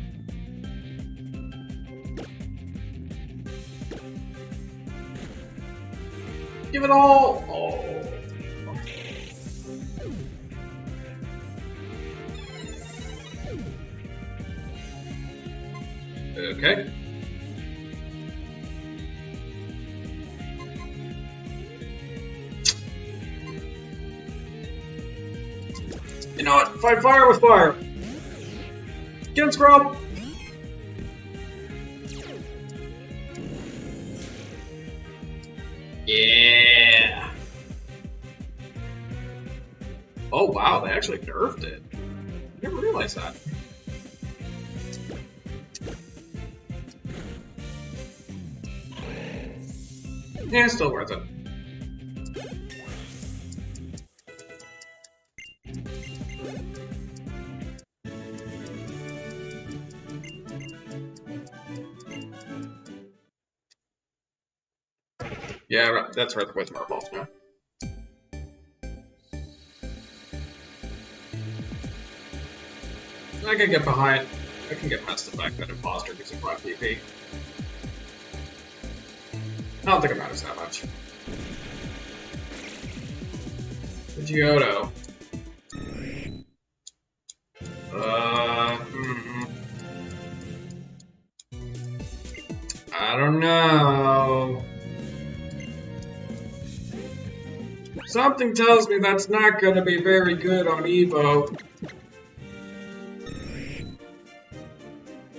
Give it all! Oh. Okay. You know what? Fight fire with fire! Get him, Scrub! Yeah! Oh wow, they actually nerfed it. I never realized that. Yeah, it's still worth it. Yeah, that's right with Marbles, man. I can get behind. I can get past the fact that Imposter gives a 5 PP. I don't think it matters that much. Giotto. I don't know. Something tells me that's not gonna be very good on Evo.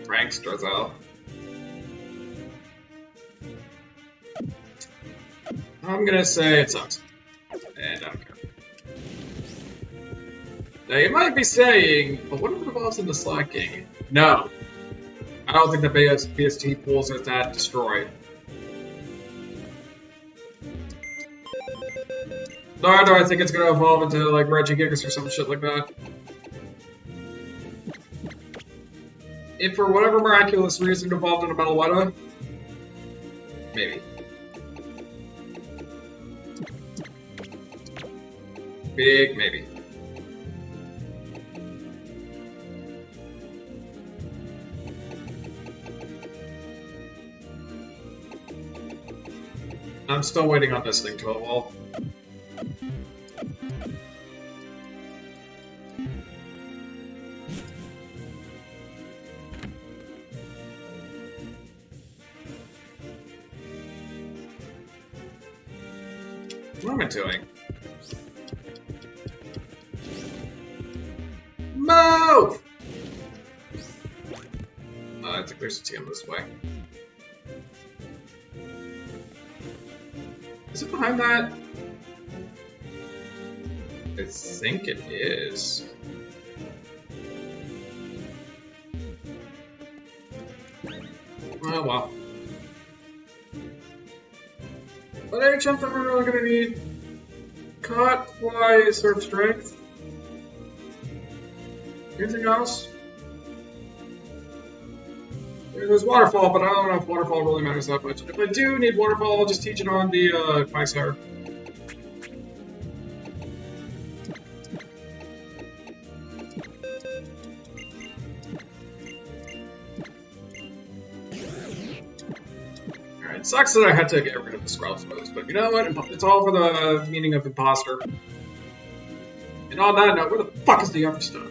Prankster, though. I'm gonna say it sucks. And I don't care. Now, you might be saying, but what if it evolves into slacking? No. I don't think the BST pools are that destroyed. Nor do I think it's gonna evolve into, like, Regigigas or some shit like that. If for whatever miraculous reason it evolved into Meloetta, maybe. Big maybe. I'm still waiting on this thing to evolve. What am I doing? Move! I think there's a TM this way. Is it behind that? I think it is. Oh well. But any chance that we're really gonna need cut, fly, surf strength? Anything else? There's waterfall, but I don't know if waterfall really matters that much. If I do need waterfall, I'll just teach it on the Quagsire. Alright, sucks that I had to get rid of the Skrells moves, but you know what? It's all for the meaning of imposter. And on that note, where the fuck is the other stuff?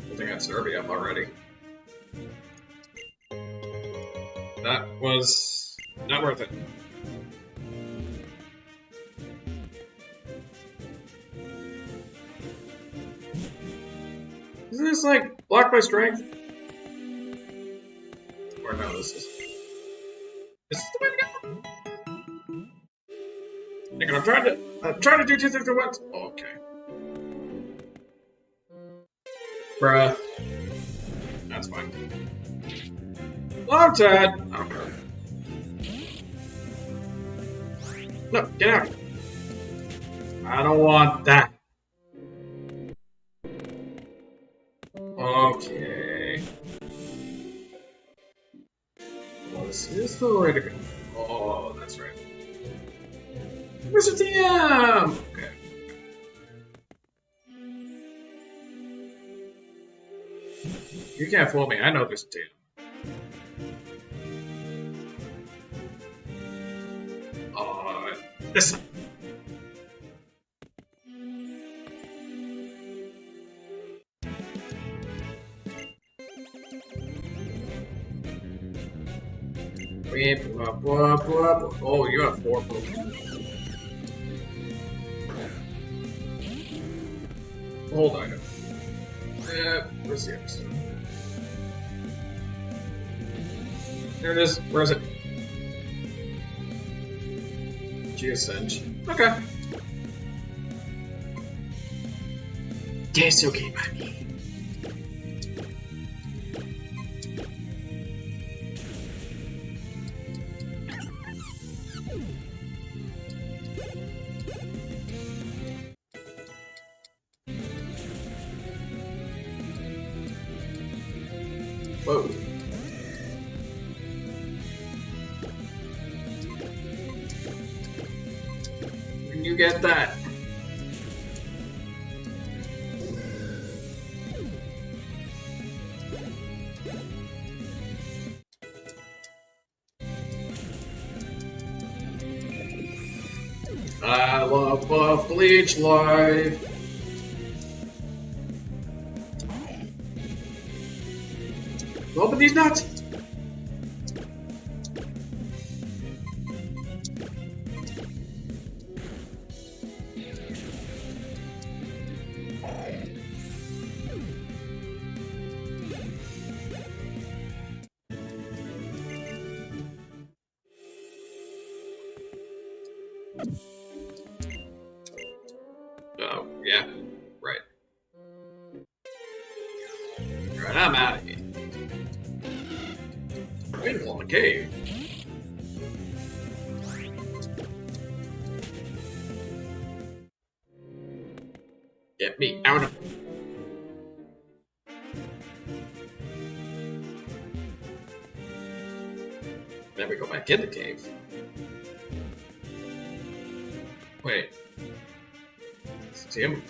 I think I Survey up already. That was not worth it. Isn't this like blocked by strength? Or no, this is. Is this the way to go? Thinking I'm trying to do two things at once. Oh, okay. Bruh. That's fine. Long Tad! I don't care. No, get out! I don't want that. Okay. Well, this is the way to go. Oh, that's right. Where's the TM? Okay. You can't fool me, I know there's a TM. This time. Oh, you have 4 Pokemon. Hold on. Where's the episode? There it is. Where is it? Geosench. Okay. That's okay, buddy. Whoa. When you get that. love buff bleach life. Open these nuts! Oh, yeah. Right. Right, I'm out of here. Beautiful in the cave. Get me out of here. Then we go back in the cave. Wait. It's him.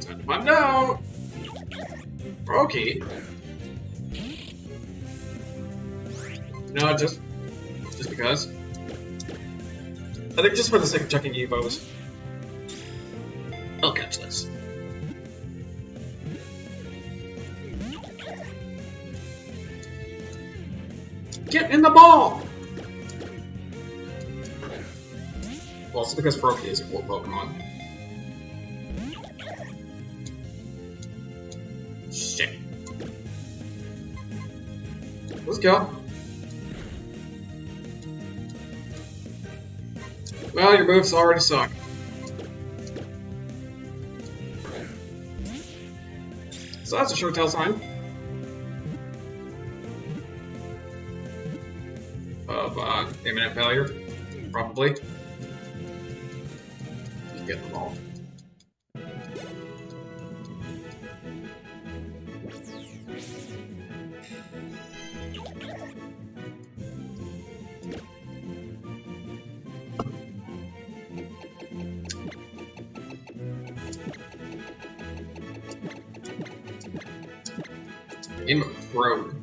Time to find out. Okay. No, just because. I think just for the sake of checking Evos. I'll catch this. Get in the ball! Also because Froakie is a cool Pokemon. Shit. Let's go. Well, your moves already suck. So that's a sure tell sign. Of imminent failure. Probably. Just get the ball. Improde.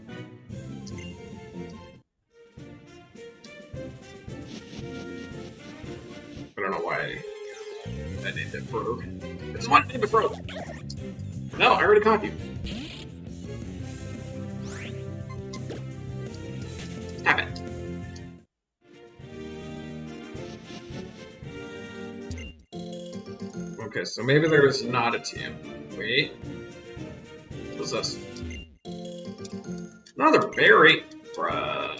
I don't know why I named it Frog. I just wanted to name it Frog. No, I already caught you. Have it. Okay, so maybe there's not a team. Wait. What's this? Another berry? Bruh.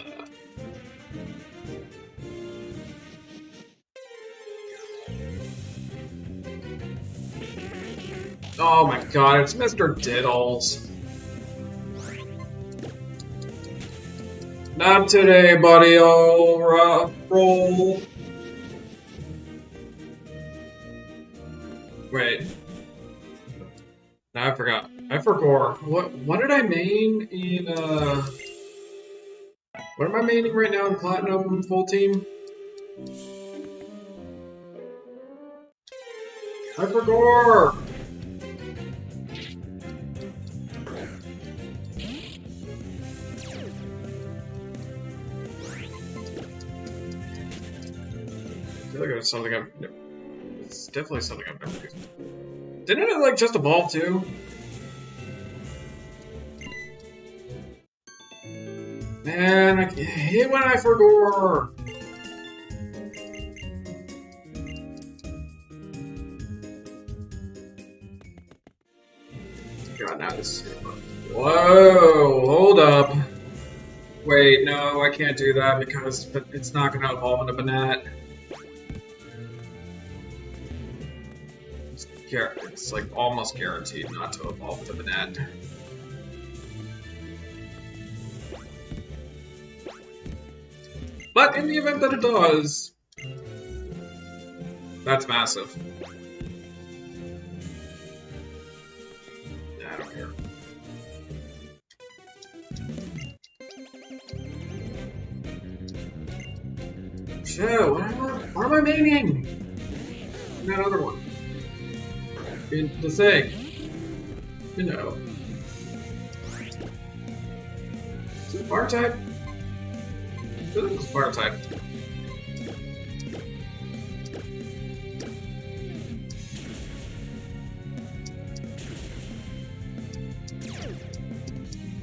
Oh my god, it's Mr. Diddles. Not today, buddy. Oh, roll. Wait. No, I forgot. I forgot. What did I main in, what am I maining right now in Platinum Full Team? I forgot! I feel like it's something it's definitely something I've never used. Didn't it, like, just evolve, too? Man, I hate when I forgot! God, now this is... Whoa! Hold up! Wait, no, I can't do that because it's not gonna evolve into Banette. It's like almost guaranteed not to evolve into Banette. But in the event that it does, that's massive. Yeah, I don't care. Shit, what am I maining? And that other one. The thing. You know. Is it fire type? I feel like it was fire type.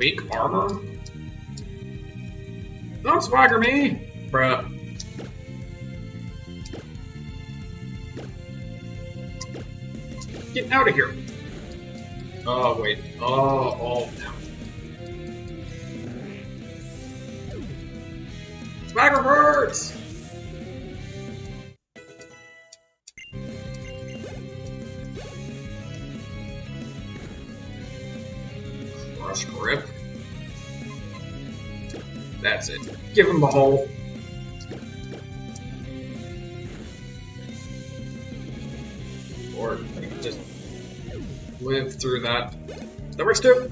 Weak armor? Don't swagger me! Bruh. Get out of here! Oh, wait. Oh, no. Swagger hurts! Crush grip. That's it. Give him the hole. Or you can just live through that. That works too.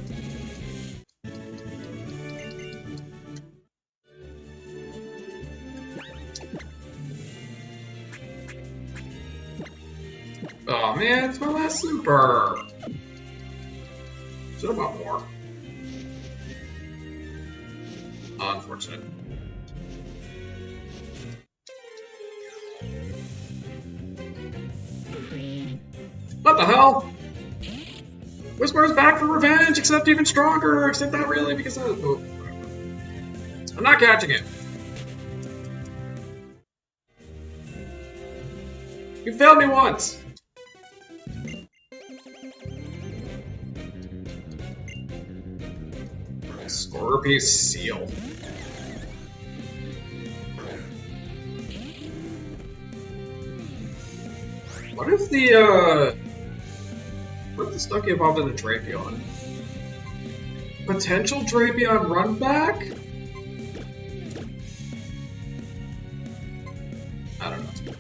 Oh man, it's my last super. Should have bought more. Unfortunate. What the hell? Whisper's back for revenge, except even stronger. Except not really, because of... Oh, I'm not catching it. You failed me once. Scorpion seal. What if the Stucky evolved into Drapion? Potential Drapion run back? I don't know.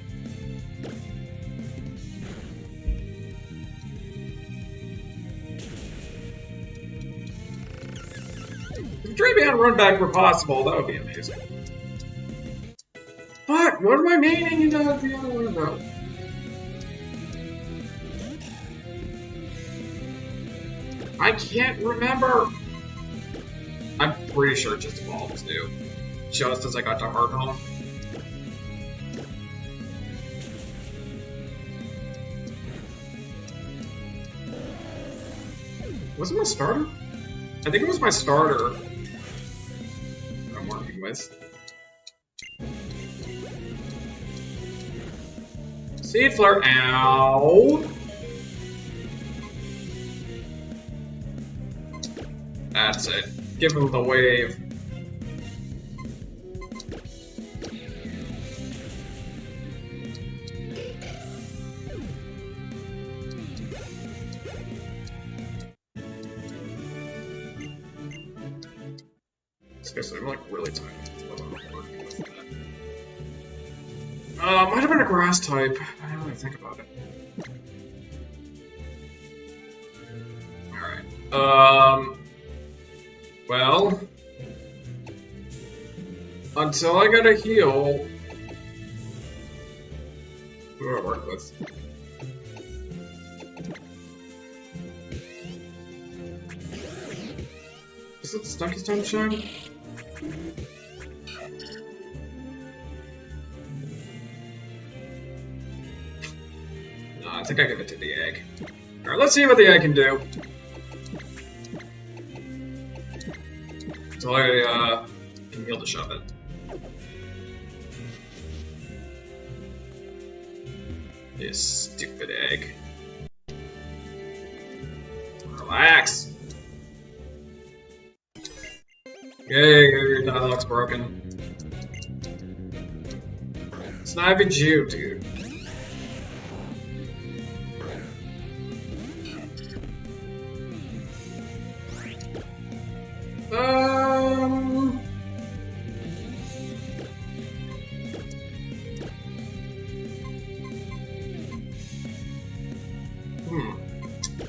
If Drapion run back were possible, that would be amazing. Fuck, what am I meaning into the other one about? I can't remember! I'm pretty sure it just evolves, dude. Just as I got to Hard Home. Was it my starter? I think it was my starter. I'm working with. Seed Flare, ow! That's it. Give him the wave. Seriously, I'm like really tired. Might have been a grass type. I didn't really think about it. Alright. Well, until I get a heal, who do I work with? Is it Stucky's time to shine? No, I think I give it to the egg. Alright, let's see what the egg can do. So I can heal to shove it. You stupid egg. Relax. Yay, your dialogue's broken. It's not even you, dude.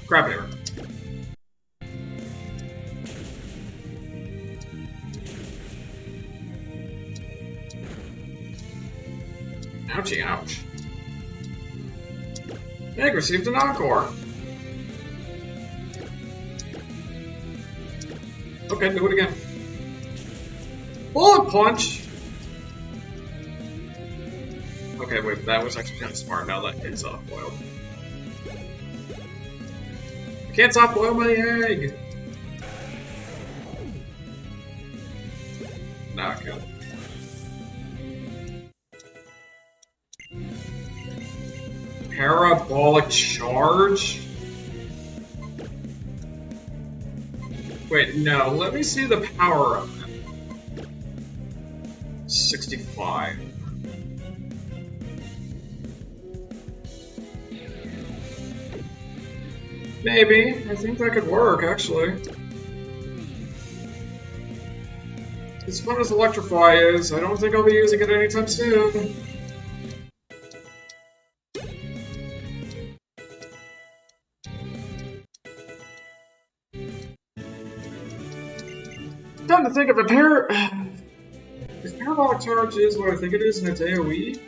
Crap here. Ouchie, ouch. Egg received an encore. Okay, do it again. Bullet punch! Okay, wait, that was actually kind of smart. Now that it's off boiled. I can't stop boil my egg! Not good. Parabolic charge? Wait, no, let me see the power of it. 65. Maybe. I think that could work, actually. As fun as Electrify is, I don't think I'll be using it anytime soon. Time to think of a pair. If Parabolic Charge is what I think it is and it's AoE.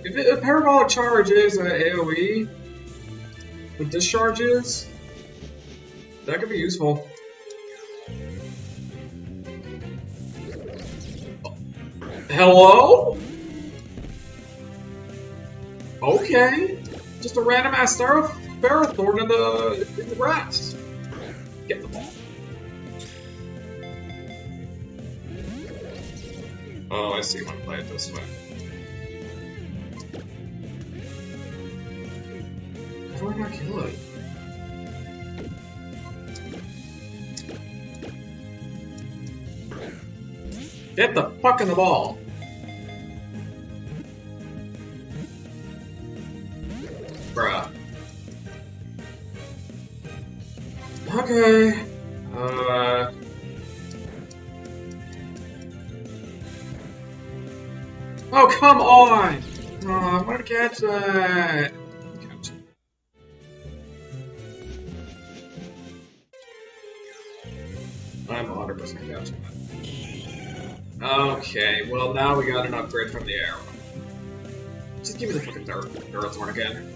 If Parabolic Charge is an AoE, the Discharge is, that could be useful. Hello? Okay. Just a random ass Ferrothorn in the grass. Get the ball. Oh, I see when I play it this way. How do I not kill it? Get the fuck in the ball! Bruh. Okay. Oh, come on! Oh, I want to catch that! Catch it. I'm 100% catching that. Okay, well now we got an upgrade from the arrow. Just give me the fucking Ferrothorn again.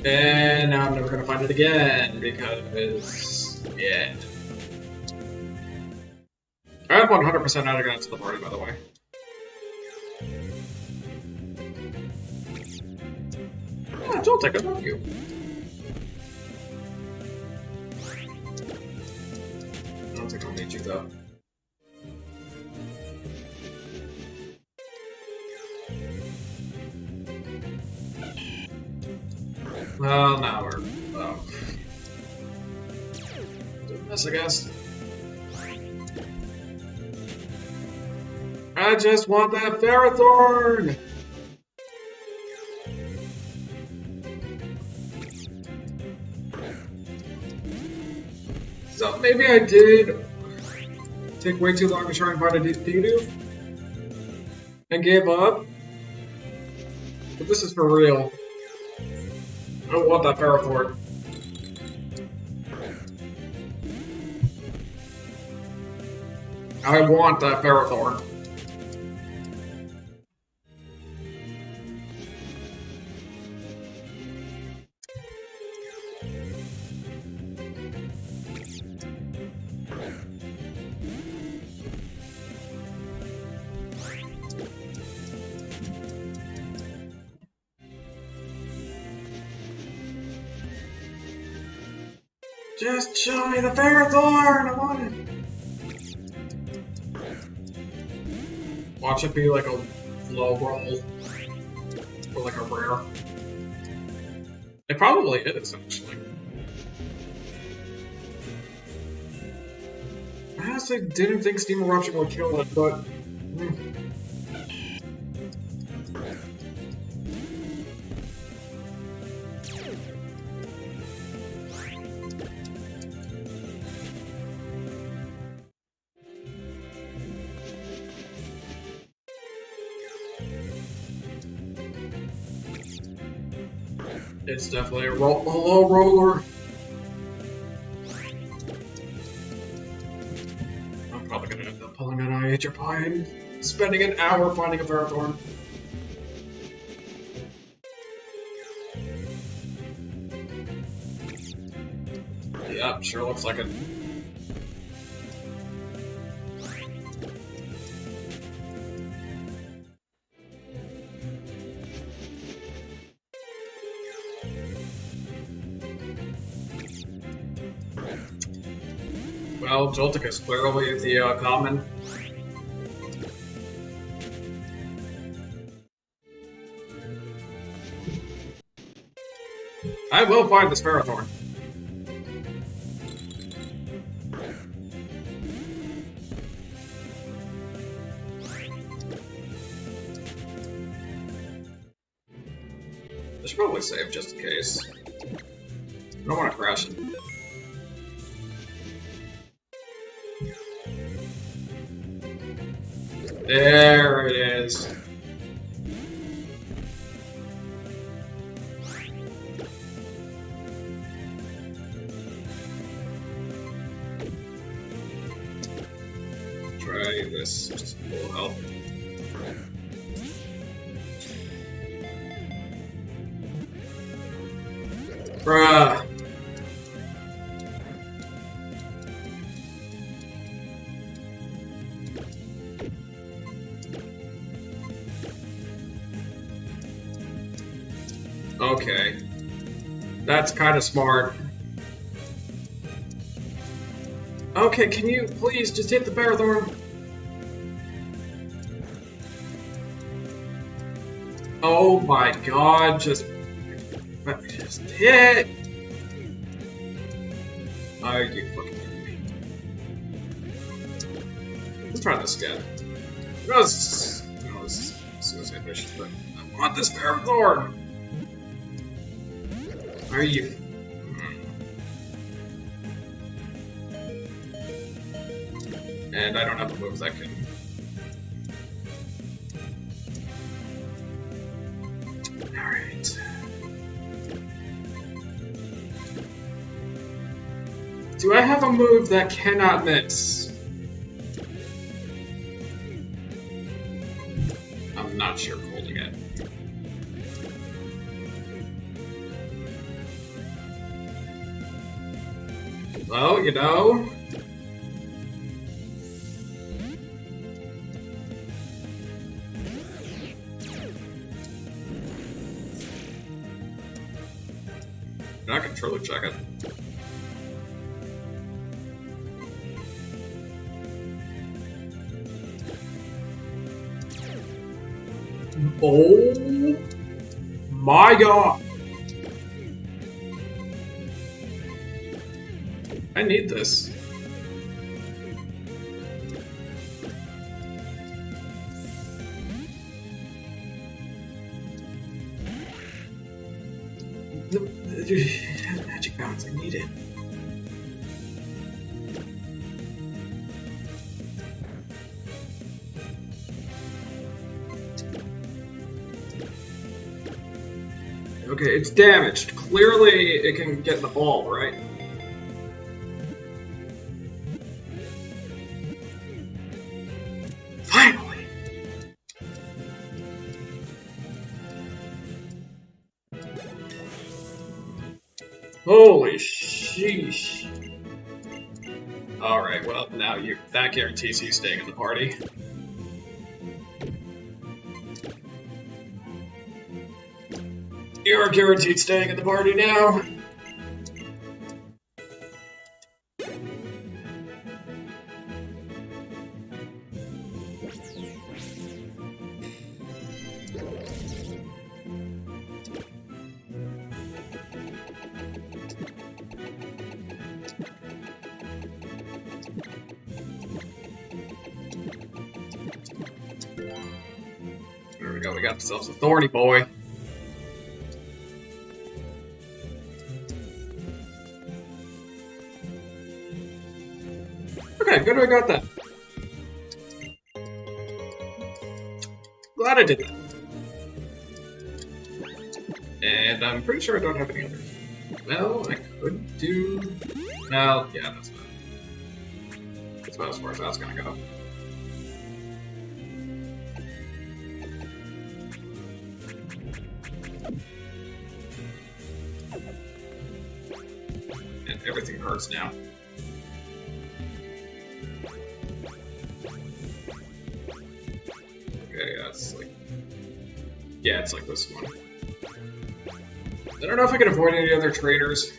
And now I'm never gonna find it again, because, yeah. I'm 100% adding that to the party, by the way. Yeah, Joltek, I love you. I don't think I'll need you, though. Well, now we're... oh. Doing this, I guess. I just want that Ferrothorn! So maybe I did take way too long to try and find a Deedoo and gave up. But this is for real. I don't want that Ferrothorn. I want that Ferrothorn. Just show me the Ferrothorn! I want it! Watch it be like a low roll. Or like a rare. It probably is, actually. I honestly didn't think Steam Eruption would kill it, but... It's definitely a low roller. I'm probably gonna end up pulling an IHFI and spending an hour finding a Ferrothorn. Yep, sure looks like it. Well, Joltik is clearly the common. I will find this Ferrothorn. I should probably save just in case. I don't want to crash it. There it is. Try this, just full health. Bruh. Okay. That's kind of smart. Okay, can you please just hit the Ferrothorn? Oh my god, just hit! Are you fucking kidding me? Let's try this again. This is suicide mission, but I want this Ferrothorn! Are you? And I don't have the moves that can. Alright. Do I have a move that cannot miss? I'm not sure of holding it. Well, you know. I can controller check it. Oh my god! I need this. Magic bounce, I need it. Okay, it's damaged. Clearly, it can get the ball, right? Finally! Holy sheesh. Alright, well, now that guarantees you staying in the party. You're guaranteed staying in the party now. There we go, we got ourselves a thorny boy. Okay, good I got that. Glad I did that. And I'm pretty sure I don't have any others. Well, I could do... Well, yeah, that's about as far as that's gonna go. And everything hurts now. Okay, that's like... Yeah, it's like this one. I don't know if I can avoid any other trainers.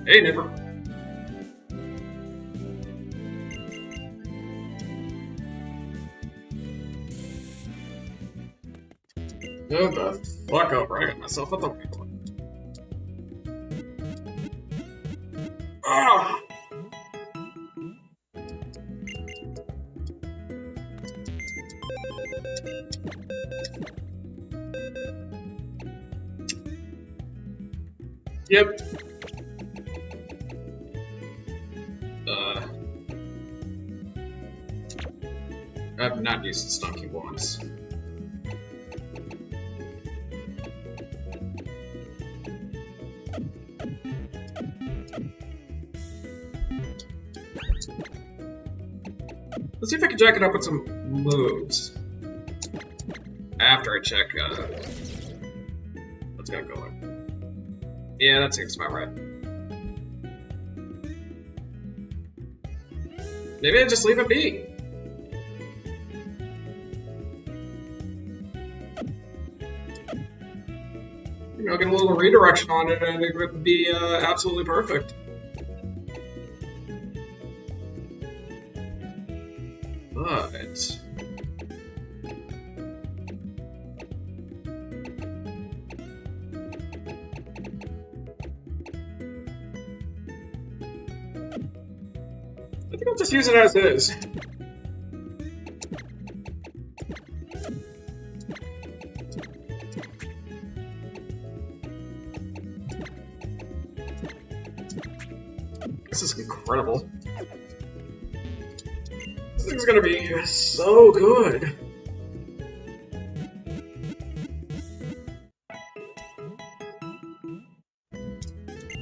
Hey, neighbor. What the fuck over? I got myself at the right one. Ah! Yep. I've not used the stunky once. Let's see if I can jack it up with some moves. After I check, what's got going. Yeah, that seems about right. Maybe I just leave it be. You know, get a little redirection on it and it would be absolutely perfect. But I think I'll just use it as is. This is incredible. This thing's gonna be so good.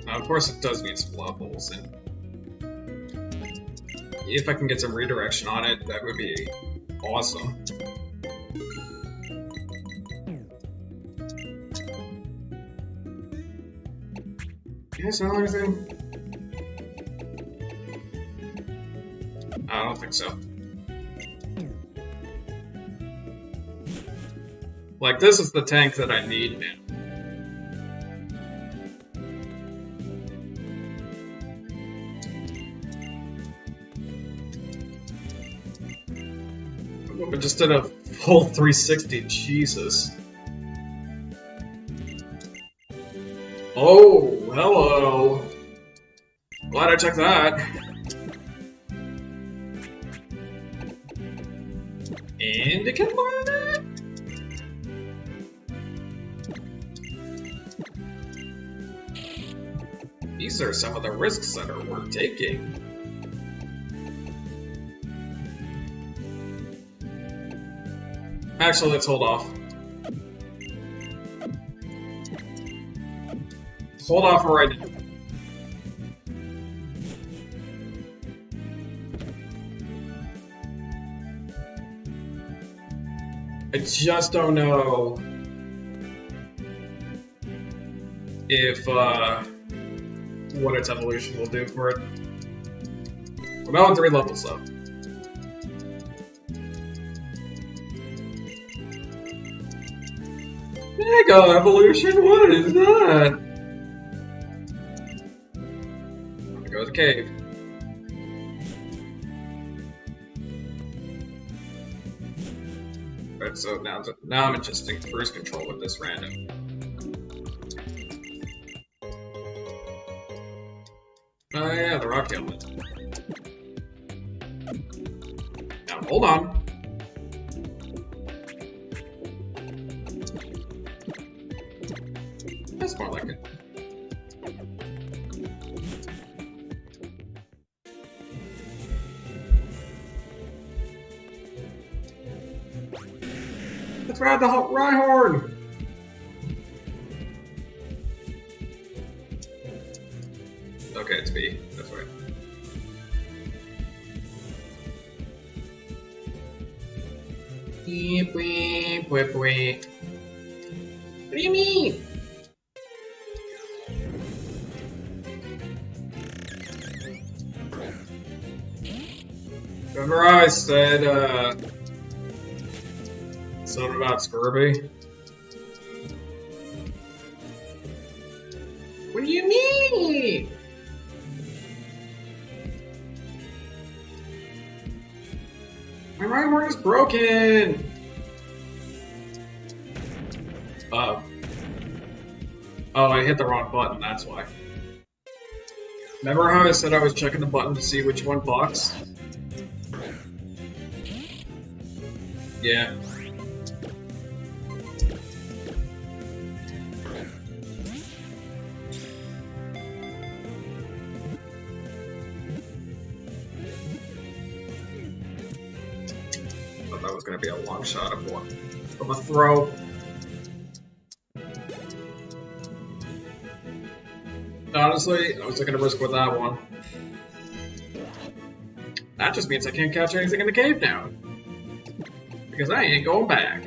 Now, of course, it does need some levels, and if I can get some redirection on it, that would be awesome. Can I smell anything? I don't think so. Like, this is the tank that I need now. I just did a full 360, Jesus. Oh, hello. Glad I checked that. And it can learn it. These are some of the risks that are worth taking. Actually, let's hold off. Hold off right now. I just don't know if what its evolution will do for it. We're now on 3 levels though. Mega evolution? What is that? I'm gonna go to the cave. Right, so now I'm just in cruise control with this Rando. Oh yeah, the rock helmet. Now hold on. That's more like it. Let's ride the Rhyhorn! Okay, it's B. That's right. Beep, beep, beep, beep. What do you mean? Remember how I said, something about scurvy? What do you mean? My right horn is broken! Oh, I hit the wrong button, that's why. Remember how I said I was checking the button to see which one blocks? Yeah. Thought that was gonna be a long shot of a throw. Honestly, I was taking a risk with that one. That just means I can't catch anything in the cave now. Because I ain't going back.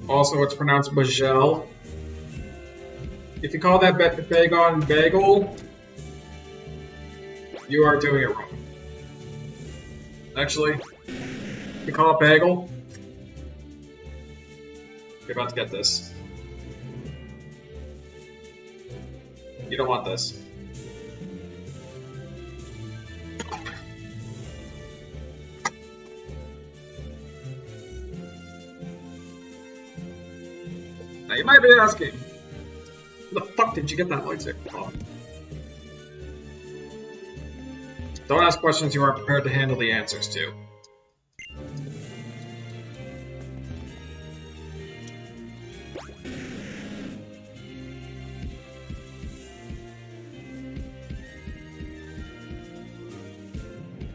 Also, it's pronounced Bagel. If you call that Bagon Bagel, you are doing it wrong. Actually, if you call it Bagel, you're about to get this. You don't want this. Now you might be asking, where the fuck did you get that lightsaber from? Don't ask questions you aren't prepared to handle the answers to.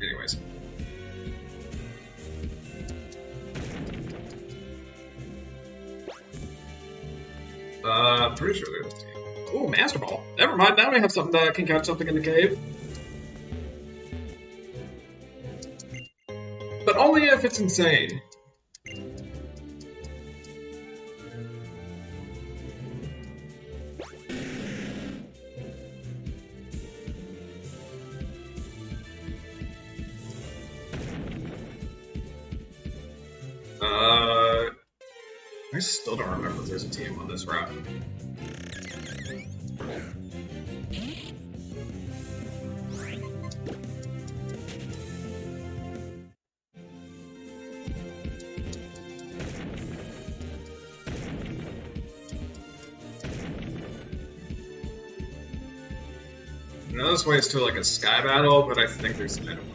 Anyways. Pretty sure there's... Ooh, Master Ball. Never mind, now we have something that can catch something in the cave. But only if it's insane. I still don't remember if there's a team on this route. I know this way is to like a sky battle, but I think there's an enemy.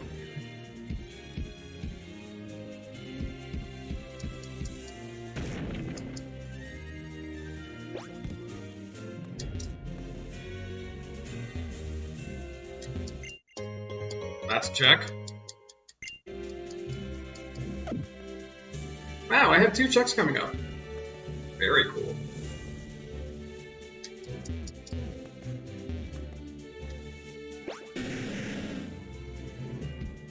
That's a check. Wow, I have 2 checks coming up. Very cool.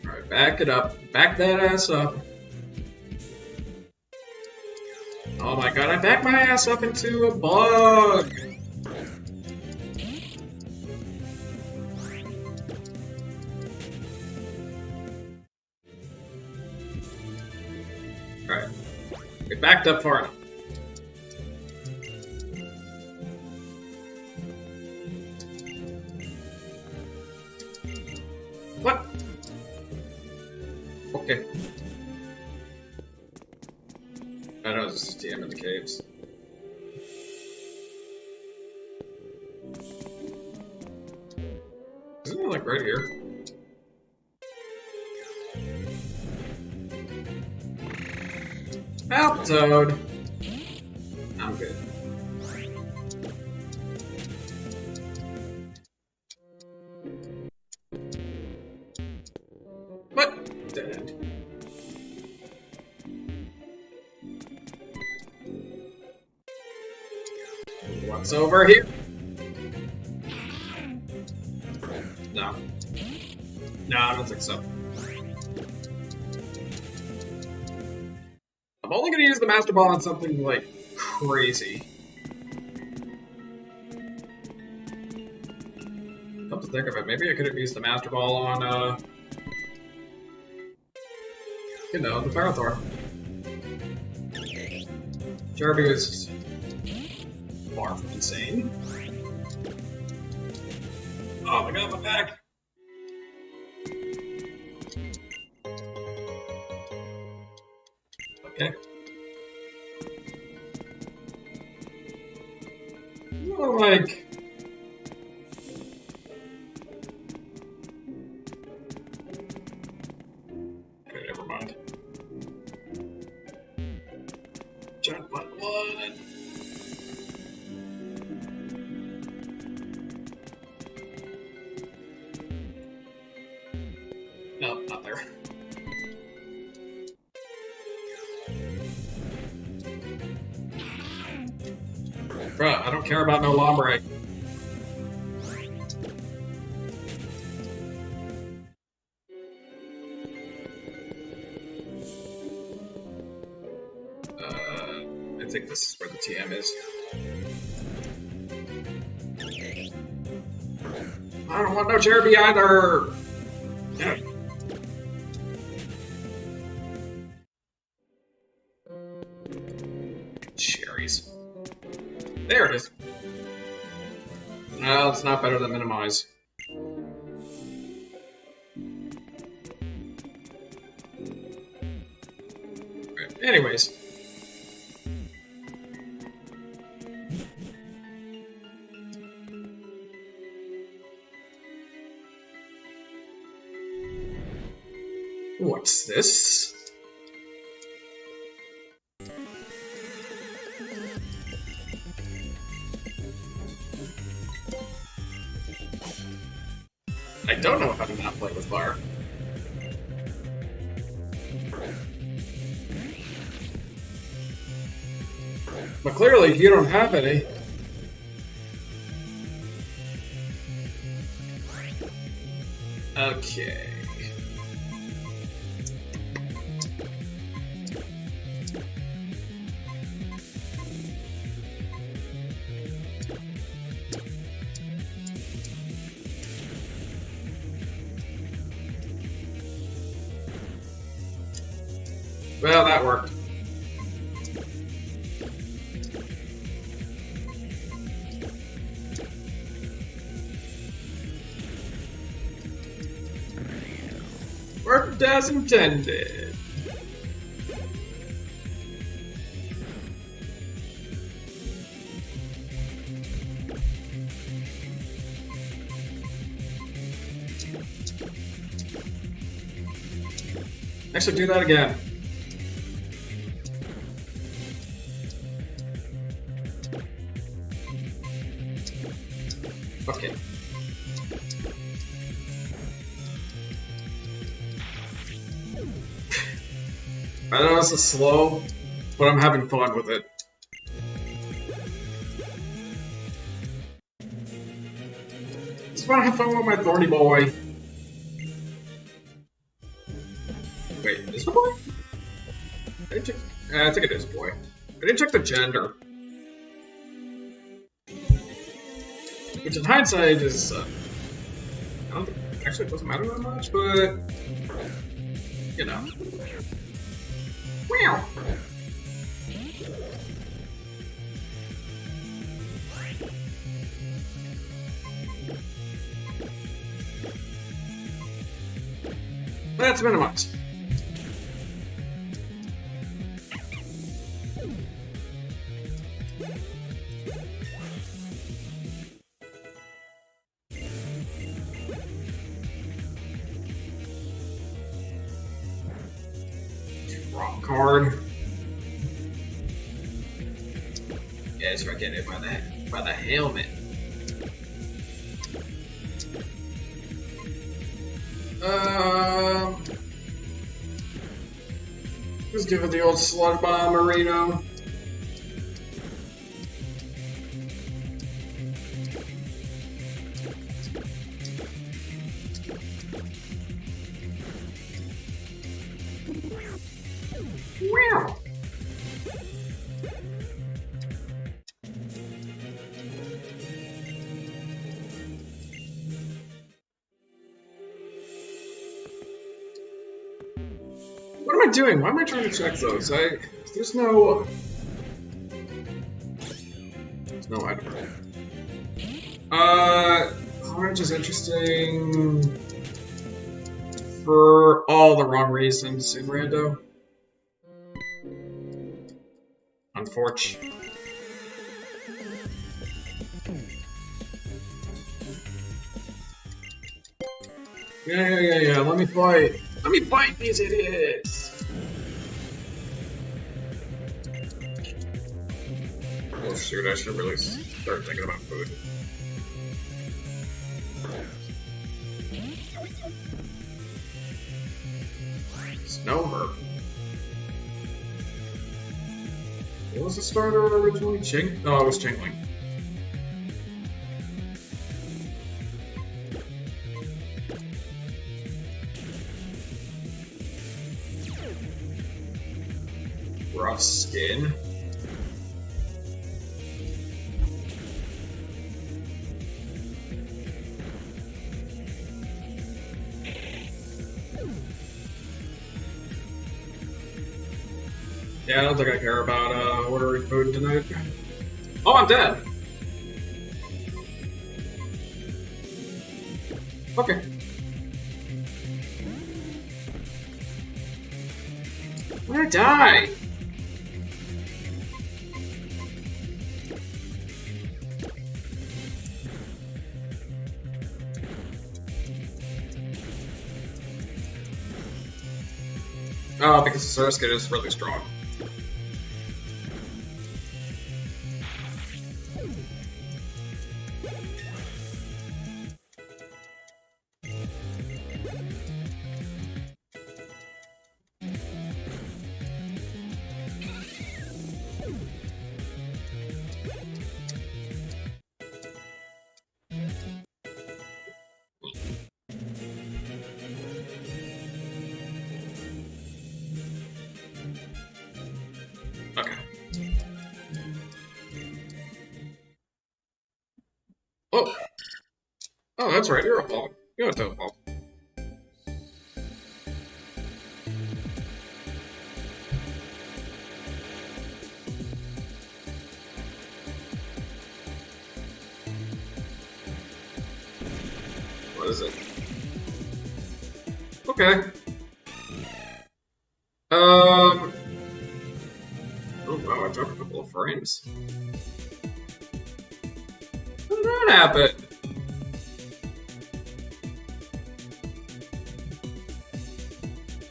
Alright, back it up. Back that ass up. Oh my god, I backed my ass up into a bug! Alright. It backed up far enough. What? Okay. I know this is TM in the caves. Isn't it like right here? Help, Toad! I'm good. What? Dead end. What's over here? No. No, I don't think so. I'm only gonna use the Master Ball on something, like, crazy. Come to think of it, maybe I could have used the Master Ball on, you know, the Ferrothor. Sure, because... far from insane. Oh my god, my back! Okay. More like... Okay, never mind. Giant black blood. No, not there. Bruh, I don't care about no Lombre. I think this is where the TM is. I don't want no Jeremy either! Yeah. Cherries. There it is. No, it's not better than minimize. Right. Anyways. What's this? I don't know how to not play with fire. But clearly, you don't have any. Okay. Well, that worked. Worked as intended. Actually, do that again. Okay. I know this is slow, but I'm having fun with it. Just want to have fun with my thorny boy. Wait, is it a boy? I didn't check. I think it is a boy. I didn't check the gender. Which in hindsight is, I don't think, actually it doesn't matter that much, but, you know. Wow. Let's minimize. Wrong card. Yeah, just getting it by the helmet. Let's give it the old sludge bomb, Marino. Wow. What am I doing? Why am I trying to check those? There's no No, I don't know. Orange is interesting for all the wrong reasons in Rando. Unfortunately. Yeah. Let me fight. Let me fight these idiots. Oh shoot! I should really start thinking about food. Snowmer. What was the starter originally? Ching? No, it was Chingling. Rough skin. Yeah, I don't think I care about ordering food tonight. Oh, I'm dead! Okay. I'm gonna die! Oh, because the Surskit is really strong. Okay. Oh! Oh, that's right, you're a ball. You're a toad ball. What is it? Okay. Oh wow, I dropped a couple of frames. How did that happen?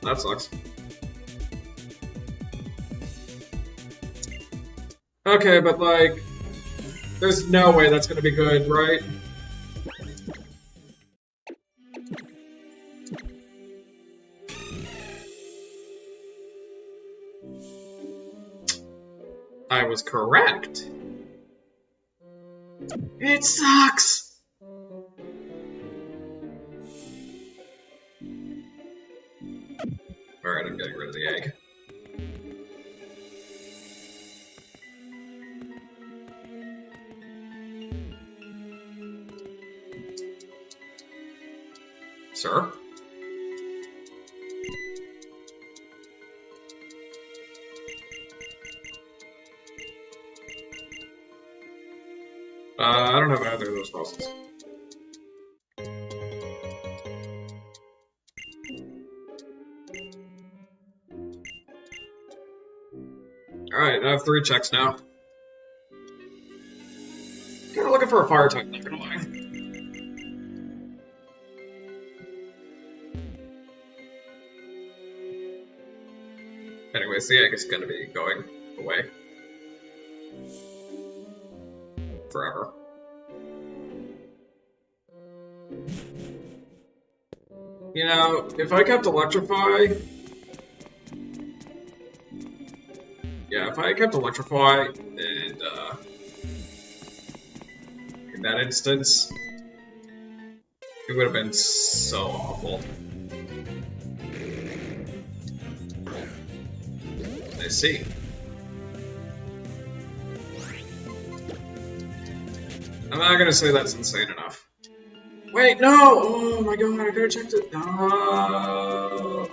That sucks. Okay, but like, there's no way that's gonna be good, right? I was correct. It sucks! Alright, I'm getting rid of the egg. Sir? I don't have either of those puzzles. Alright, I have 3 checks now. Kinda looking for a fire type, not gonna lie. Anyways, the egg is gonna be going away. Forever. You know, if I kept Electrify... Yeah, if I kept Electrify, and, in that instance, it would have been so awful. I see. I'm not gonna say that's insane enough. Wait, no! Oh my god, I could've checked it. No.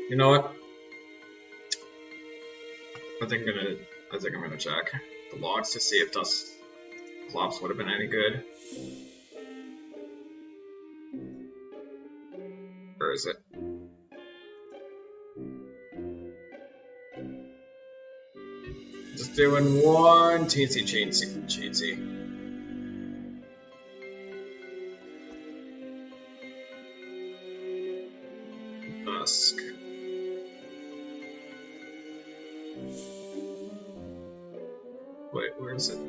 You know what? I think I'm gonna check. the logs to see if dust clops would have been any good. Where is it? Just doing one teensy cheensy. Dusk. Wait, where is it?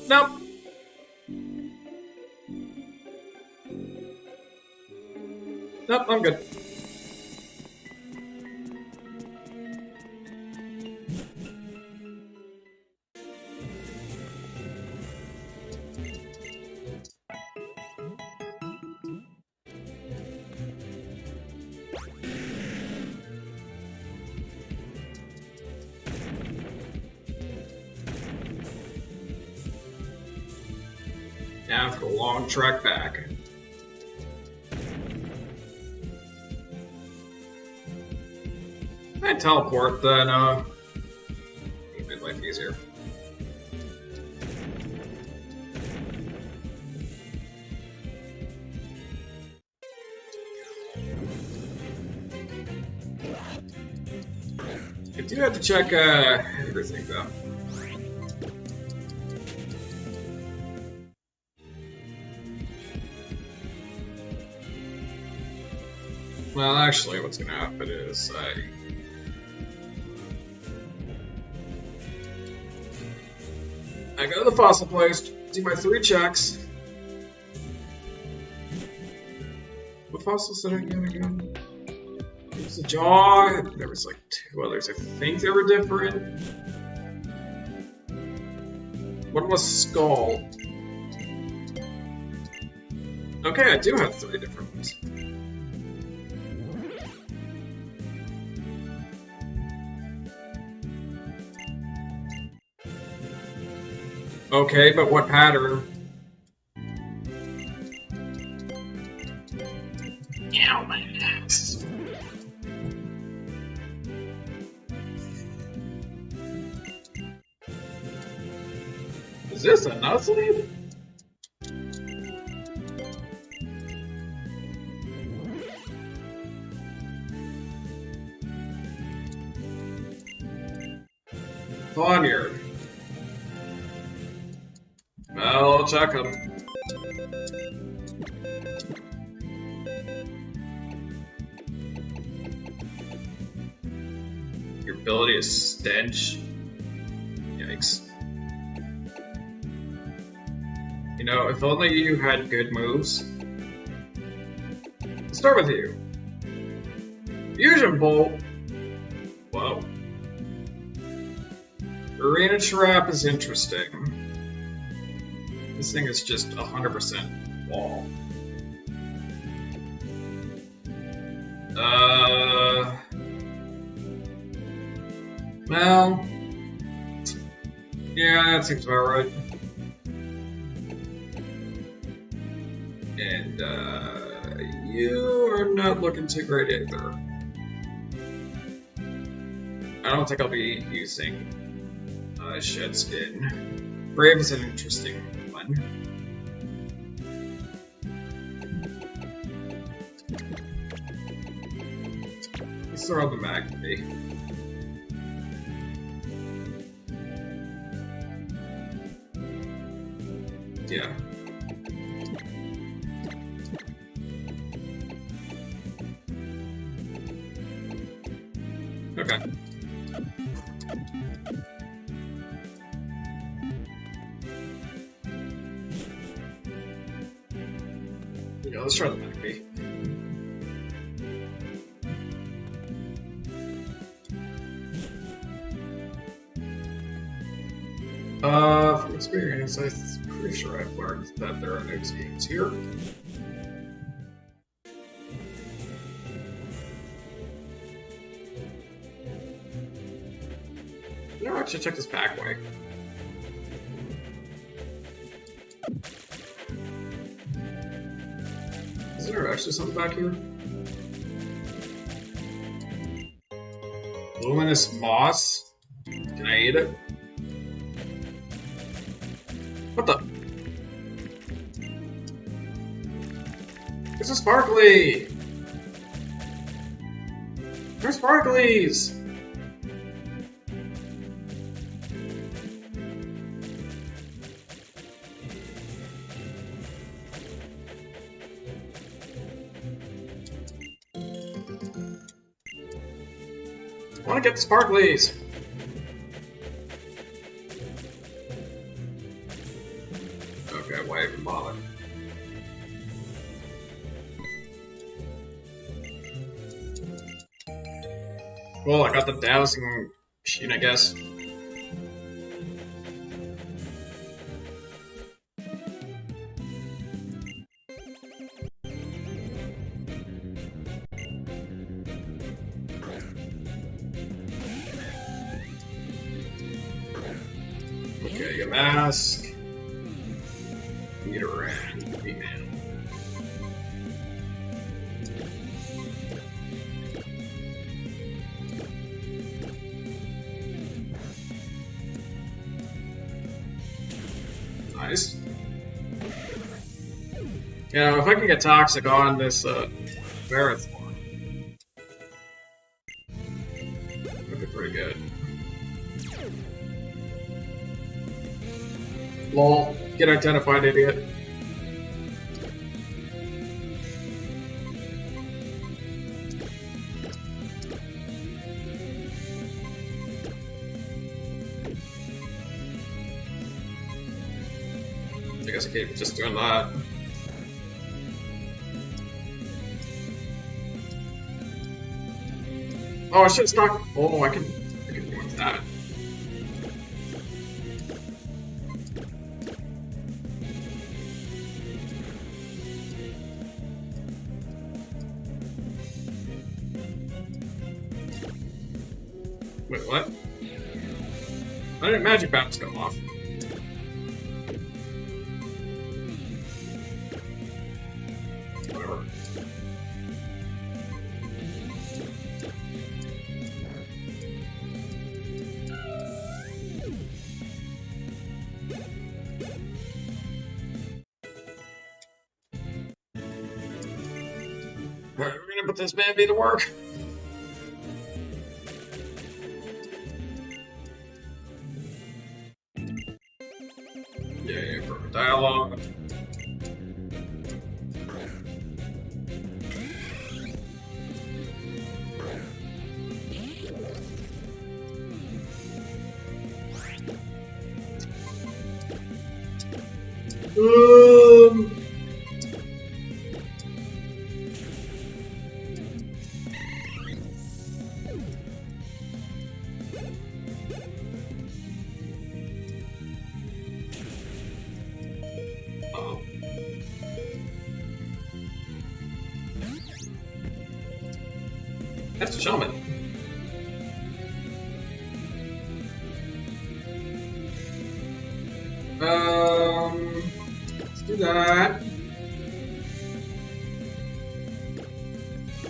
Nope. Nope, I'm good. Now for the long trek back. I teleport, then make life easier. I do have to check everything though. Well, actually, what's gonna happen is I go to the fossil place, do my 3 checks. What fossils did I get again? There was a jaw. There was like 2 others. I think they were different. One was skull. Okay, I do have 3 different ones. Okay, but what pattern? Ow, my axe. Is this a nuzlead? Poniard. Well, I'll check them. Your ability is stench. Yikes. You know, if only you had good moves. Let's start with you. Fusion Bolt. Whoa. Arena Trap is interesting. This thing is just 100% wall. Well, yeah, that seems about right. And, you are not looking too great either. I don't think I'll be using, Shed Skin. Brave is an interesting one. Let's throw the Magpie. Yeah. Okay. Yeah, let's try the Magpie. From experience, I'm pretty sure I've learned that there are no teams here. No, I should check this back way. Is there actually something back here? Luminous moss? Can I eat it? What the? It's a sparkly! They're sparklies! I want to get the sparklies! Okay, why even bother? Well, I got the dowsing machine, I guess. Okay, a mask. Meter and B-Man. Nice. Yeah, if I can get toxic on this marathon, that'd be pretty good. Lol, get identified, idiot. I guess I keep just doing that. Oh, I should stock. Oh, I can do with that. Wait, what? Why didn't magic bounce go off? Whatever. Alright, we're gonna put this baby to work. Yeah, perfect dialogue. Oh. That's the shaman. Let's do that.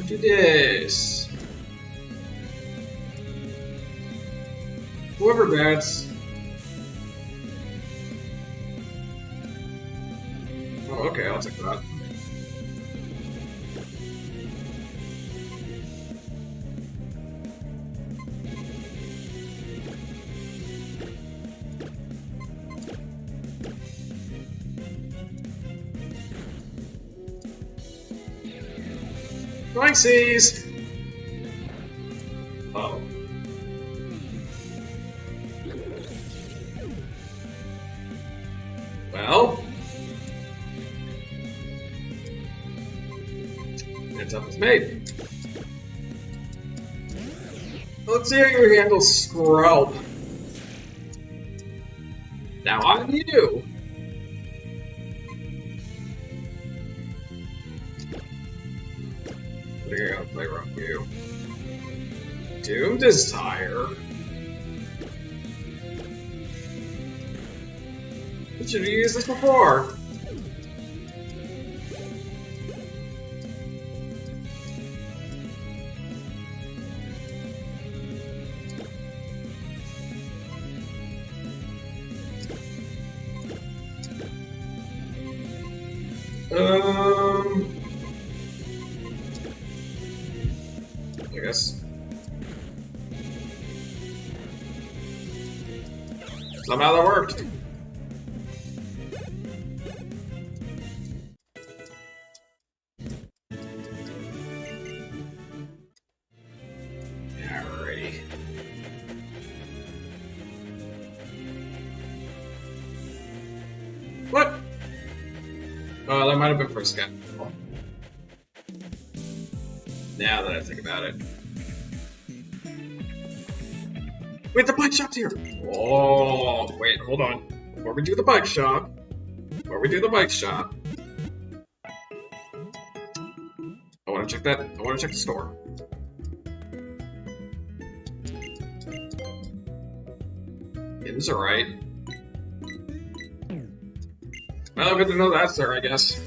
Do this. Whoever bets. Oh, okay, I'll take that. Niceys! Oh. Well. It's up as made. Let's see how you handle Scrub. Now on you! What are you gonna play around with you? Doom Desire? We should have used this before! I guess. Somehow that worked. Alrighty. What? Oh, that might have been for a scan. Now that I think about it. Wait, the bike shop's here! Oh, wait, hold on. Before we do the bike shop, I want to check that. I want to check the store. It's alright. Well, good to know that's there, I guess.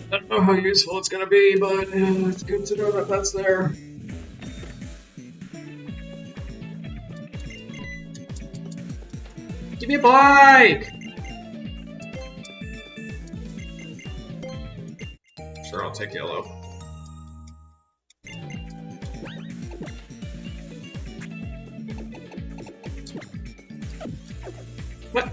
I don't know how useful it's gonna be, but it's good to know that that's there. Give me a bike! Sure, I'll take yellow. What?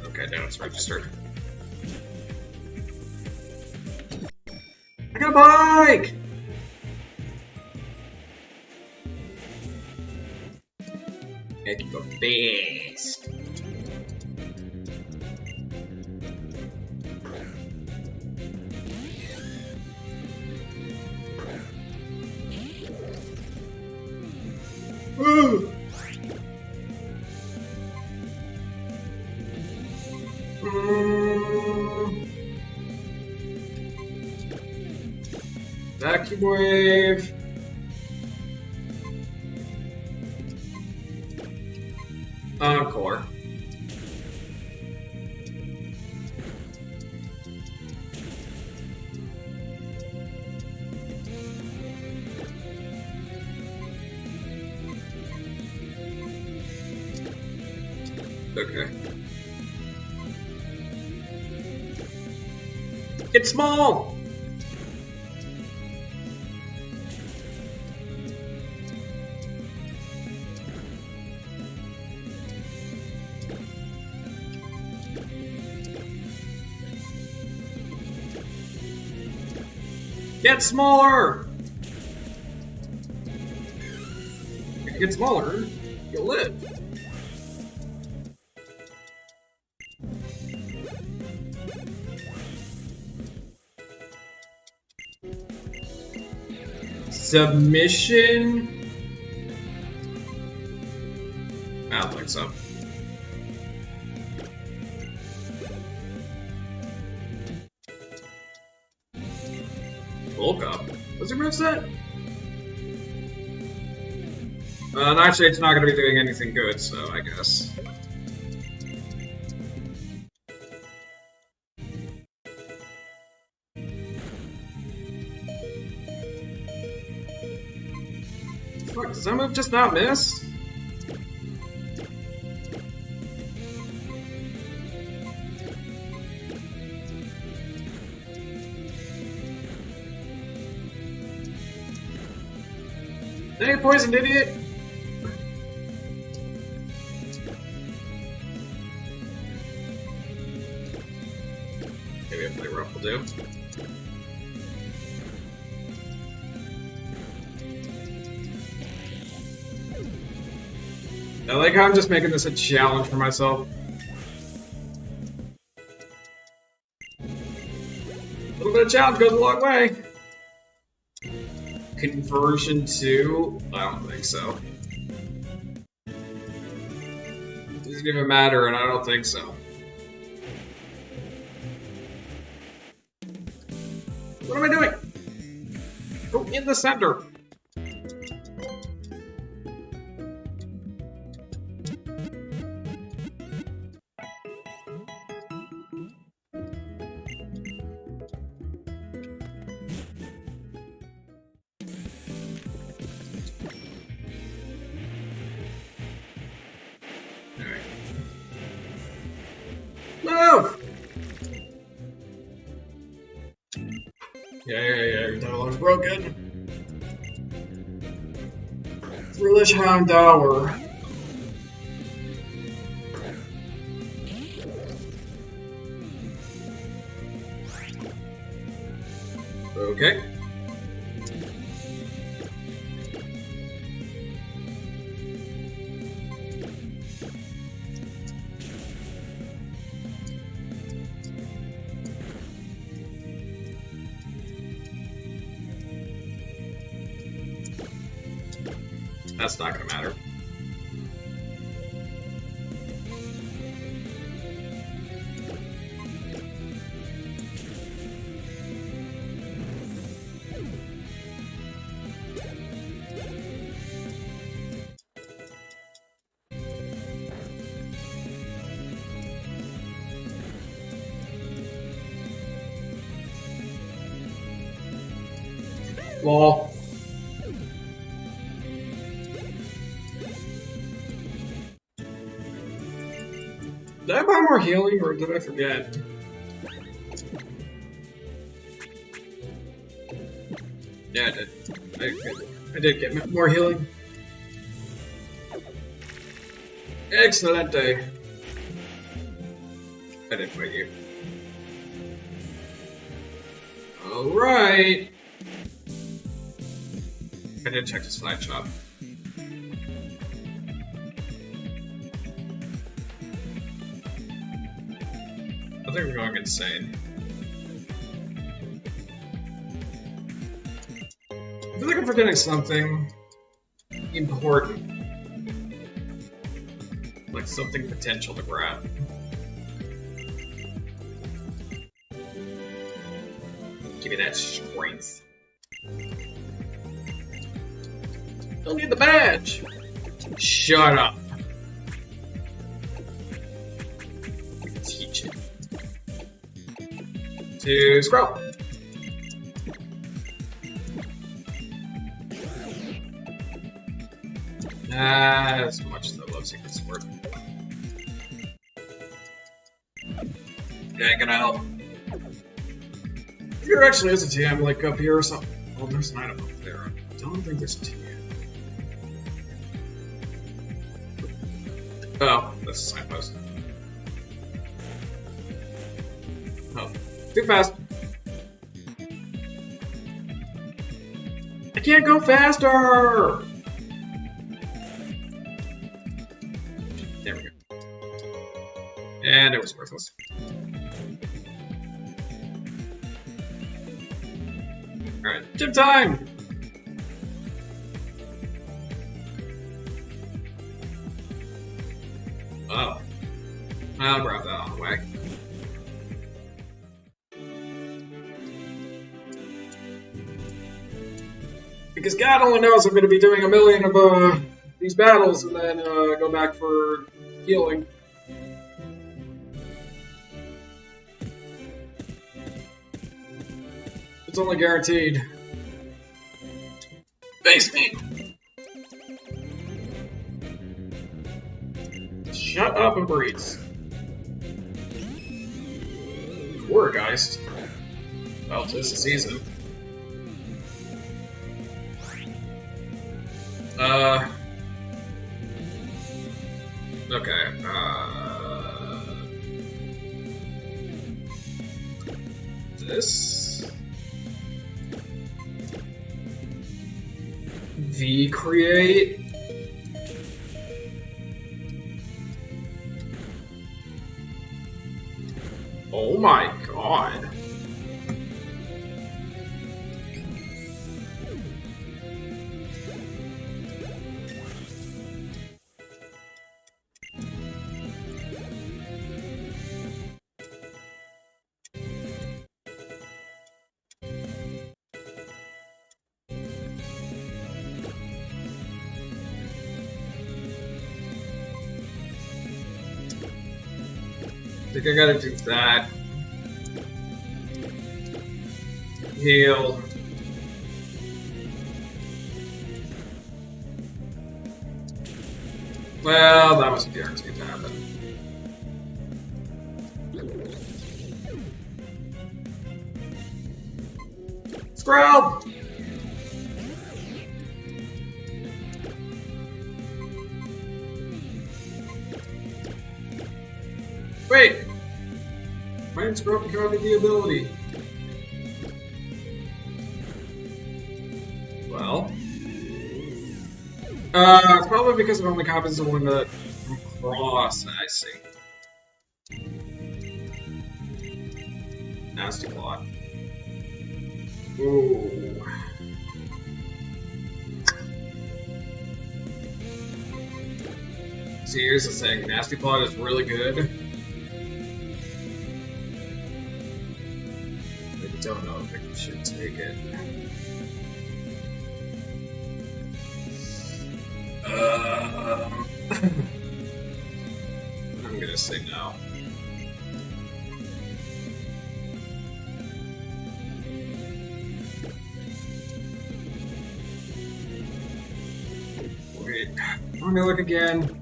Okay, now it's registered. I got a bike! I can go fast. Woo! Vacuum wave. Encore. Okay. It's small! Get smaller! If you get smaller, you'll live. Submission? I don't think so. Bulk up? What's your moveset? Actually, it's not going to be doing anything good, so I guess. Fuck, does that move just not miss? Hey, poisoned idiot! Maybe a play rough will do. I like how I'm just making this a challenge for myself. A little bit of challenge goes a long way. Conversion 2? I don't think so. Doesn't even matter, and I don't think so. What am I doing? Go in the center. Move! Yeah, your dialogue's broken. Foolish Hound Tower. Okay. That's not gonna matter. Lol. Did I buy more healing, or did I forget? Yeah, I did. I did get more healing. Excellent day. I didn't fight you. Alright. I did check the slide shop. I think we're going insane. I feel like I'm forgetting something important. Like something potential to grab. Give me that strength. Don't need the badge! Shut up. Teach it. To scroll. As much as I love Secret Sword. Yeah, can I help? If there actually is a TM like up here or something. Oh, there's an item up there. I don't think there's a TM. Oh, that's a signpost. Oh, too fast. I can't go faster! There we go. And it was worthless. Alright, gym time! Oh. I'll grab that on the way. Because God only knows I'm going to be doing a million of these battles and then go back for healing. It's only guaranteed. Face me! Shut up and breathe. Wargeist. Well, 'tis the season. Okay, this... V-create... Oh my god. I think I gotta do that. Heal. Well, that was guaranteed to happen. Scrub! Wait! Why didn't Scrub have the ability? Well... it's probably because it only copies the one that cross, I see. Nasty plot. Ooh. See, here's the thing. Nasty plot is really good. I don't know if I should take it. I'm gonna say no. Wait, let me look again.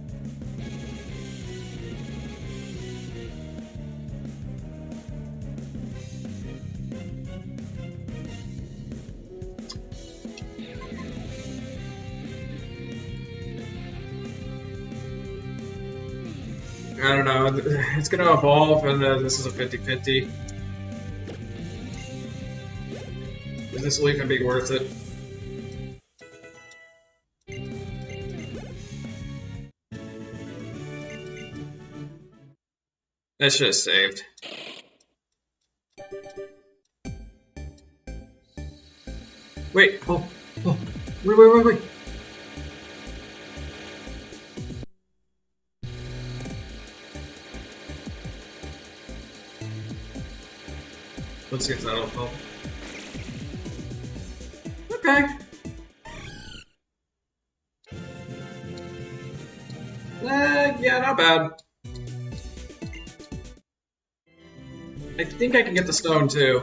I don't know, it's gonna evolve and this is a 50-50. Is this will even be worth it? I should have saved. Wait, oh, wait. Let's see if that'll help. Okay. Yeah, not bad. I think I can get the stone too.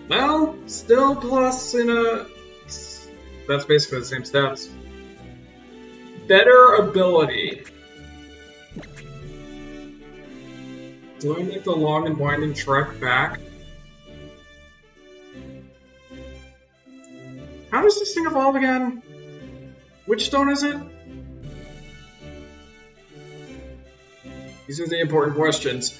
Well, still plus in a... That's basically the same stats. Better ability. Do I make the long and winding trek back? How does this thing evolve again? Which stone is it? These are the important questions.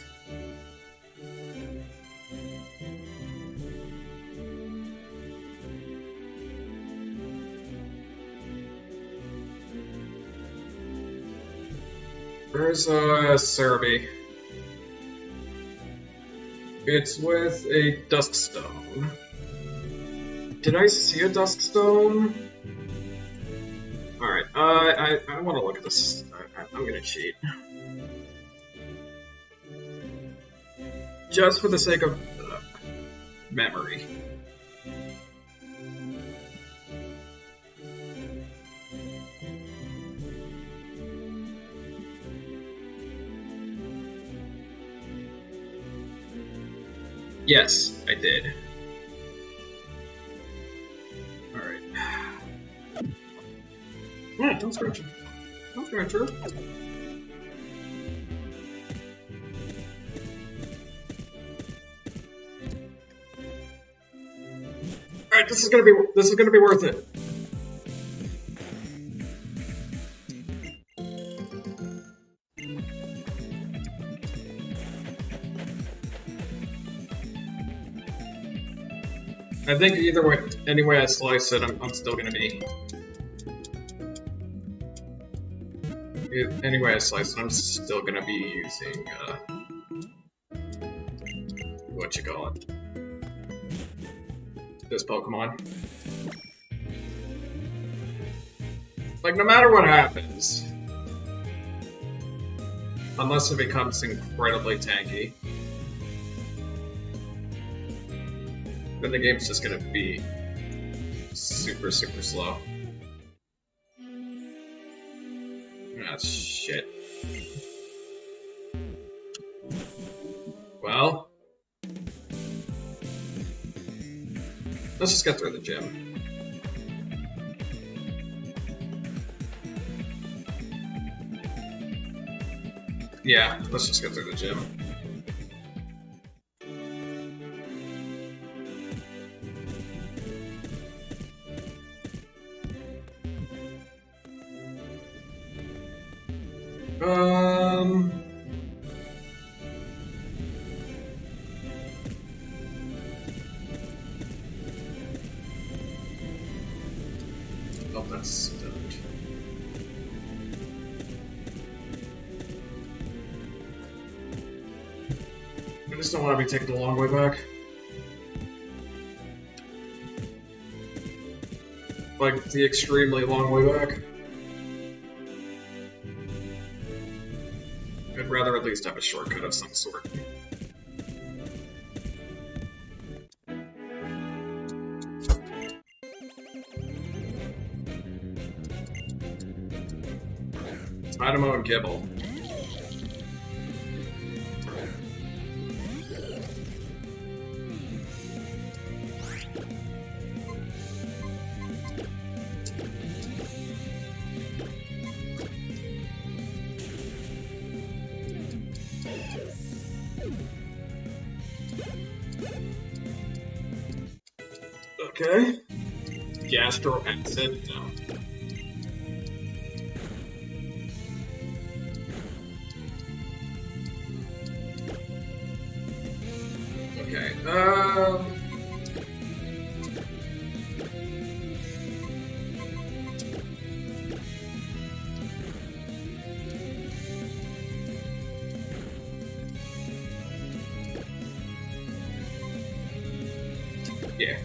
Where's Cerebi? It's with a dusk stone. Did I see a dusk stone? Alright, I want to look at this. I'm gonna cheat. Just for the sake of memory. Yes, I did. Alright. Yeah, don't scratch it. Don't scratch her. Alright, this is gonna be worth it. I think either way, any way I slice it, I'm still gonna be. Any way I slice it, I'm still gonna be using what you call it. This Pokemon. Like, no matter what happens, unless it becomes incredibly tanky, then the game's just gonna be super, super slow. Ah, shit. Well, let's just get through the gym. Yeah, let's just go through the gym. Oh, that's different. I just don't want to be taking the long way back. Like, the extremely long way back. I'd rather at least have a shortcut of some sort. Dynamo and Gibble. Okay. Gastro acid? No. Okay. Yeah.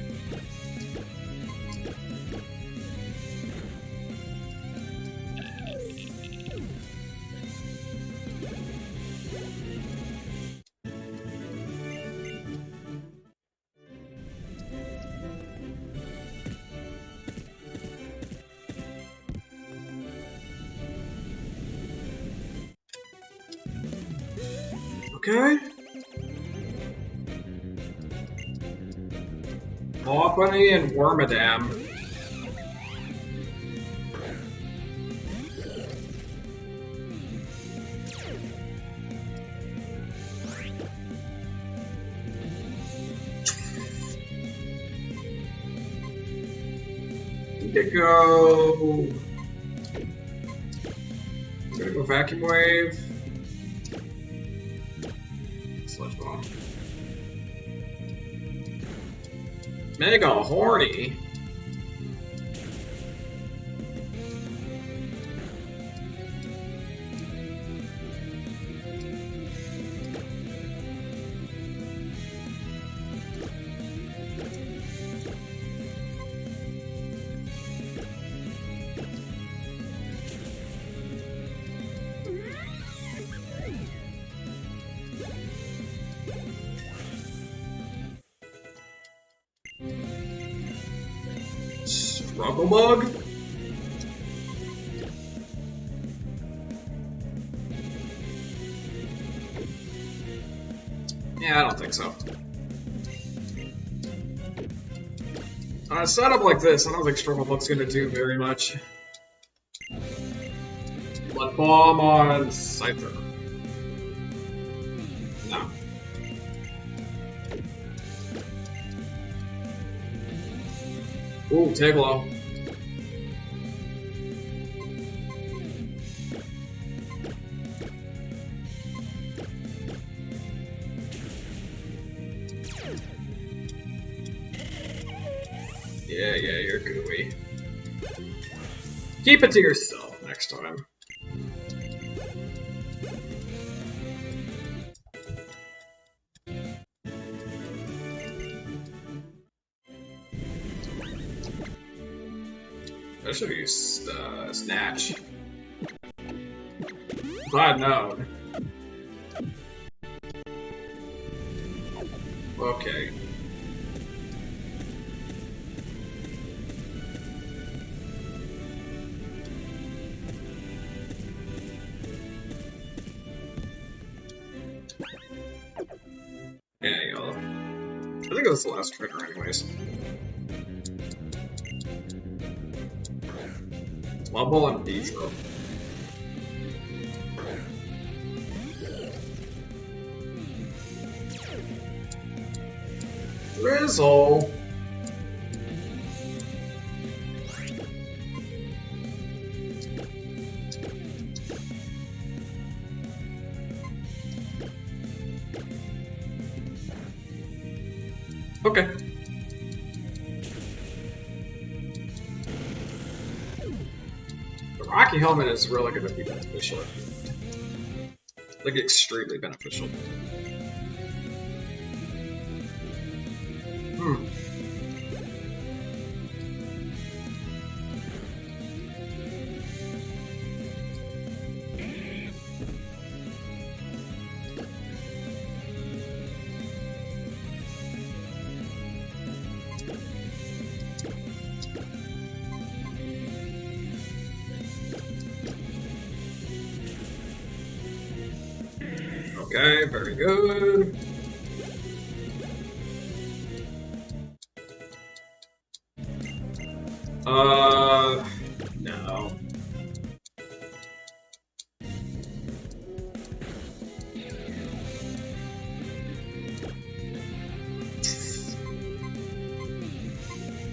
Okay. Lopunny and Wormadam. Need to go. I'm gonna go Vacuum Wave. Sludge Bomb. Mega Horny. Struggle Bug? Yeah, I don't think so. On a setup like this, I don't think Struggle Bug's gonna do very much. Blood Bomb on Scyther. No. Ooh, Teglo. Yeah, you're gooey. Keep it to yourself next time. I should have used Snatch. If I had known. Okay. Yeah, yellow. I think that's the last trigger anyways. Bubble and Beedrill. Drizzle. Okay. The Rocky helmet is really going to be beneficial. Like, extremely beneficial. Okay, very good. No.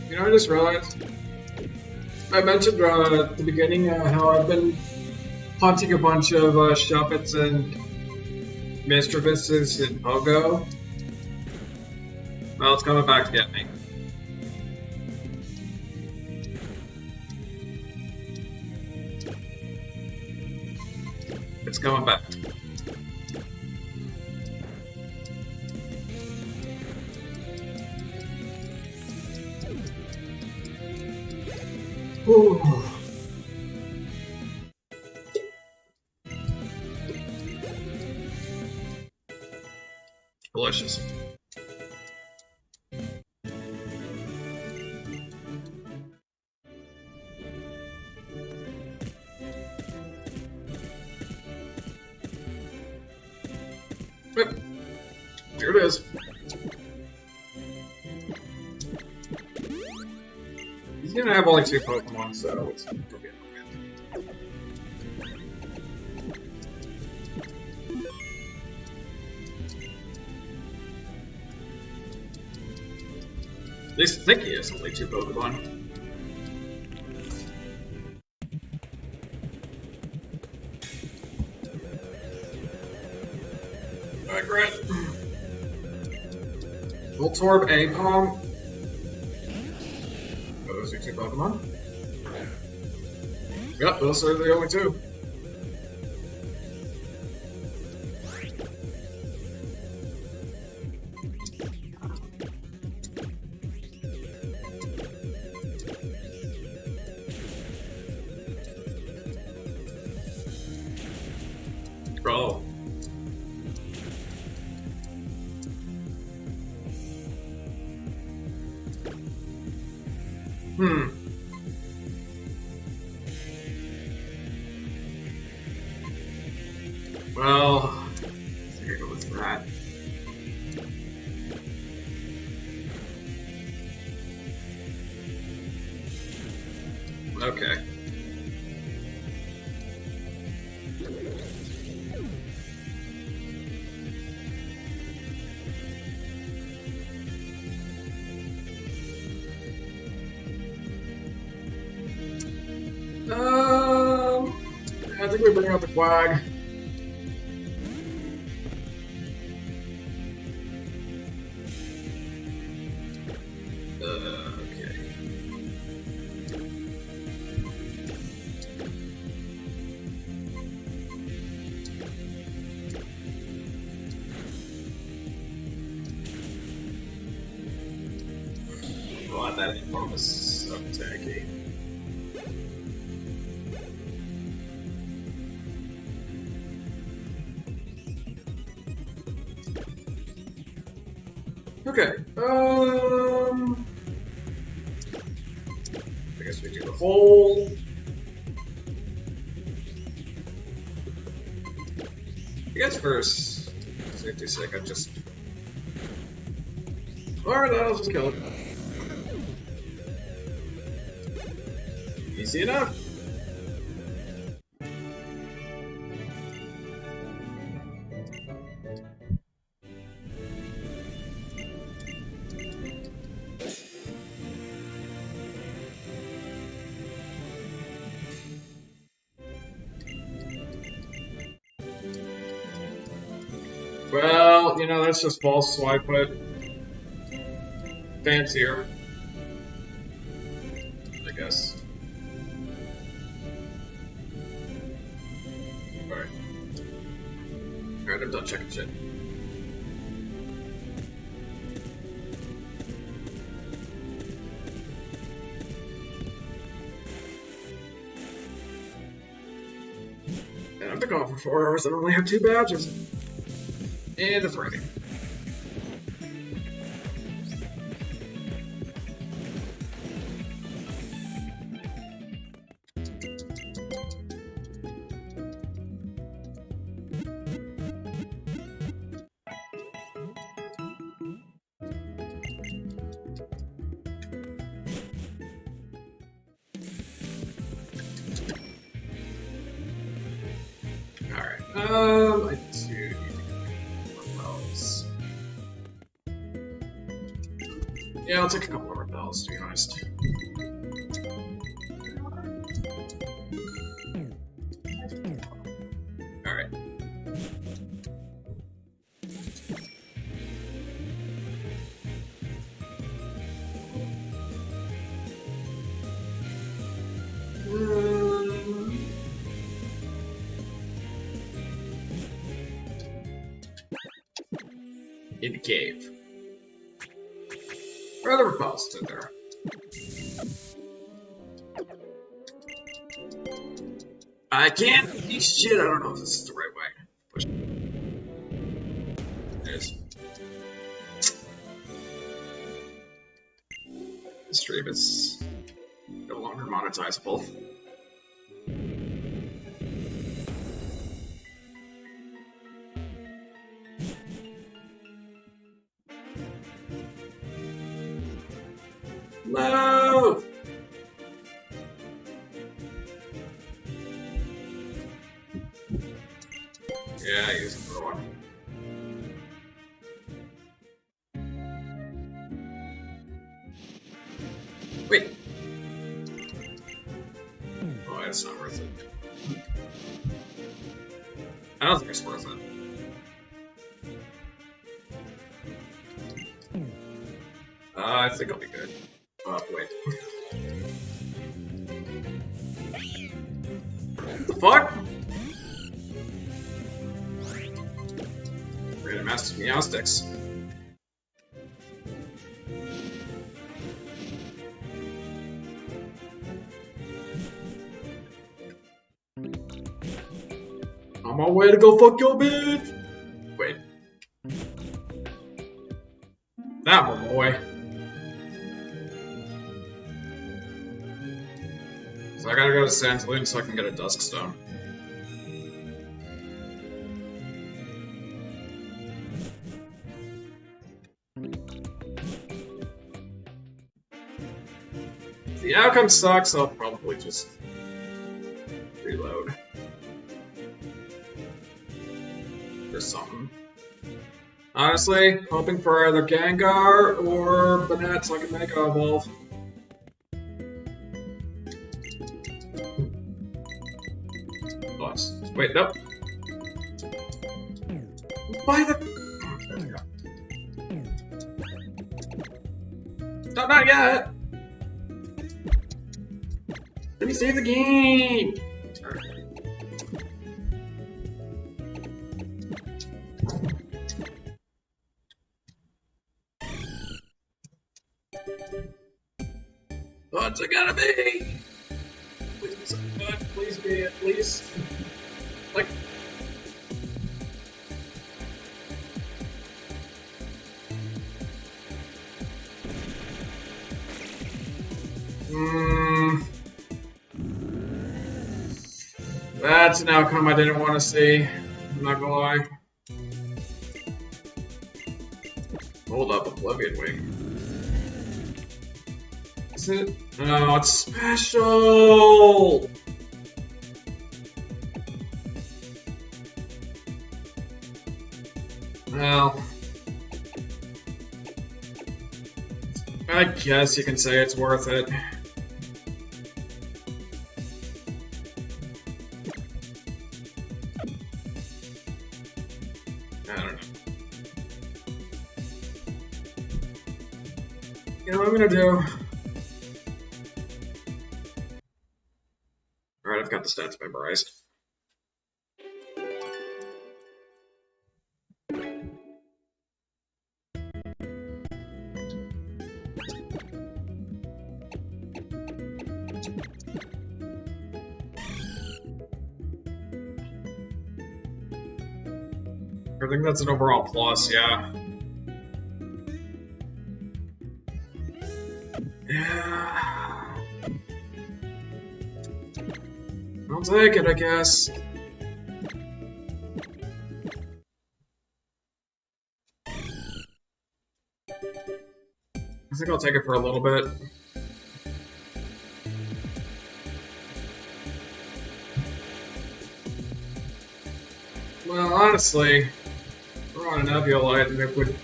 You know, I just realized I mentioned at the beginning how I've been hunting a bunch of Shuppets and Mistrevises in Pogo. Well, it's coming back to get me. It's coming back. Ooh. Delicious. Yep. Here it is. He's gonna have only 2 Pokemon, so it's gonna be a At least I think he has only 2 Pokemon. Alright, great. Voltorb, Apom. Those are 2 Pokemon. Yep, those are the only 2. Oh. Well, here goes that. Okay. I think we bring out the Quag. Okay. God, that inform is so tacky. Okay, I guess we do the whole. I guess for safety's sake, I just. Alright, I'll just kill it. Easy enough. Well, you know, that's just false, so I put fancier, I guess. Alright. Alright, I'm done checking shit. And I've been gone for 4 hours and only have 2 badges. And it's raining. Alright, I do need to get repels. Yeah, I'll take a couple of repels, to be honest. Alright. In the cave. Where are the repels in there? I can't see shit, I don't know if this is the right way. Push. It is. The stream is no longer monetizable. Move! Yeah, I use it for one. Wait. Oh, it's not worth it. I don't think it's worth it. I think I'll be good. Wait. What the fuck? Random Master Meowsticks. On my way to go fuck your bitch! Wait. That one, boy. So I gotta go to Sandloon so I can get a Dusk Stone. If the outcome sucks, I'll probably just reload. Or something. Honestly, hoping for either Gengar or Banette so I can Mega Evolve. Wait, nope. Why the? There we go. No, not yet. Let me save the game. What's it gonna be? Please be something good. Please be at least. Like. That's an outcome I didn't want to see. I'm not gonna lie. Hold up, Oblivion Wing. Is it? No, it's special! Well, I guess you can say it's worth it. I don't know. You know what I'm gonna do? Alright, I've got the stats memorized. I think that's an overall plus, yeah. Yeah. I'll take it, I guess. I think I'll take it for a little bit. Well, honestly, we're on an Eviolite and it would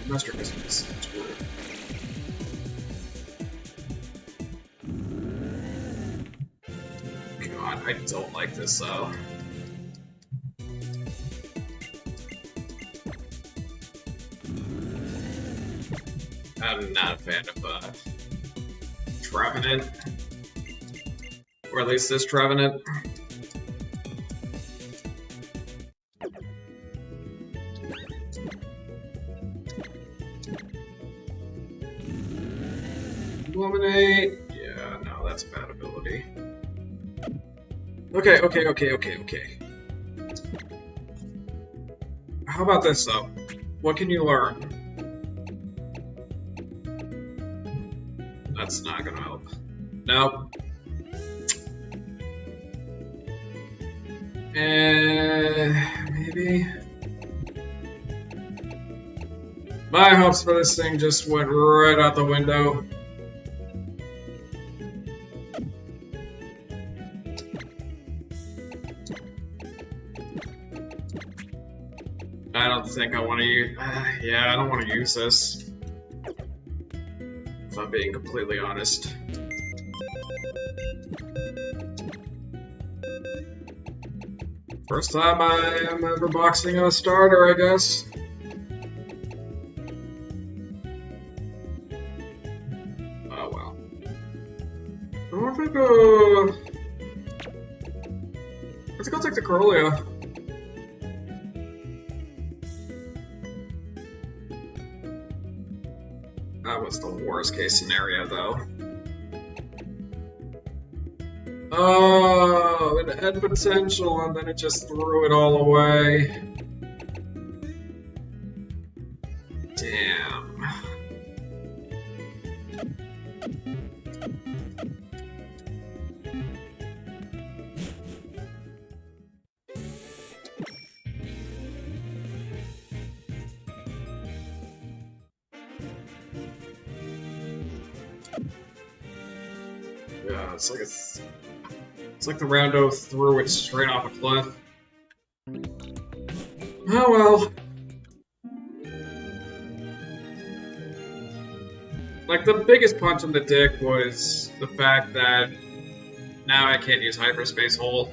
Master Business. God, I don't like this though. I'm not a fan of Trevenant. Or at least this Trevenant. Illuminate. Yeah, no, that's a bad ability. Okay. How about this though? What can you learn? That's not gonna help. Nope. Maybe. My hopes for this thing just went right out the window. I don't think I want to use. Yeah, I don't want to use this. If I'm being completely honest. First time I am ever boxing a starter, I guess. Oh well. I think I'll take the Corollia. That was the worst case scenario, though. Oh, it had potential, and then it just threw it all away. Damn. Yeah, it's like the Rando threw it straight off a cliff. Oh well. Like, the biggest punch in the dick was the fact that now I can't use Hyperspace Hole.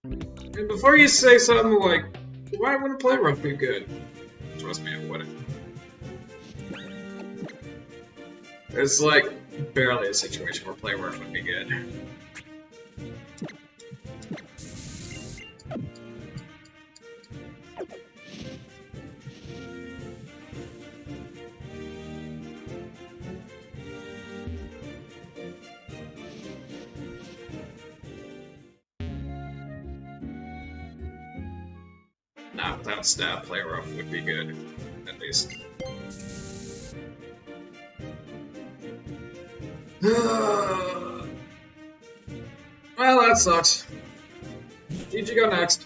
And before you say something like, why wouldn't Play Rough be good? Trust me, I wouldn't. There's like barely a situation where Play Rough would be good. Not without stat, Play Rough would be good, at least. Well, that sucks. GG, go next.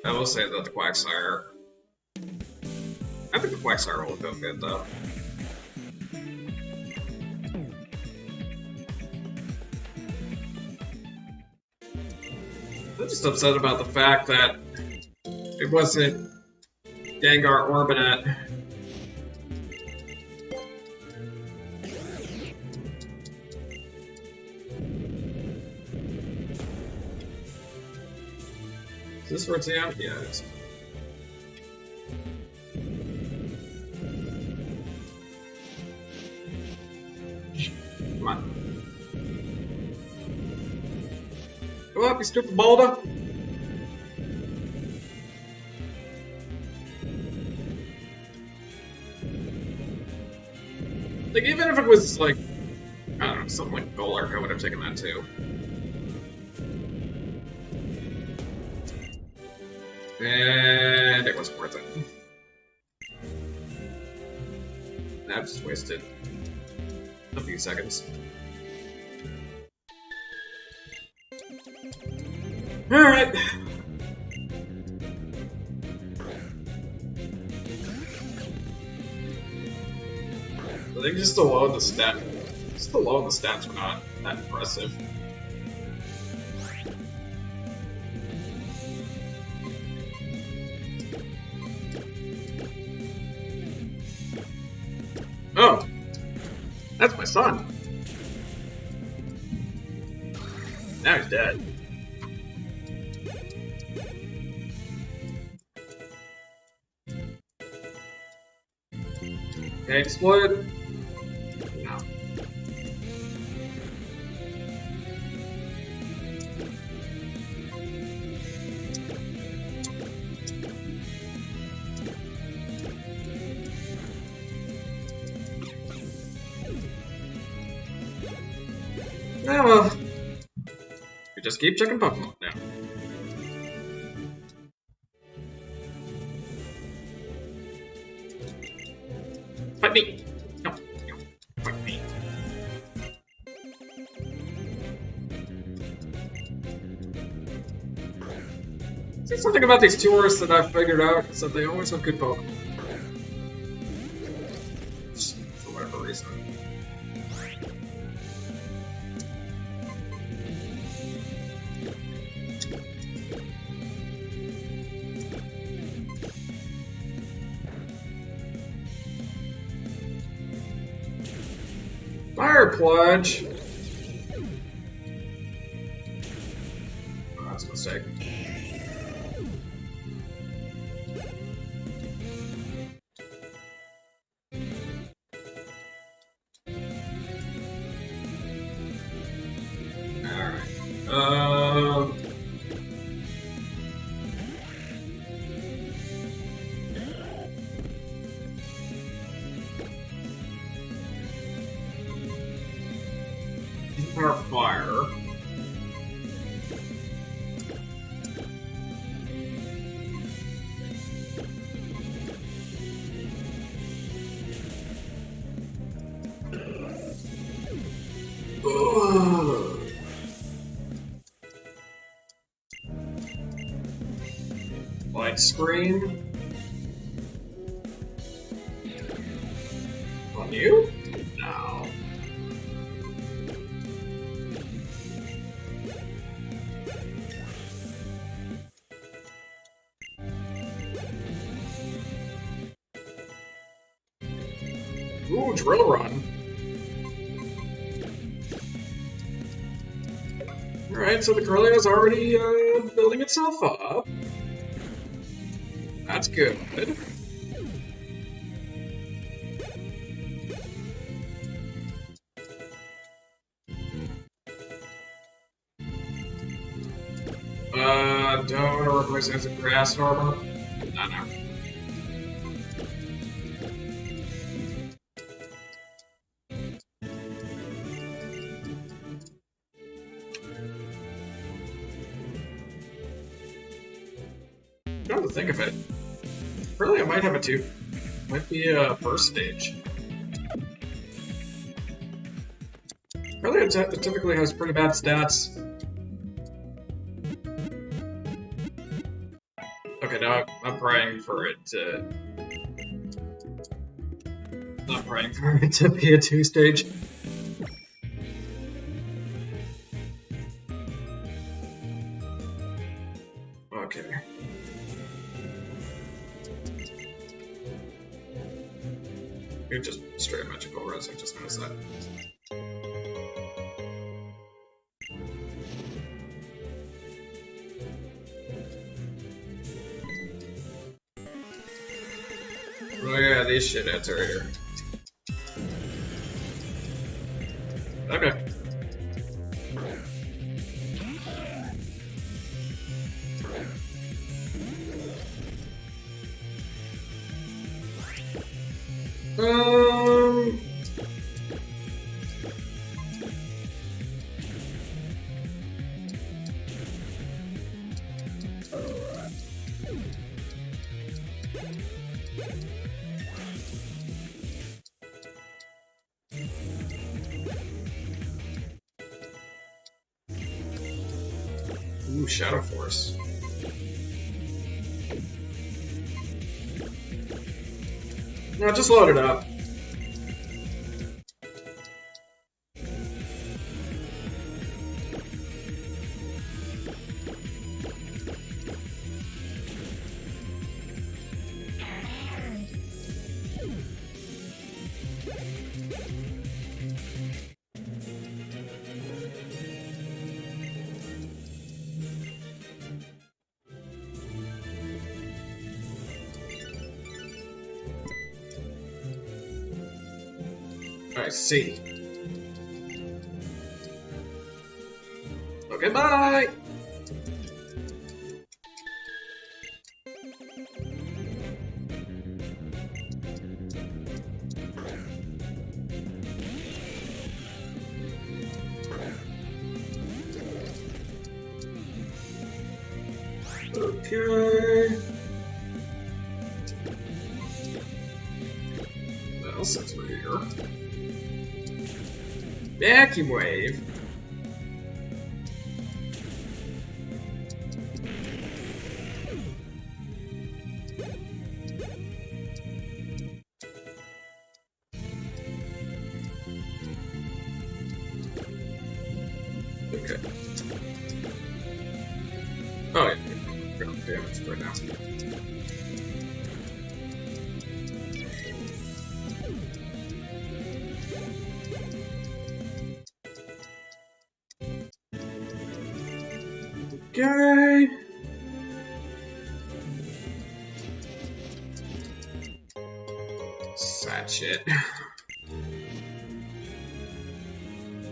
I will say that the Quagsire... I think the Quagsire will go good, though. I'm just upset about the fact that it wasn't Gengar Orbinet. this where it's at? Yeah, it is. Come on. Go up, you stupid boulder! Like, even if it was, like, I don't know, something like Golurk, I would have taken that too. And it wasn't worth it. That just wasted a few seconds. Alright. I think just alone the stats were not that impressive. Oh, that's my son. Now he's dead. Okay, explode. No. Oh well. We just keep checking Pokemon now. Fight me! No, no, fight me. See, something about these tourists that I've figured out is that they always have good Pokemon. Just for whatever reason. Fire Plunge! Oh, that's a mistake. Alright. Our fire. Ugh. Light screen. On you? No. Ooh, Drill Run. Alright, so the Curlio's already building itself up. That's good. Don't replace it as a grass armor. No. Come to think of it, really, I might have a two. Might be a first stage. Really, it typically has pretty bad stats. Okay, now I'm praying for it to. Not praying for it to be a two stage. Okay. You're just straight magical res, I just noticed that. these shitheads are here. Okay. Ooh, Shadow Force. No, just load it up. I see. Okay, bye! Okay. Well, since we're here. Vacuum wave. Okay. Oh yeah, we're gonna damage right now. Okay. Sad shit.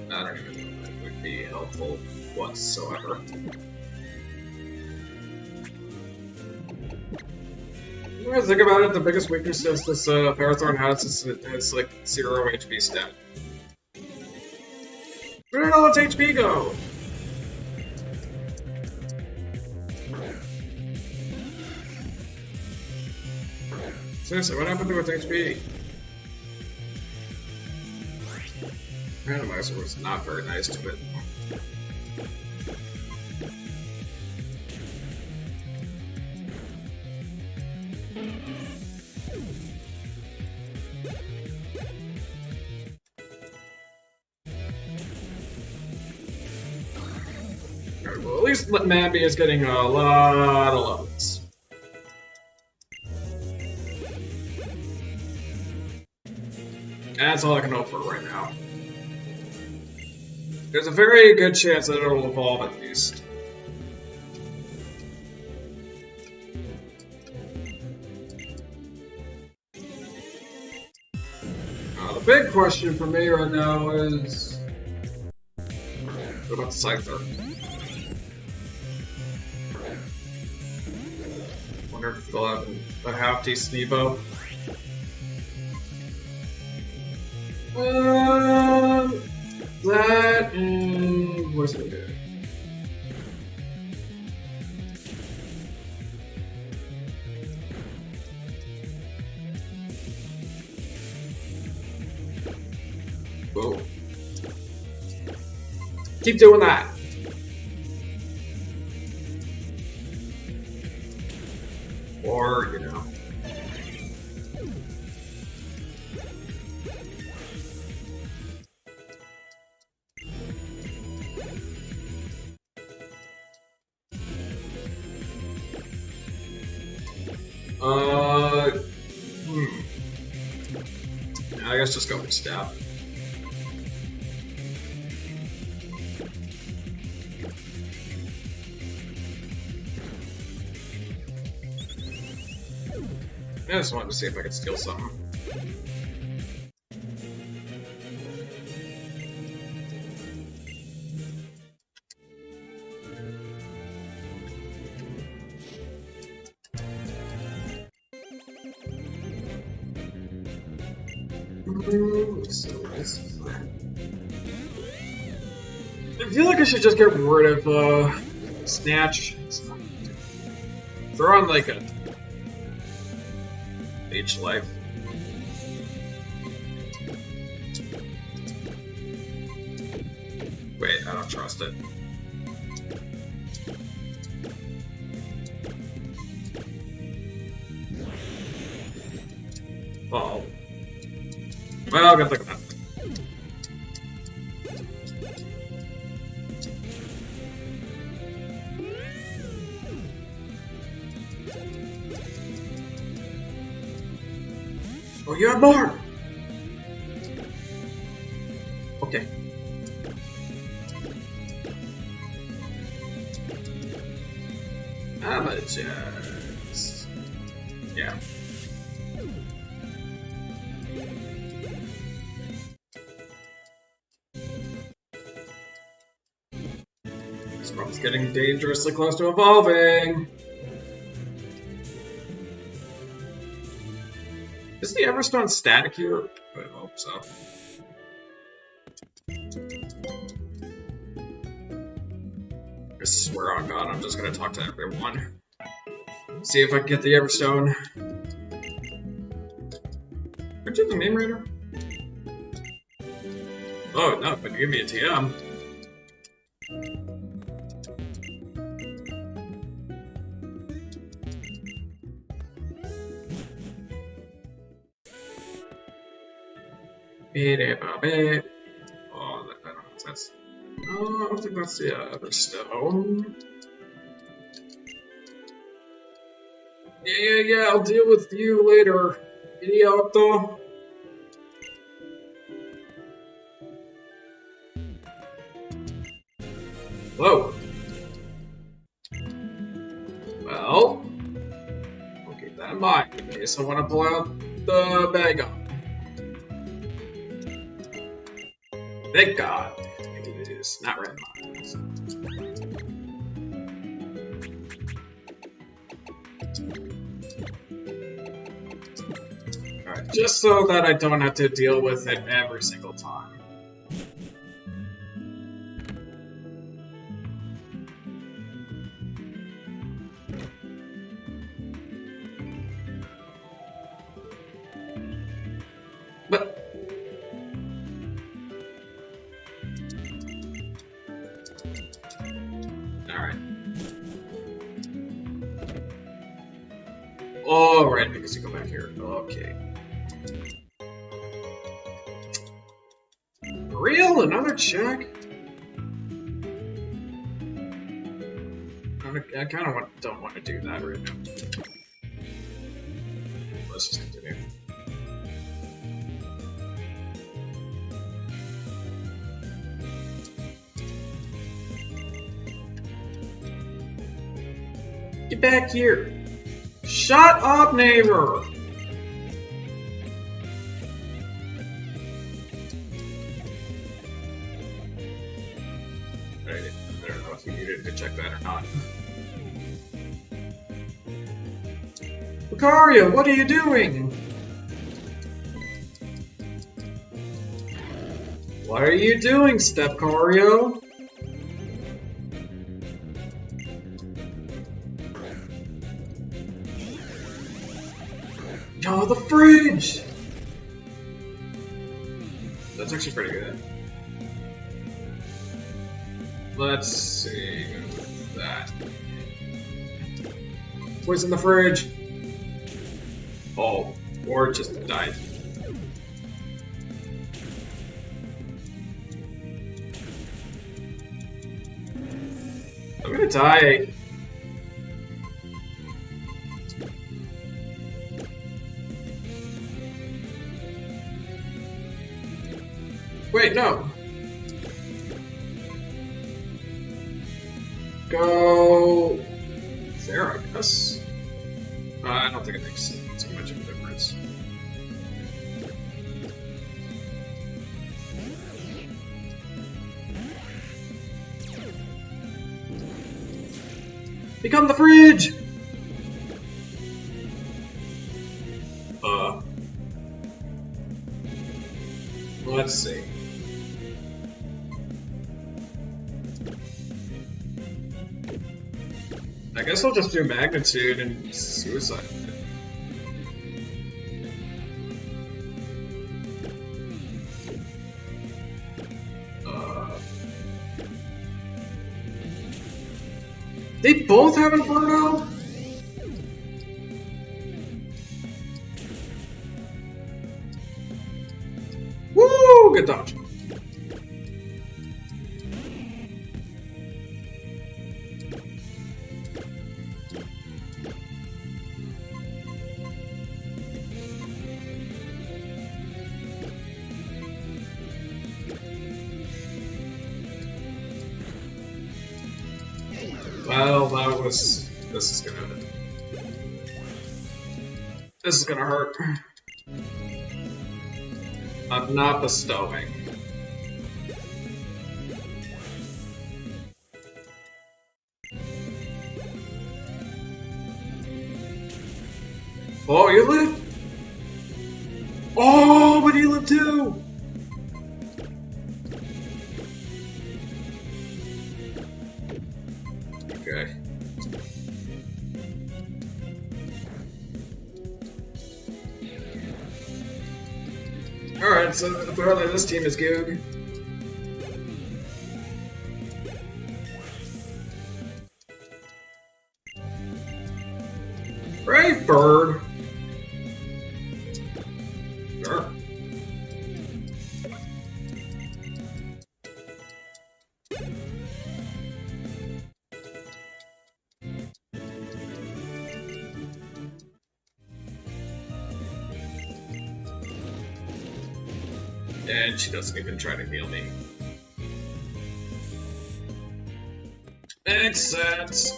I don't even know if that would be helpful whatsoever. When I think about it, the biggest weakness is this Parathorn has is it's like 0 HP stat. Where did all its HP go? Seriously, what happened to its HP? Randomizer was not very nice to it. Alright, well, at least Mabby is getting a lot of levels. That's all I can hope for right now. There's a very good chance that it'll evolve at least. The big question for me right now is... what about the Scyther? Wonder if they'll have a half-decent Evo. That and what's it do? Whoa. Keep doing that. Or, you know. I guess just go with stab. I just wanted to see if I could steal something. So I feel like I should just get rid of Snatch. Throw on like a H life. Wait, I don't trust it. Oh. Well, good luck with that. Oh, you have more! Okay. How about just... Yeah. This problem's getting dangerously close to evolving! Is the Everstone static here? I hope so. I swear on God, I'm just gonna talk to everyone. See if I can get the Everstone. Aren't you the name reader? Oh, no, but give me a TM. Oh, I don't know if that's... Oh, I don't think that's the Everstone. Yeah, I'll deal with you later, idioto. Whoa. Well, I'll keep that in mind in case I want to pull out the bag up. Thank God it is not randomized. Alright, just so that I don't have to deal with it every single time. But alright. Oh, right, because you go back here. Okay. Real? Another check? I kind of don't want to do that right now. Let's just continue. Get back here! Shut up, neighbor! I don't know if you needed to check that or not. Lucario, what are you doing? What are you doing, Stepcario? Oh, the fridge! That's actually pretty good. Let's see with that. What's in the fridge? Oh, or it just died. I'm gonna die. Wait, no. Go there, I guess. I don't think it makes too much of a difference. Become the fridge! Let's see. I guess I'll just do magnitude and suicide. They both have Inferno? Woo! Good dodge. Well, that was... This is gonna hurt. I'm not bestowing. Oh, you live? Oh, but he lived too! Okay. Alright, so apparently this team is good. Right, bird. Sure. And she doesn't even try to heal me. Makes sense.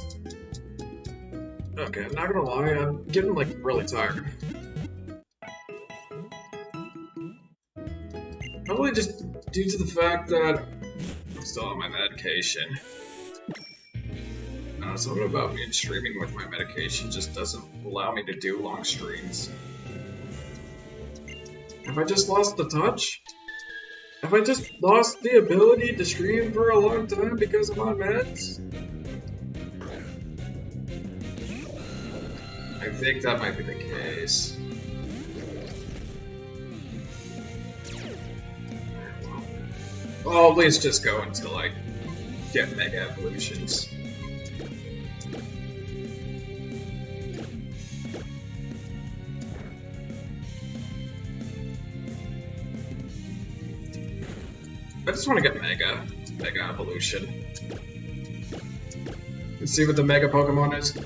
Okay, I'm not gonna lie, I'm getting like really tired. Probably just due to the fact that I'm still on my medication. Something about me and streaming with my medication just doesn't allow me to do long streams. Have I just lost the touch? Have I just lost the ability to stream for a long time because I'm on meds? I think that might be the case. Well, at least just go until I get Mega Evolutions. I just want to get Mega Evolution. Let's see what the Mega Pokemon is.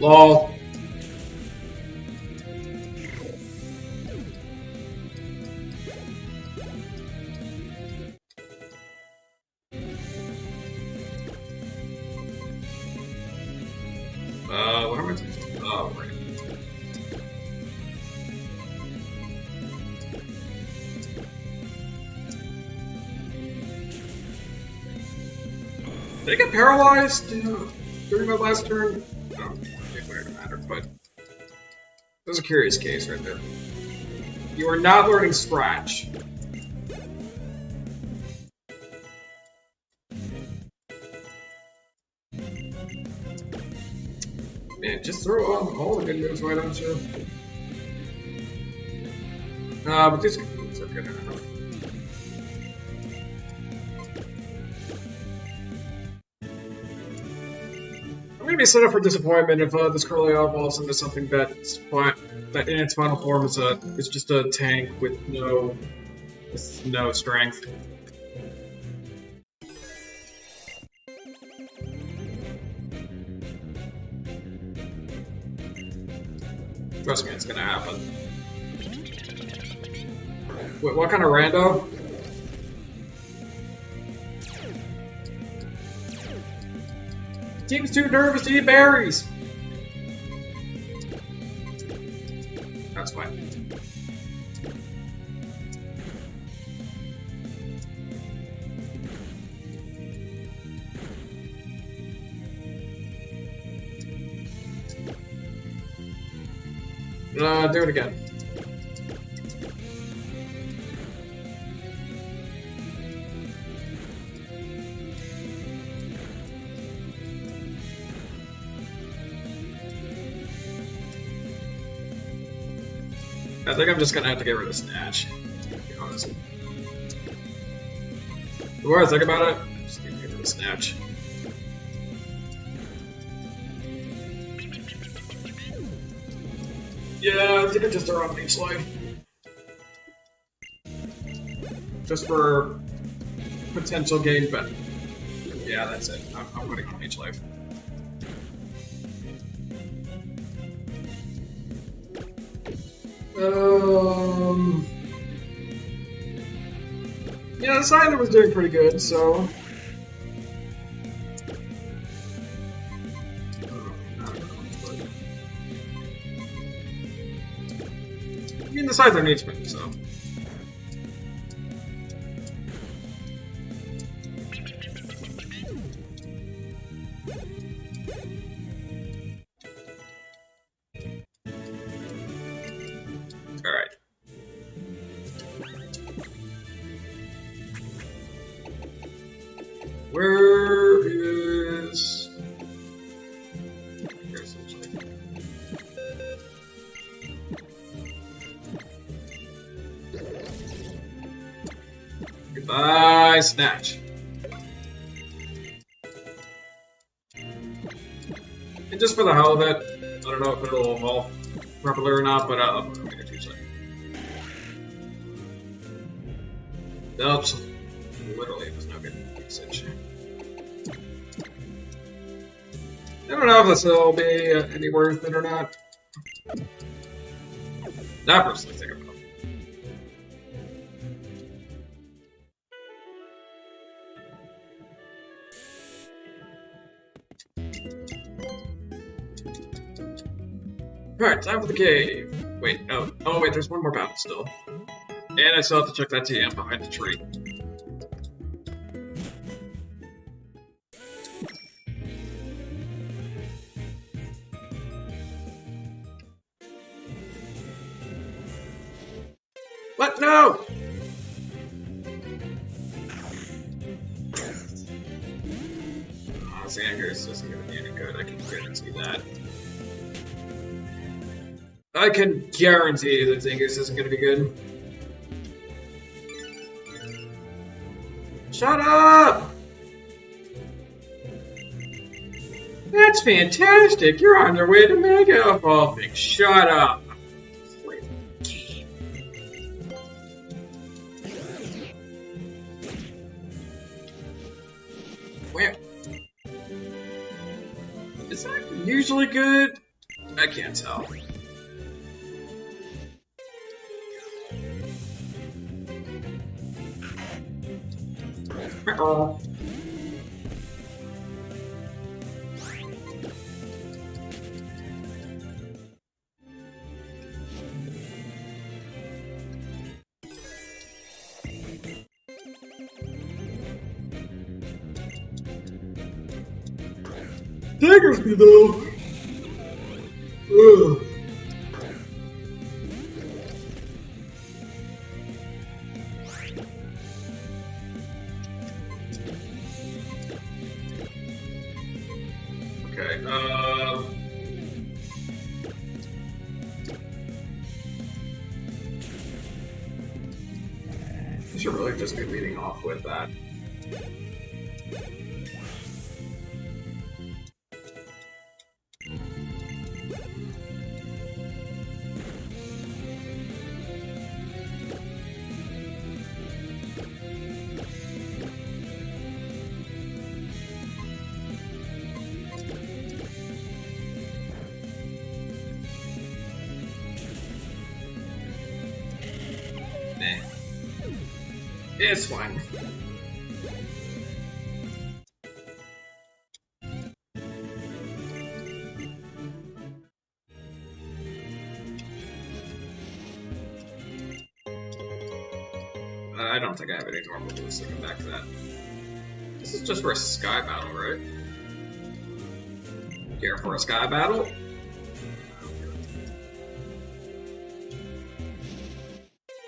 LOL. What am I doing? Oh, right. Did I get paralyzed during my last turn? No, it wouldn't matter, but that was a curious case right there. You are not learning Scratch. Man, just throw on all the good moves, why don't you? But these moves are good enough. I'm gonna be set up for disappointment if this Curly evolves into something that in its final form is just a tank with no strength. Trust me, it's gonna happen. Wait, what kind of rando? Team's too nervous to eat berries! That's fine. Do it again. I think I'm just gonna have to get rid of Snatch, to be honest. The more I think about it, I'm just gonna get rid of Snatch. Yeah, I think I just throw on H life. Just for potential gain, but yeah, that's it. I'm putting on H life. Yeah, the Scyther was doing pretty good, so. I mean, the Scyther needs me, so. Alright. Where is... Here's the... Goodbye, Snatch. And just for the hell of it, I don't know if it'll evolve properly or not, but I'm going to choose it. Nope. Literally, it was no good usage. I don't know if this will be any worth it or not. Not personally think about it. Alright, time for the cave. Wait, oh wait, there's one more battle still. And I still have to check that TM behind the tree. What? No! Oh, Xanger's isn't gonna be any good, I can guarantee that. I can guarantee that Xanger's isn't gonna be good. Shut up! That's fantastic! You're on your way to Mega Evolving! Shut up! Where? Is that usually good? I can't tell. Uh-oh. Daggers me though. Ugh. Okay, I should really just be leading off with that. It's fine. I don't think I have any normal moves to come back to that. This is just for a sky battle, right? Care for a sky battle?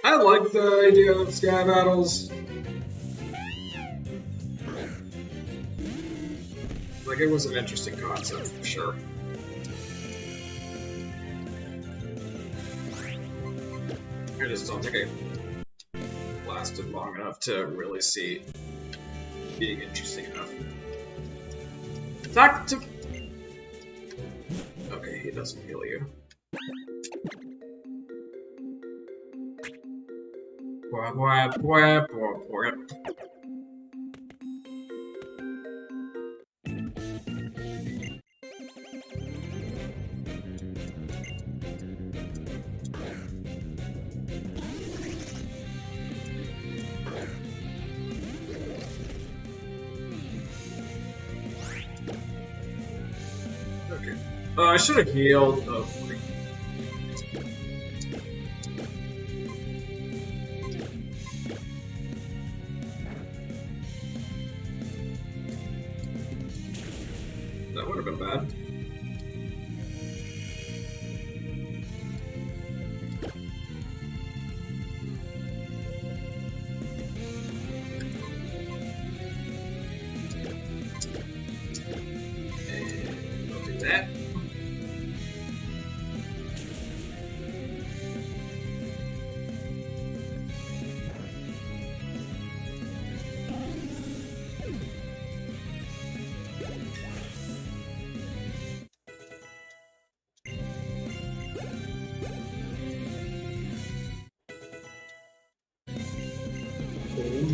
I like the idea of sky battles. Like, it was an interesting concept, for sure. I just don't think I lasted long enough to really see being interesting enough. Talk to... Okay, he doesn't heal you. Okay. I should have healed. Oh, that would have been bad. And I'll do that.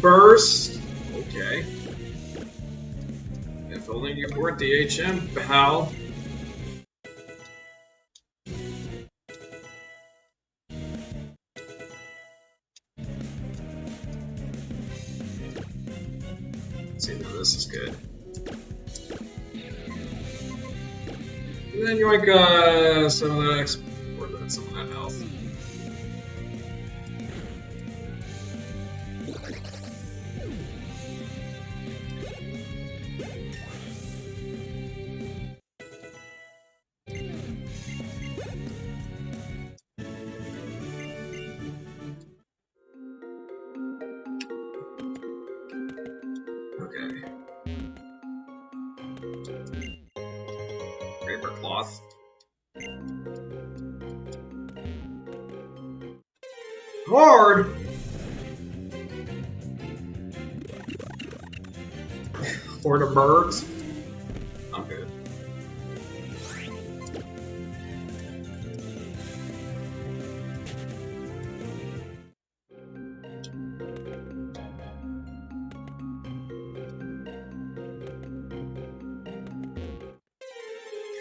Burst. Okay. If only you were DHM, pal. See, now this is good. And then yoink some of that export that, some of that health. Okay. Paper cloth. Hard! Horde of birds. I'm good.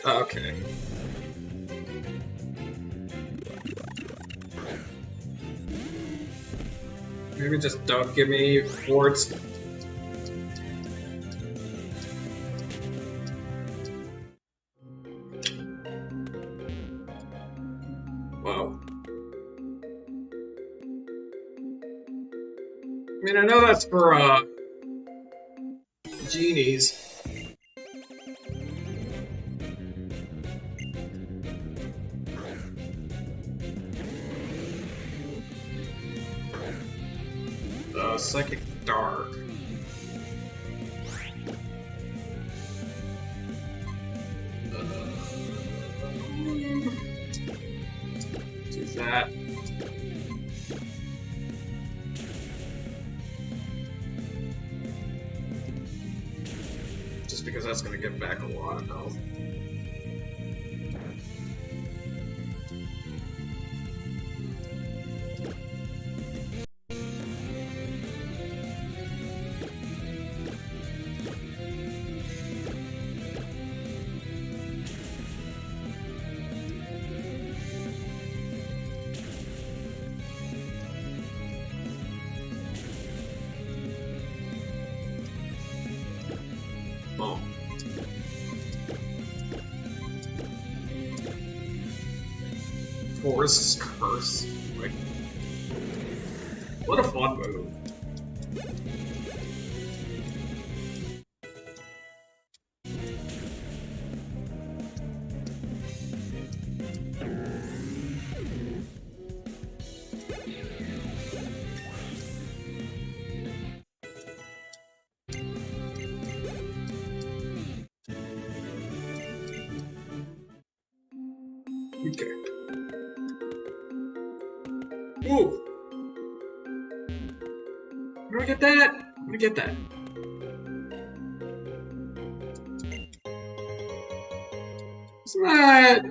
Okay. Maybe just don't give me wards. Wow. I mean, I know that's for, genies. Psychic Dark. Do that. Just because that's going to get back a lot of health. Oh. Forest's Curse. Like, what a fun move. Okay. Ooh! I'm gonna get that! I'm gonna get that. Isn't that...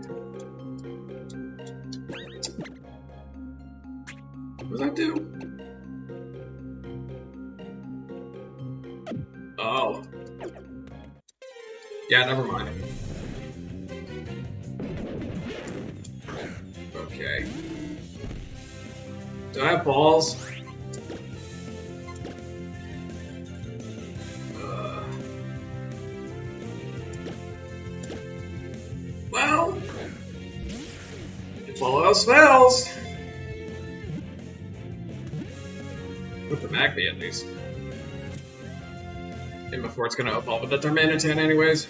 What does that do? Oh. Yeah, never mind. Okay. Do I have balls? Well, if all else fails, with the Magby at least. And before it's gonna evolve with the Darmanitan anyways.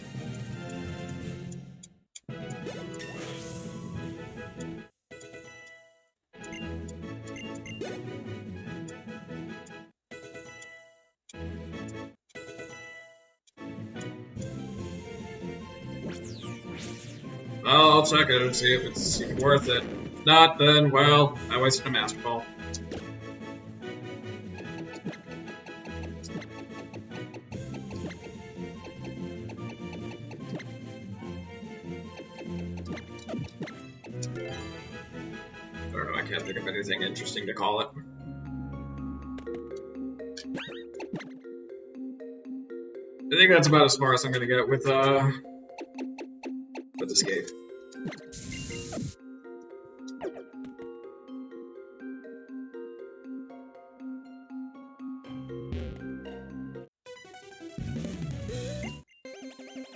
Well, I'll check it and see if it's even worth it. If not, then, well, I wasted a Master Ball. I don't know, I can't think of anything interesting to call it. I think that's about as far as I'm gonna get with Escape.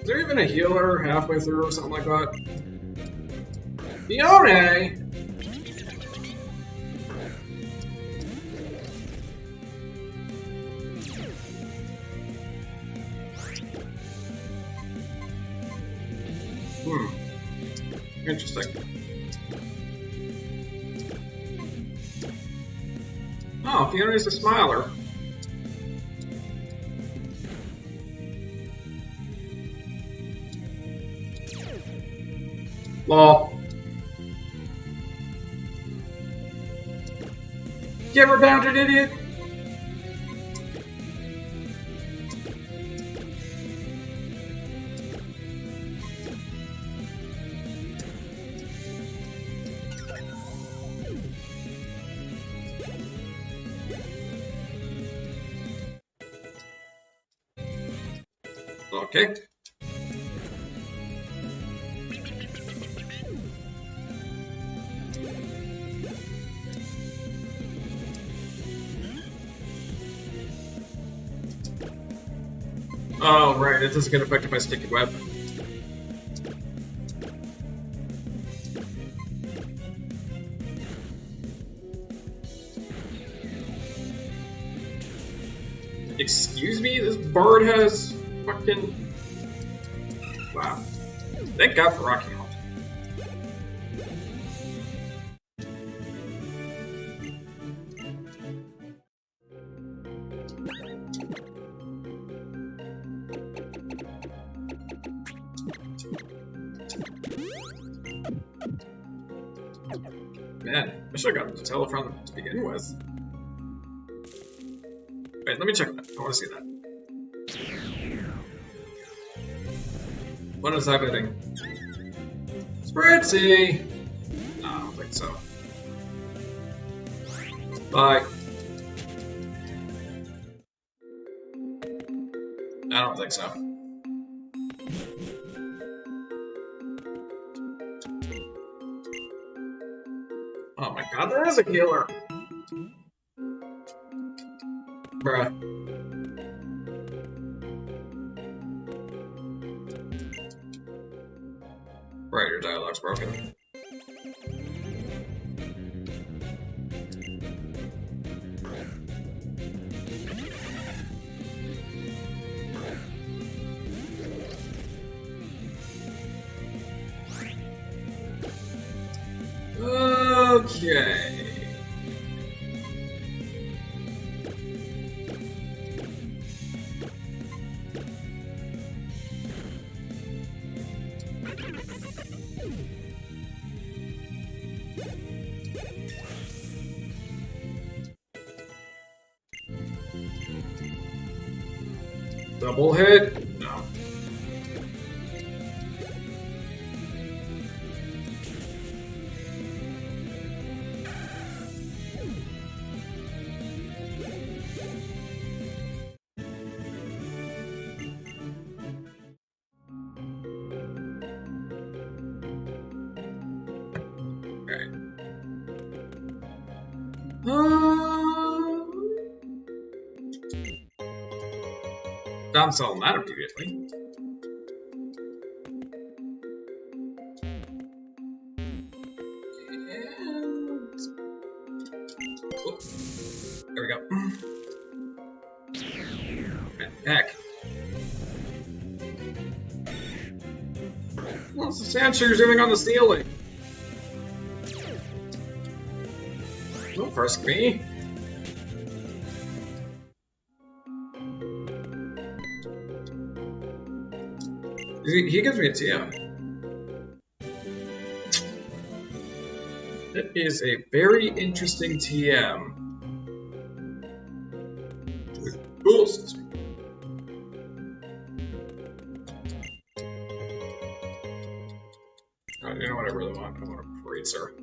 Is there even a healer halfway through or something like that? Fiona! Interesting. Oh, Fiona's a smiler. Lol. Get rebounded, idiot! Okay. Oh, right, it doesn't get affected by sticky web. Excuse me? This bird has fucking... Wow. Thank God for Rocky Mount. Man, I should have gotten the Telefron to begin with. Wait, let me check that. I want to see that. What is happening? Spritzy! No, I don't think so. Bye. I don't think so. Oh my god, there is a healer! Bruh. Right, your dialogue's broken. Okay. Double hit? No. Down selling that immediately. And... oh, there we go. Heck. What's the sand sugar doing on the ceiling? Don't frisk me. He gives me a TM. It is a very interesting TM. Boost. You know what I really want? I want a Bracer.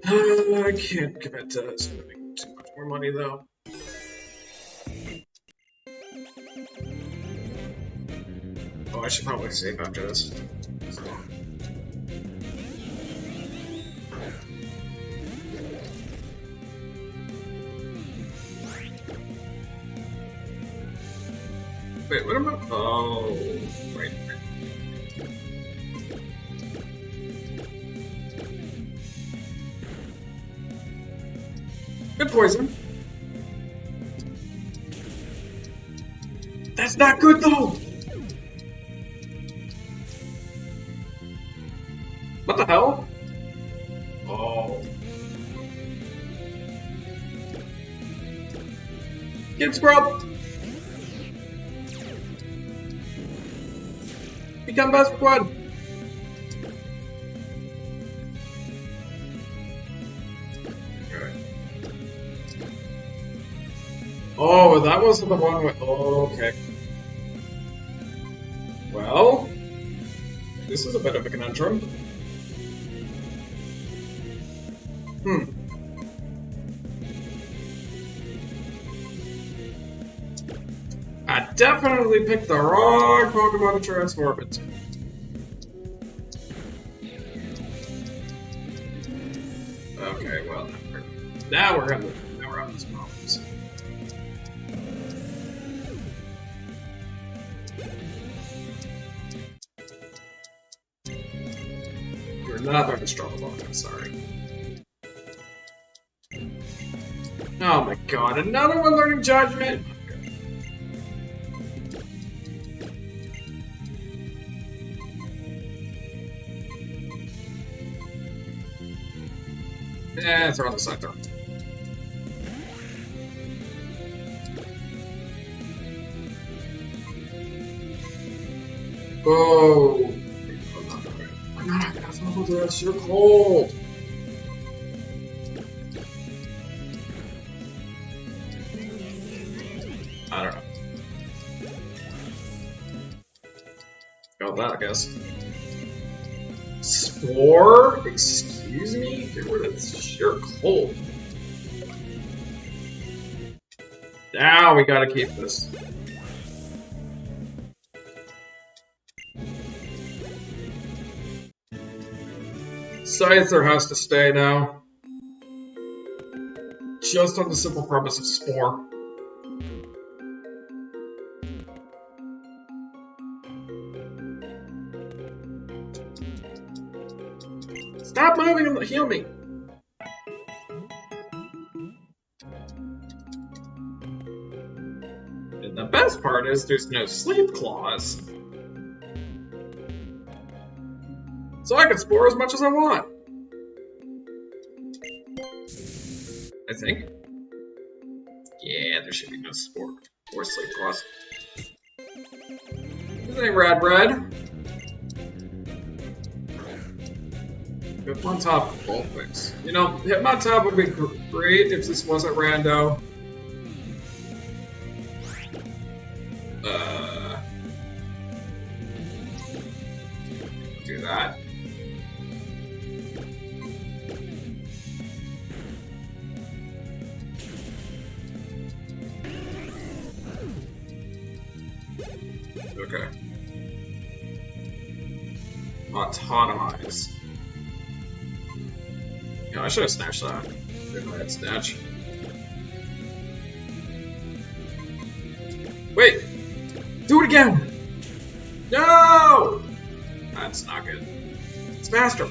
I can't commit to spending too much more money though. Oh, I should probably save after this. So. Wait, what am I? Oh, right. Good poison. That's not good though! What the hell? Oh. Get scrubbed! Become best squad! Oh, that wasn't the one with... oh, okay. Well... this is a bit of a conundrum. I definitely picked the wrong Pokemon to transform it. Okay, well, now we're on this problems. You're not going to struggle long, I'm sorry. Oh my god, another one learning judgment! Eh, throw on the side throw. Oh! I'm not gonna follow this, you're cold! I don't know. Go with that, I guess. Spore? Excuse me? Get rid of this sheer cold. Now we gotta keep this. Scyther has to stay now. Just on the simple premise of Spore. Stop moving and heal me! And the best part is there's no sleep clause. So I can spore as much as I want. I think. Yeah, there should be no spore or sleep clause. This ain't Red. Hitmontop of both things. You know, Hitmontop would be great if this wasn't Rando. autotomize. You know, I should have snatched that. Didn't I snatch? Wait! Do it again! No! That's not good. It's faster.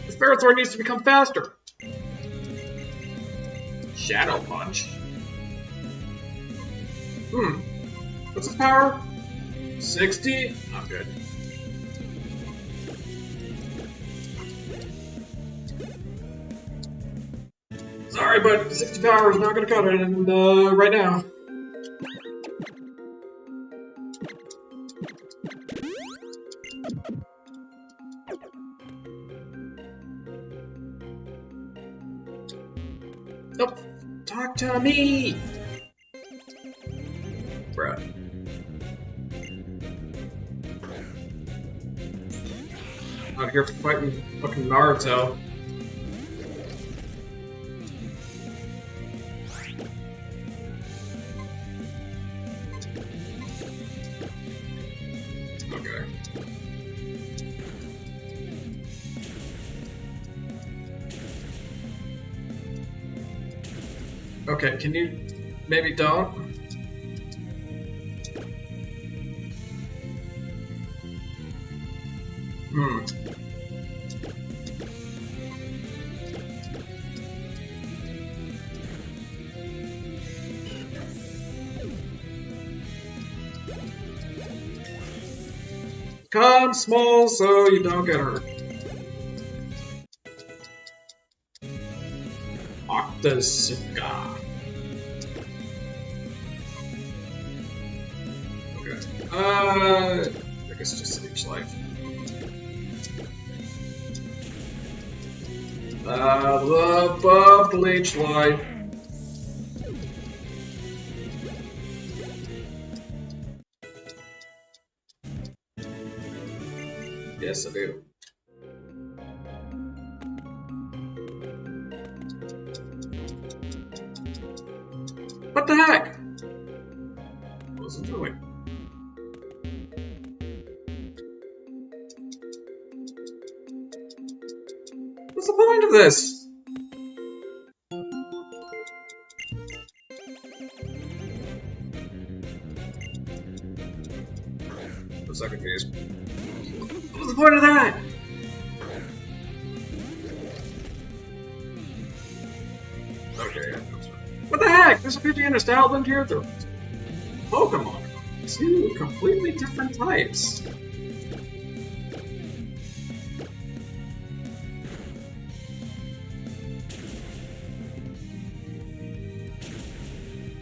The Ferrothorn needs to become faster. Shadow Punch. What's its power? 60? Not good. Sorry, but 60 power is not going to cut it right now. Nope. Talk to me! Bruh. Out here fighting fucking Naruto. Okay. Okay, can you maybe don't? Come small so you don't get hurt. Octasuka. Okay. I guess just Leech Life. Above the Leech Life. Yes, I do. What the heck? What was it doing? What's the point of this? I'm so confused. What was the point of that? Okay, yeah. What the heck? There's a Pidgey and a Stoutland here? They're Pokemon. Two completely different types.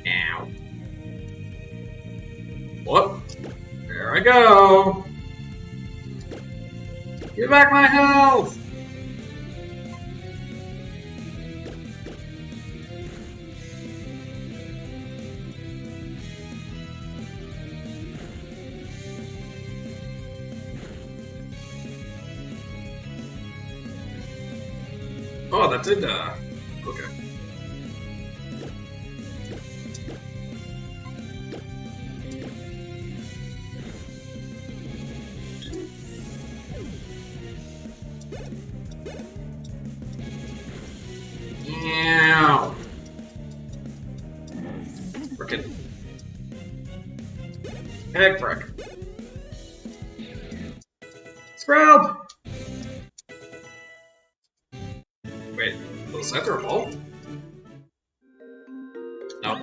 Ow. Whoop. There I go. Give back my health! Oh, that did, okay. Meow. Frickin'. Egg frick. Scrub! Wait, was that their vault? No.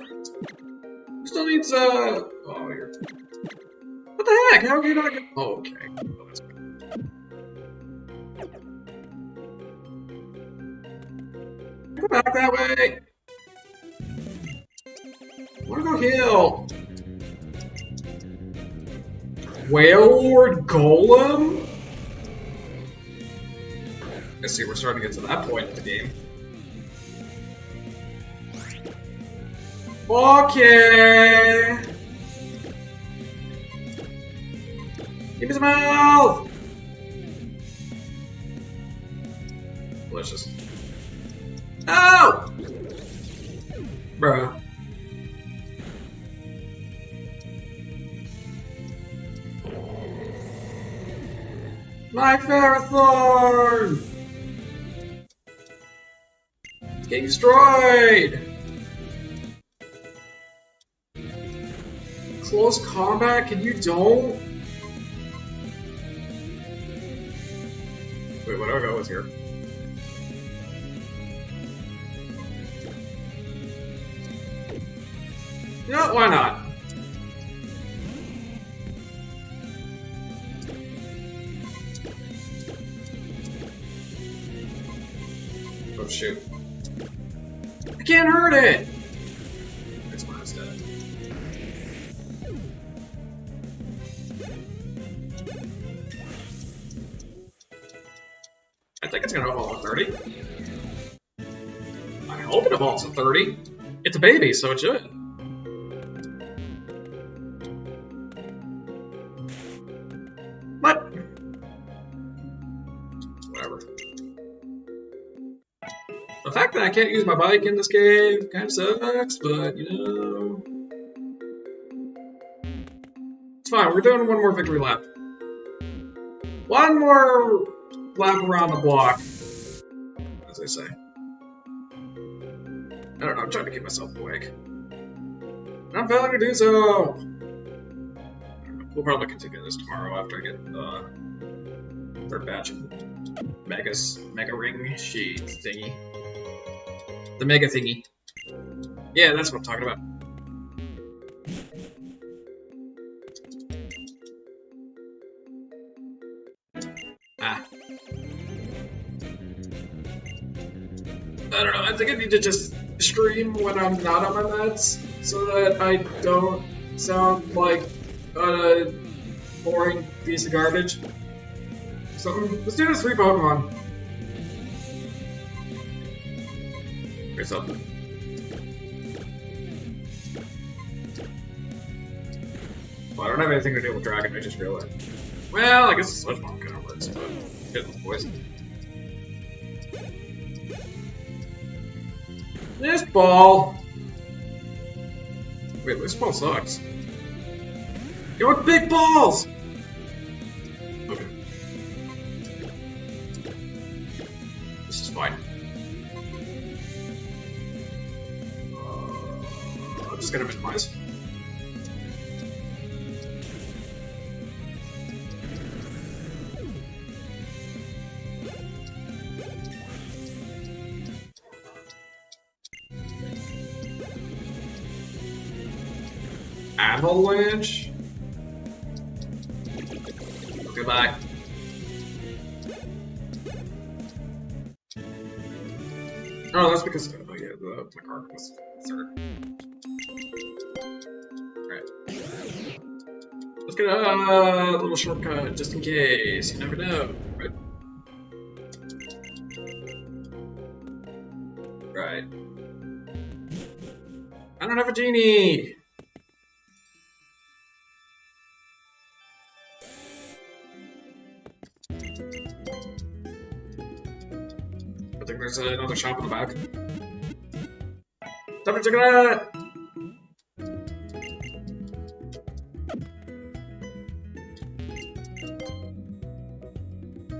Still needs, oh, here. What the heck? How are you not get- oh, okay. Oh, that's good. Go back that way! I wanna go heal! Whale Lord Golem? I see, we're starting to get to that point in the game. Okay! Give me some health! Delicious. Oh! Bruh. My Ferrothorn! It's getting destroyed! Close combat? Can you don't? Wait, what do I go with here? Yeah, why not? Oh shoot. I can't hurt it! That's why it's dead. I think it's gonna evolve at 30. I hope it evolves at 30. It's a baby, so it should. But whatever. The fact that I can't use my bike in this game kind of sucks, but you know, it's fine. We're doing one more victory lap. One more lap around the block, as they say. I don't know. I'm trying to keep myself awake. And I'm failing to do so. We'll probably continue this tomorrow after I get the third batch of Mega Ring Shades thingy. The Mega thingy. Yeah, that's what I'm talking about. Ah. I don't know, I think I need to just stream when I'm not on my meds so that I don't sound like a boring piece of garbage. So let's do this 3 Pokemon. Or something. Well, I don't have anything to do with Dragon, I just realized. Well, I guess the Sludge Bomb kind of works, but getting the poison. This ball! Wait, this ball sucks. Go with big balls! Okay. This is fine. I'm just gonna minimize. Avalanche? Goodbye. Oh, that's because oh yeah, the card was third. Right. Let's get a little shortcut just in case. You never know, right? Right. I don't have a genie. I think there's another shop in the back. Stop it, check it out!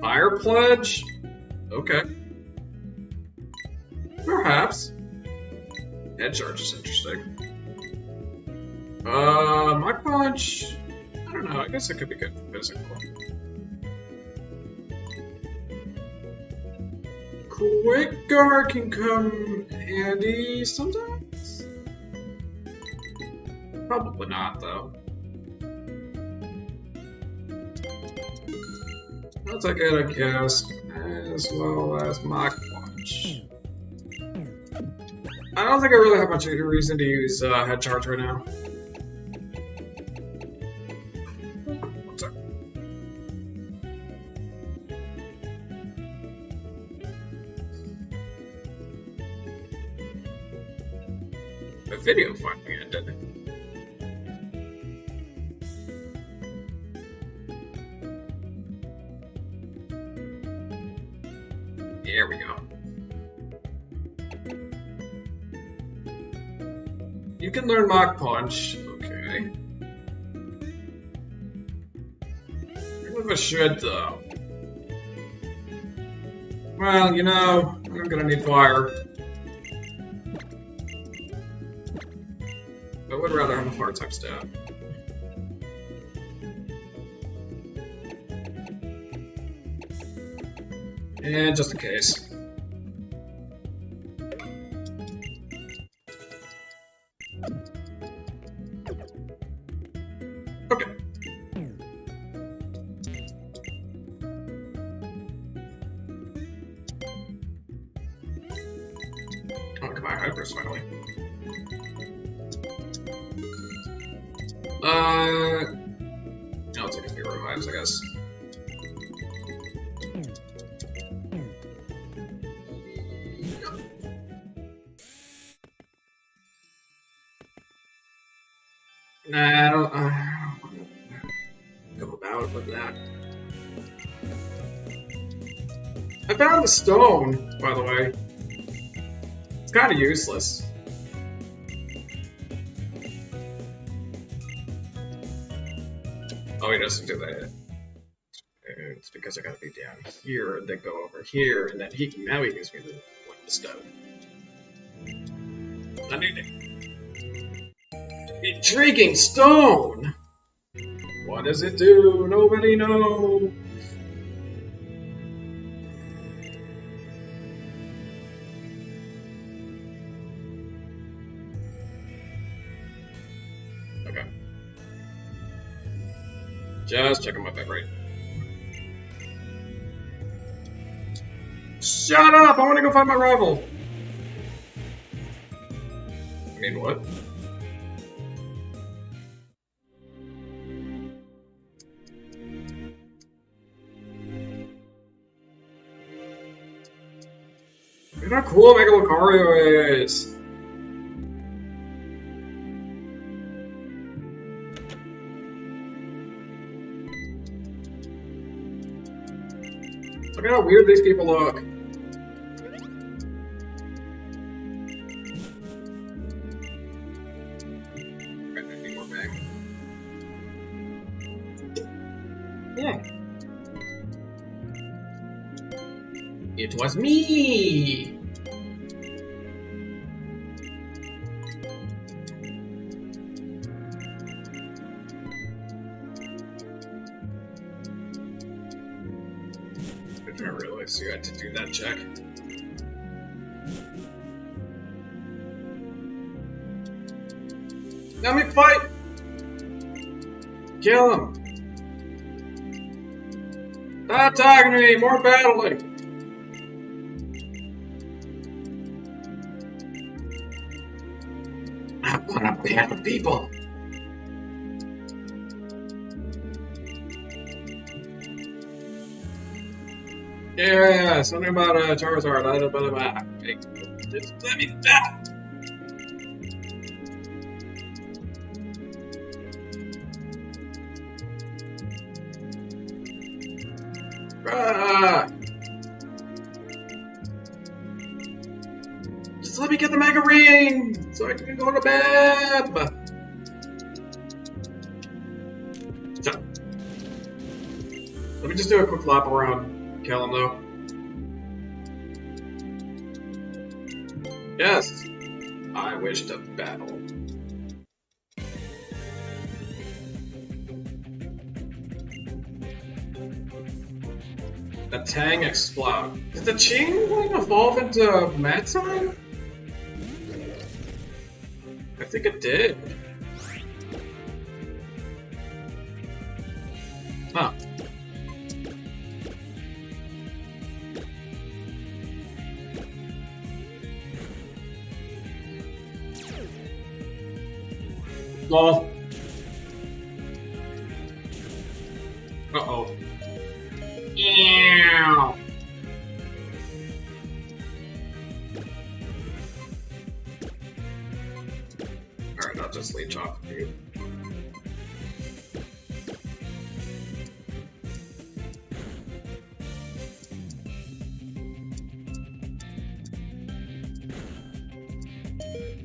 Fire Pledge? Okay. Perhaps. Head Charge is interesting. Mach Punch? I don't know, I guess it could be good for physical. Quick Guard can come handy sometimes? Probably not, though. That's a good guess, as well as Mach Punch. I don't think I really have much reason to use Head Charge right now. One sec. The video finally ended. There we go. You can learn Mach Punch. Okay. I don't know if I should, though. Well, you know, I'm gonna need fire. I would rather have a fire type stat. And just in case. Okay. Oh, come on, Hypers finally. I'll take a few revives, I guess. Nah, I don't want to go about with that. I found the stone, by the way. It's kind of useless. Oh, he doesn't do that. It's because I gotta be down here and then go over here, and then now he gives me the stone. I need it. Intriguing stone! What does it do? Nobody knows. Okay. Just checking my bitrate. Shut up! I want to go find my rival! I mean, what? Look how cool Mega Lucario is! Look at how weird these people look. Yeah. It was me! I didn't realize you had to do that check. Let me fight! Kill him! Stop talking to me! More battling! I want a band of people! Yeah, something about Charizard. I don't know about just let me stop! Just let me get the Mega Ring so I can go to bed. So, let me just do a quick lap around, kill him though. Yes, I wish to battle. The Tang explode. Did the Chingling evolve into Mad Time? I think it did. Huh. Lol. Uh-oh. Ew. Alright, I'll just leech off of you.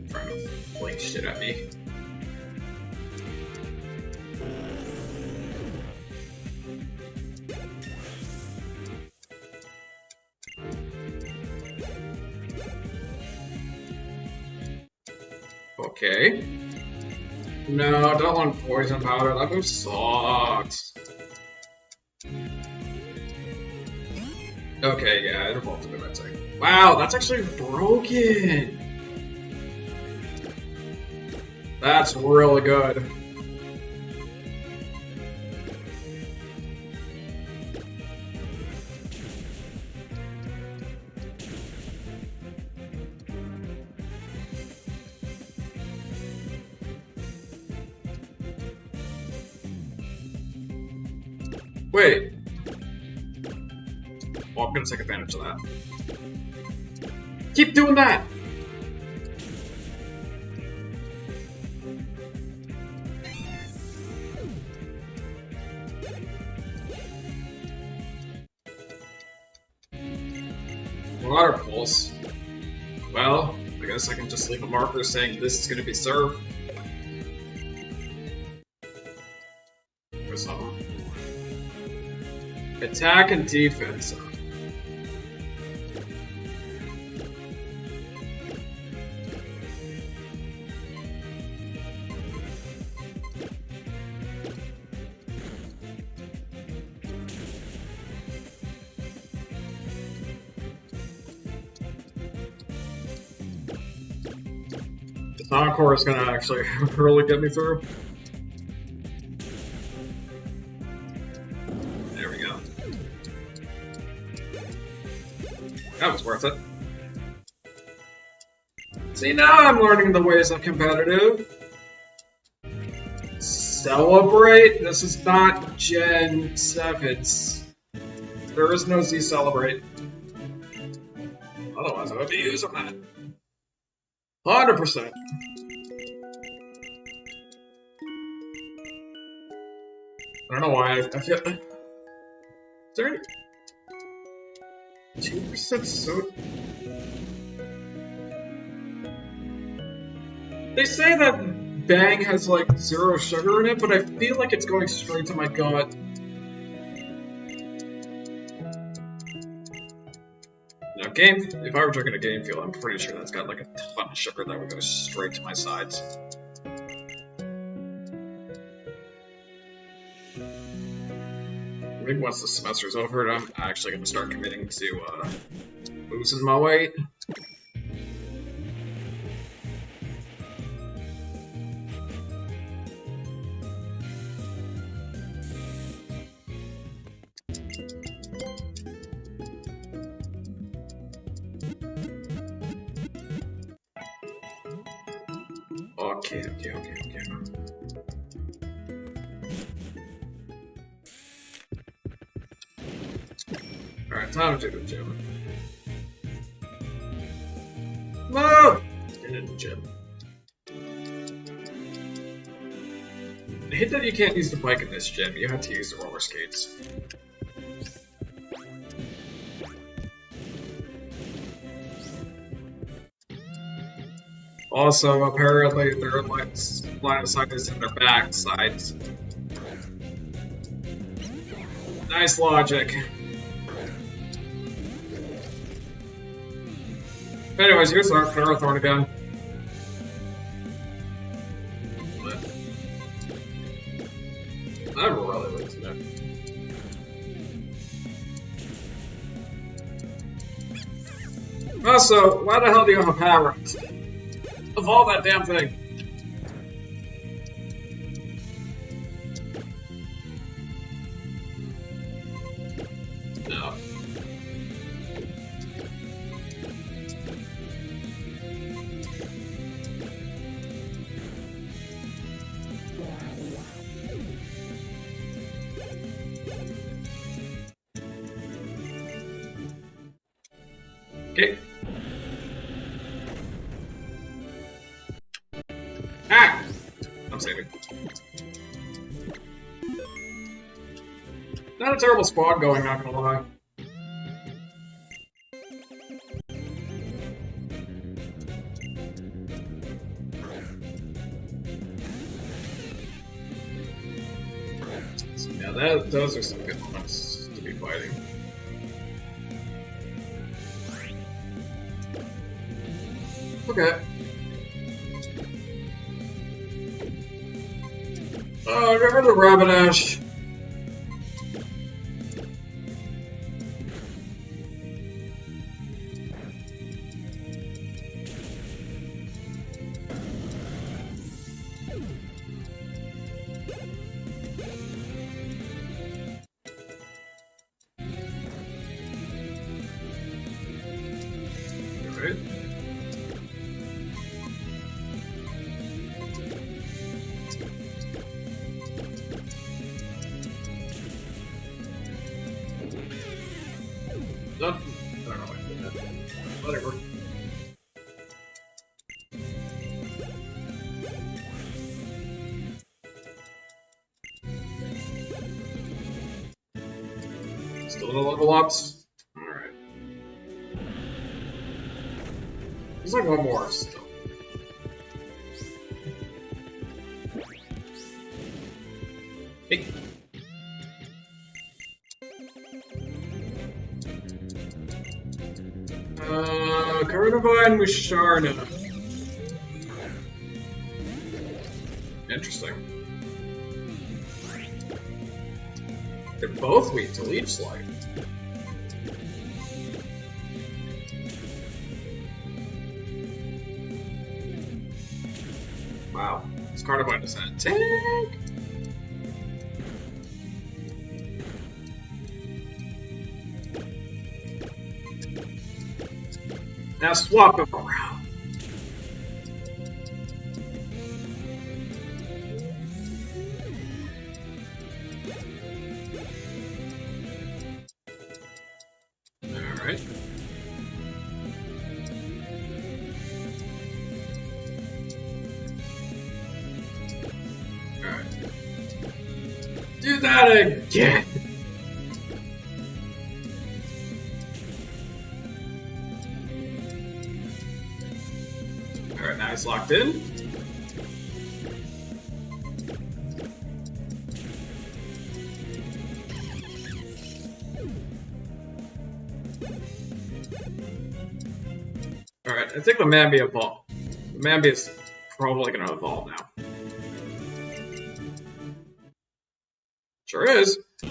Trying to blink shit at me. Okay. No, I don't want poison powder. That move sucks. Okay, yeah, it evolved into that thing. Wow, that's actually broken. That's really good. Wait. Well, I'm gonna take advantage of that. Keep doing that! Water pulse. Well, I guess I can just leave a marker saying this is gonna be served. Or something. Attack and defense. The Encore is gonna actually really get me through. There we go. That was worth it. See, now I'm learning the ways of competitive. Celebrate? This is not Gen 7's. There is no Z Celebrate. Otherwise, I would be using that. 100%. I don't know why I feel. Is there any 2% soda? They say that Bang has like 0 sugar in it, but I feel like it's going straight to my gut. Now, if I were drinking a Game Fuel, I'm pretty sure that's got like a ton of sugar that would go straight to my sides. I think once the semester's over, I'm actually going to start committing to losing my weight. Okay. Alright, time to do the gym. Move! Get in the gym. I hate that you can't use the bike in this gym, you have to use the roller skates. Also, apparently their line of sight is in their back sides. Nice logic. Anyways, here's our Parathorn again. I'm really late today. Also, why the hell do you have a power? Evolve that damn thing. No. Okay. Ah! I'm saving. Not a terrible squad going, not gonna lie. So yeah, those are some good ones to be fighting. Okay. Remember the Rabbitash? Alright. Nope. I don't know why I did that. Whatever. Still no level ups? Alright. There's like one more still. Hey. Carnivine with Sharna. Interesting. They're both weak to Leech Slide. Wow. This Carnivine is an tank! Now swap him around. Alright. Alright. Do that again! Alright, now he's locked in. Alright, I think the Mambi evolved. The Mambi is probably gonna evolve now. Sure is. Oh,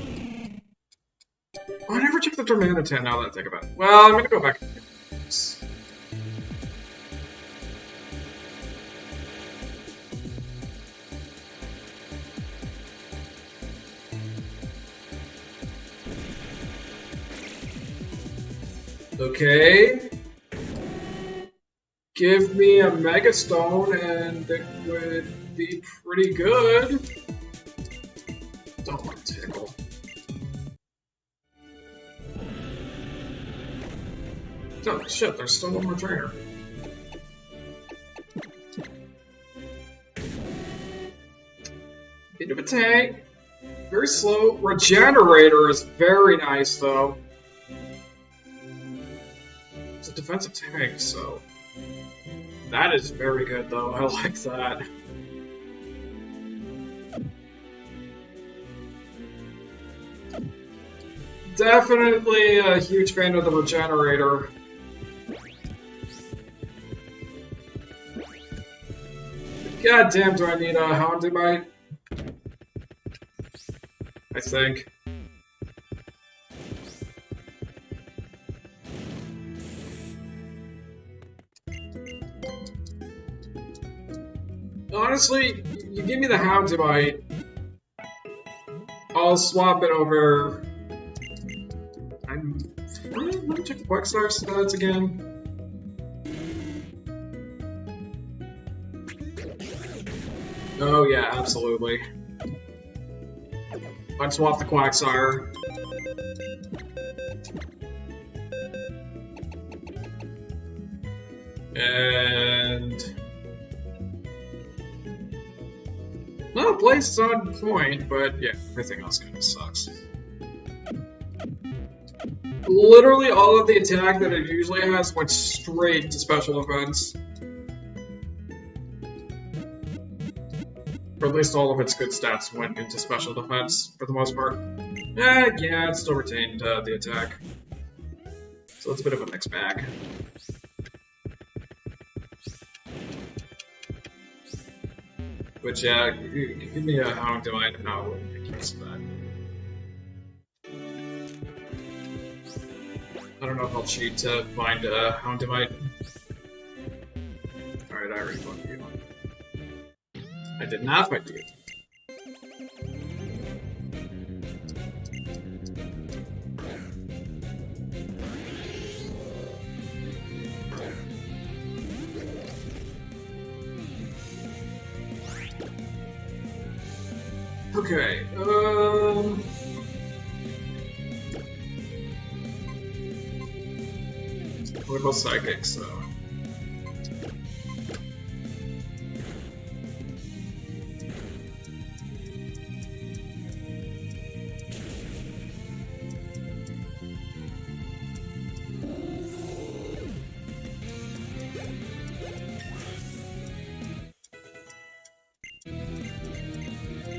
I never checked the Darmanitan now that I think about it. Well, I'm gonna go back. Okay. Give me a Mega Stone and it would be pretty good. Don't want to tickle. Oh shit, there's still one more trainer. Bit of a tank. Very slow. Regenerator is very nice though. It's a defensive tank, so that is very good though. I like that. Definitely a huge fan of the Regenerator. God damn, do I need a Houndymite? I think. Honestly, you give me the Houndymite, I'll swap it over. Let me check the Quackstar stats again. Oh yeah, absolutely. I'd swap the Quagsire. And no, Blaze is on point, but yeah, everything else kind of sucks. Literally all of the attack that it usually has went straight to special defense. Or at least all of its good stats went into special defense, for the most part. Yeah, it still retained the attack. So it's a bit of a mixed bag. Which, yeah, give me a Hound Divine and I'll make use of that. I don't know if I'll cheat to find a Hound Divine. Alright, I already fucked you. I did not fight you. Okay, what about psychics, though?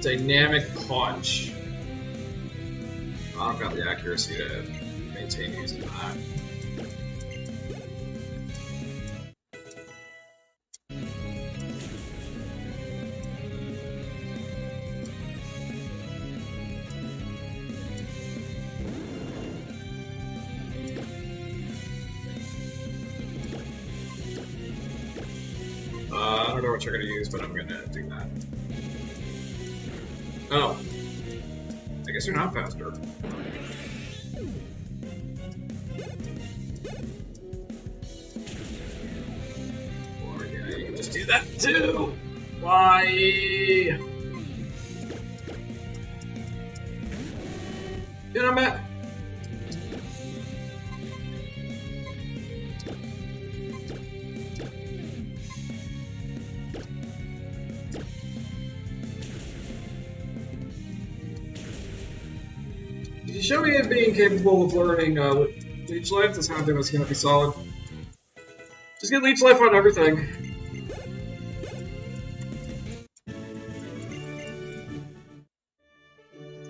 Dynamic punch. I've got the accuracy to maintain using that. I don't know what you're gonna use, but I'm gonna do that. Oh. I guess you're not faster. Or yeah, you can just do that too! Why? You know, Matt? Did you show me it being capable of learning Leech Life? This Hound is gonna be solid. Just get Leech Life on everything.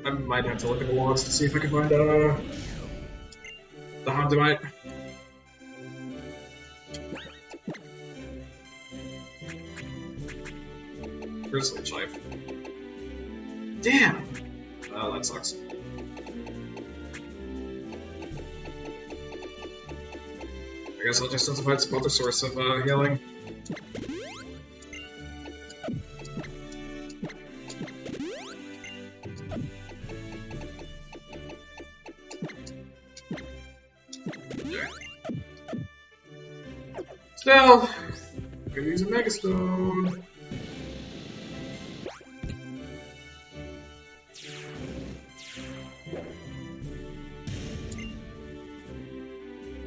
I might have to look at the logs to see if I can find the Houndamite. Where's Leech Life? Damn! Oh, that sucks. I guess I'll just have to find some other source of healing. Still, I'm gonna use a Megastone.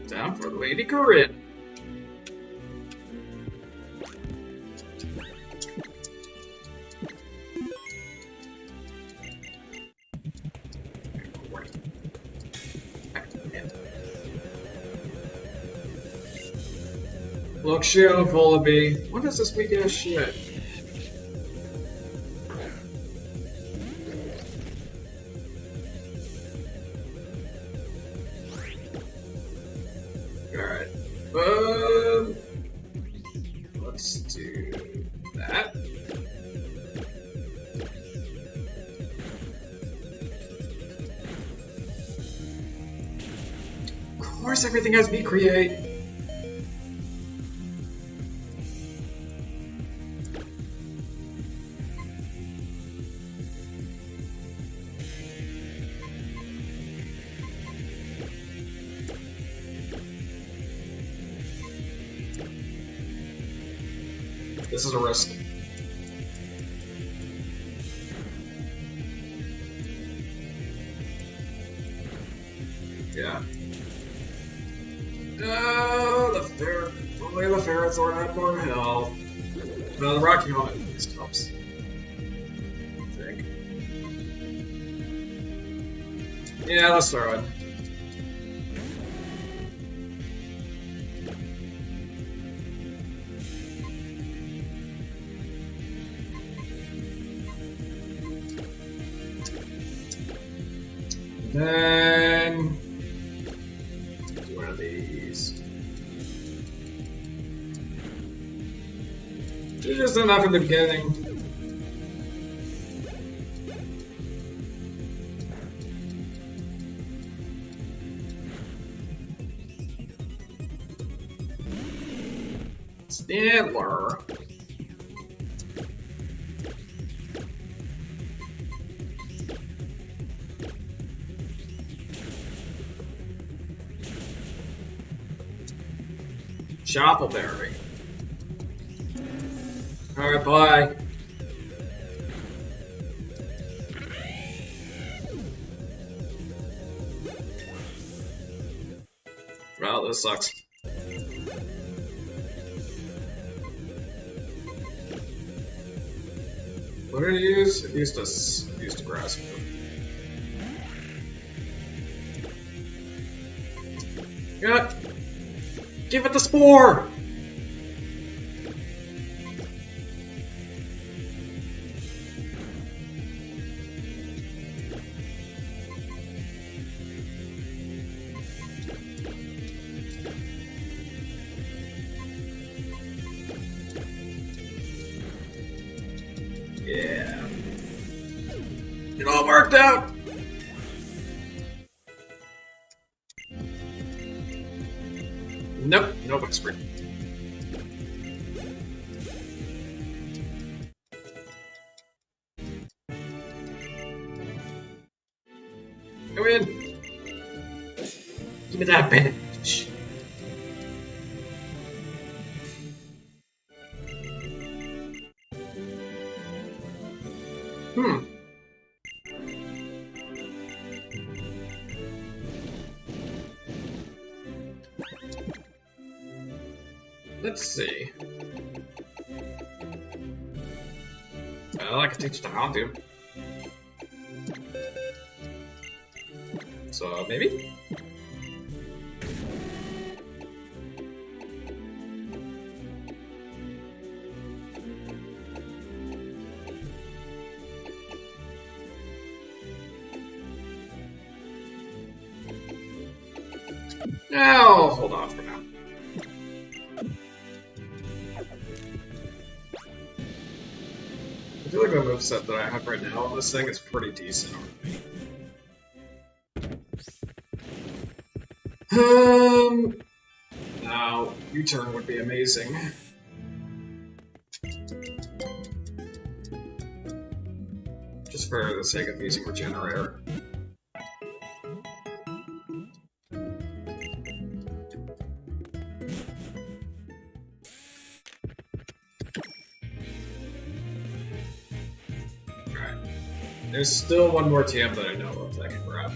Down for Lady Corinne. Look, Shield, Volibee. What is this weak ass shit? Alright. Let's do that. Of course, everything has me create. This is a risk. Yeah. No, only the Ferrothorn had more health. No, the Rocky Helmet at least helps. I think. Yeah, let's throw it. Then do one of these. Just enough in the beginning. Stantler. Shoppleberry. Alright, bye. Well, this sucks. What did I use? It used to grasp. Yeah. Give it the spore! Yeah. It all worked out! Nope, no whispering. Go in! Give me that bandage! Let's see. Well, I could teach the Houndoom. So, maybe? I'll hold on for now. I feel like the moveset that I have right now on this thing is pretty decent already. Now, U-turn would be amazing. Just for the sake of using Regenerator. Alright. There's still one more TM that I know of that I can grab.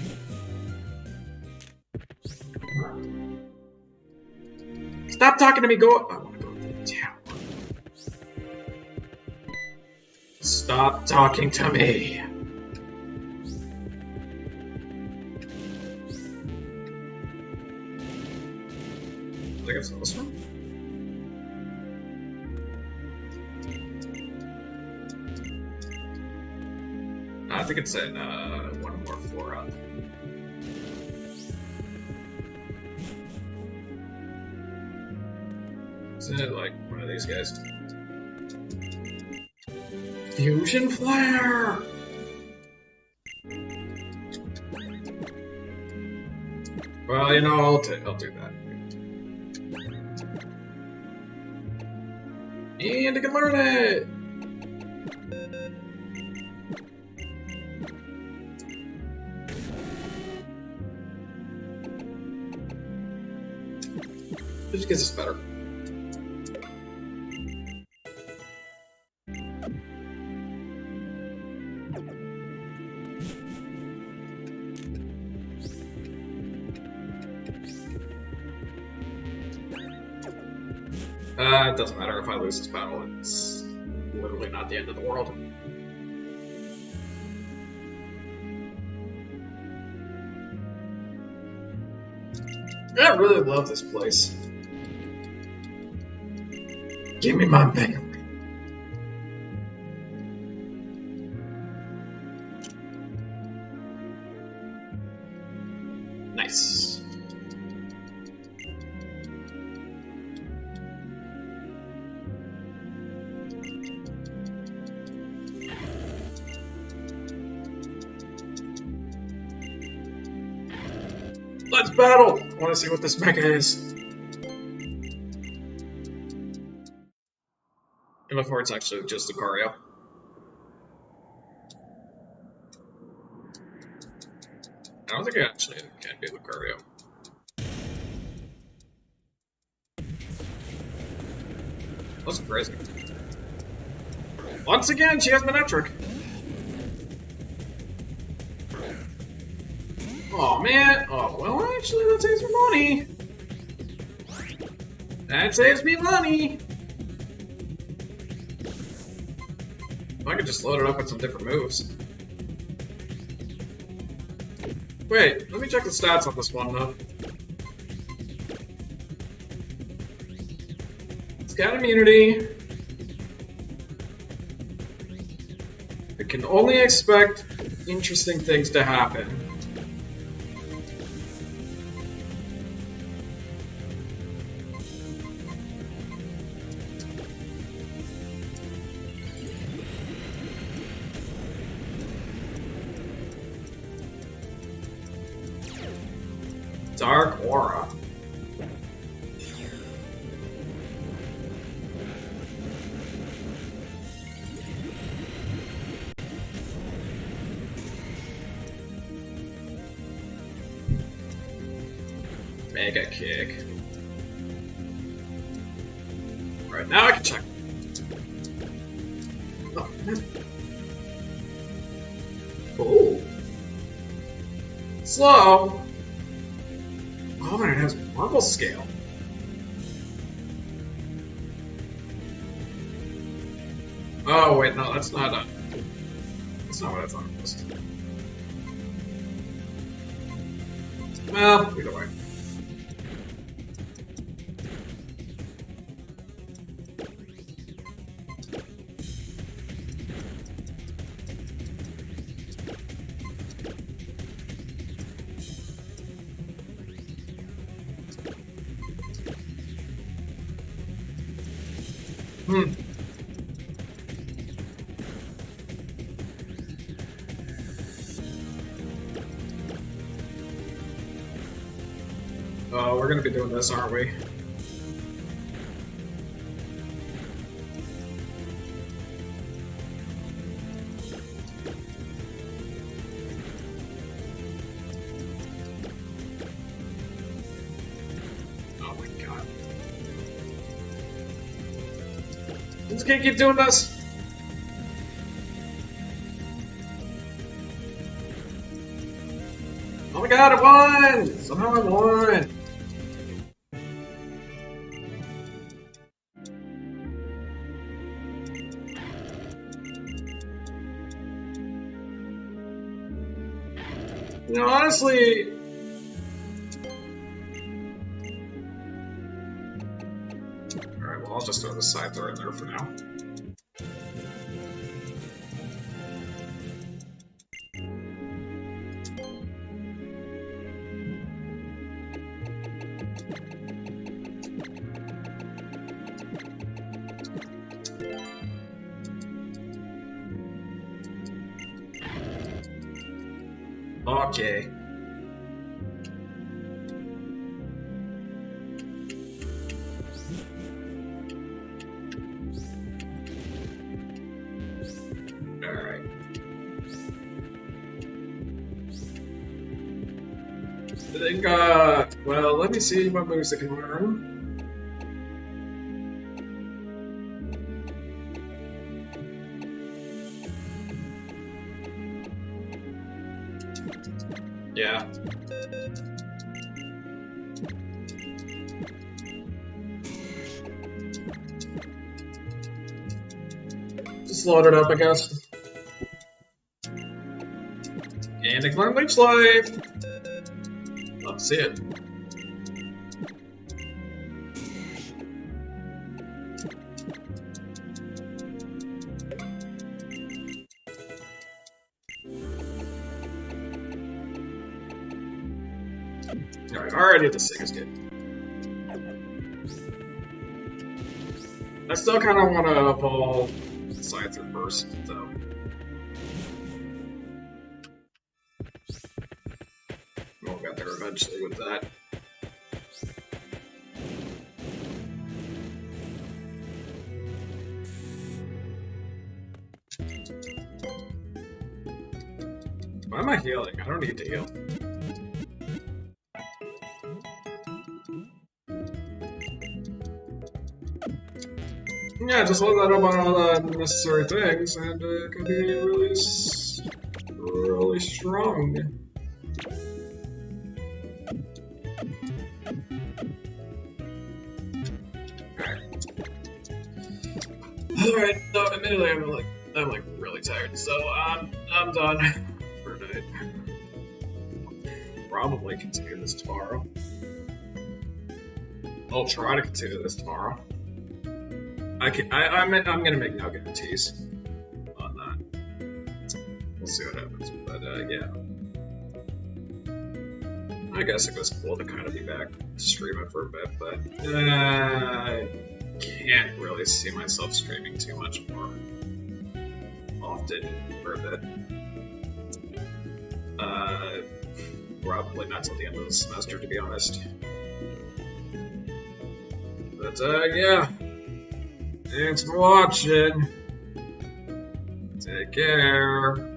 Stop talking to me, go up. I want to go to the tower. Stop talking to me. I think it's this one. I think it's in one more floor up. Isn't it like one of these guys? Fusion Flare! Well, you know, I'll do that. And I can learn it! Just because it's better. It doesn't matter if I lose this battle, it's literally not the end of the world. I really love this place. Give me my bang. Nice. Let's battle! I want to see what this mecha is. And before it's actually just Lucario. I don't think it actually can be Lucario. That's crazy. Once again, she has Manectric. Oh man. Oh, well, actually, that saves me money. That saves me money. I could just load it up with some different moves. Wait, let me check the stats on this one, though. It's got immunity. I can only expect interesting things to happen. Dark Aura. Mega Kick. Alright, now I can check. Oh. Slow. Oh, and it has Marble Scale. Oh, wait, no, that's not what I thought it was. Well, either way. Oh, we're gonna be doing this, aren't we? Oh my god. I just can't keep doing this. Oh my god, I won! Somehow I won! You know, honestly... Alright, well, I'll just throw the side throw in there for now. Okay. Alright. I think, well, let me see what moves I can learn. Yeah. Just load it up, I guess. And declare Leech Life! Love to see it. Alright, already this thing is good. I still kind of want to pull Scyther first, though. We'll get there eventually with that. am I healing? I don't need to heal. Yeah, just load that up on all the necessary things, and it can be really, really strong. Alright, so admittedly I'm like really tired, so I'm done for tonight. Probably continue this tomorrow. I'll try to continue this tomorrow. I'm gonna make no guarantees on that. We'll see what happens, but yeah. I guess it was cool to kind of be back streaming for a bit, but I can't really see myself streaming too much more often for a bit. Probably not till the end of the semester, to be honest. But yeah. Thanks for watching. Take care.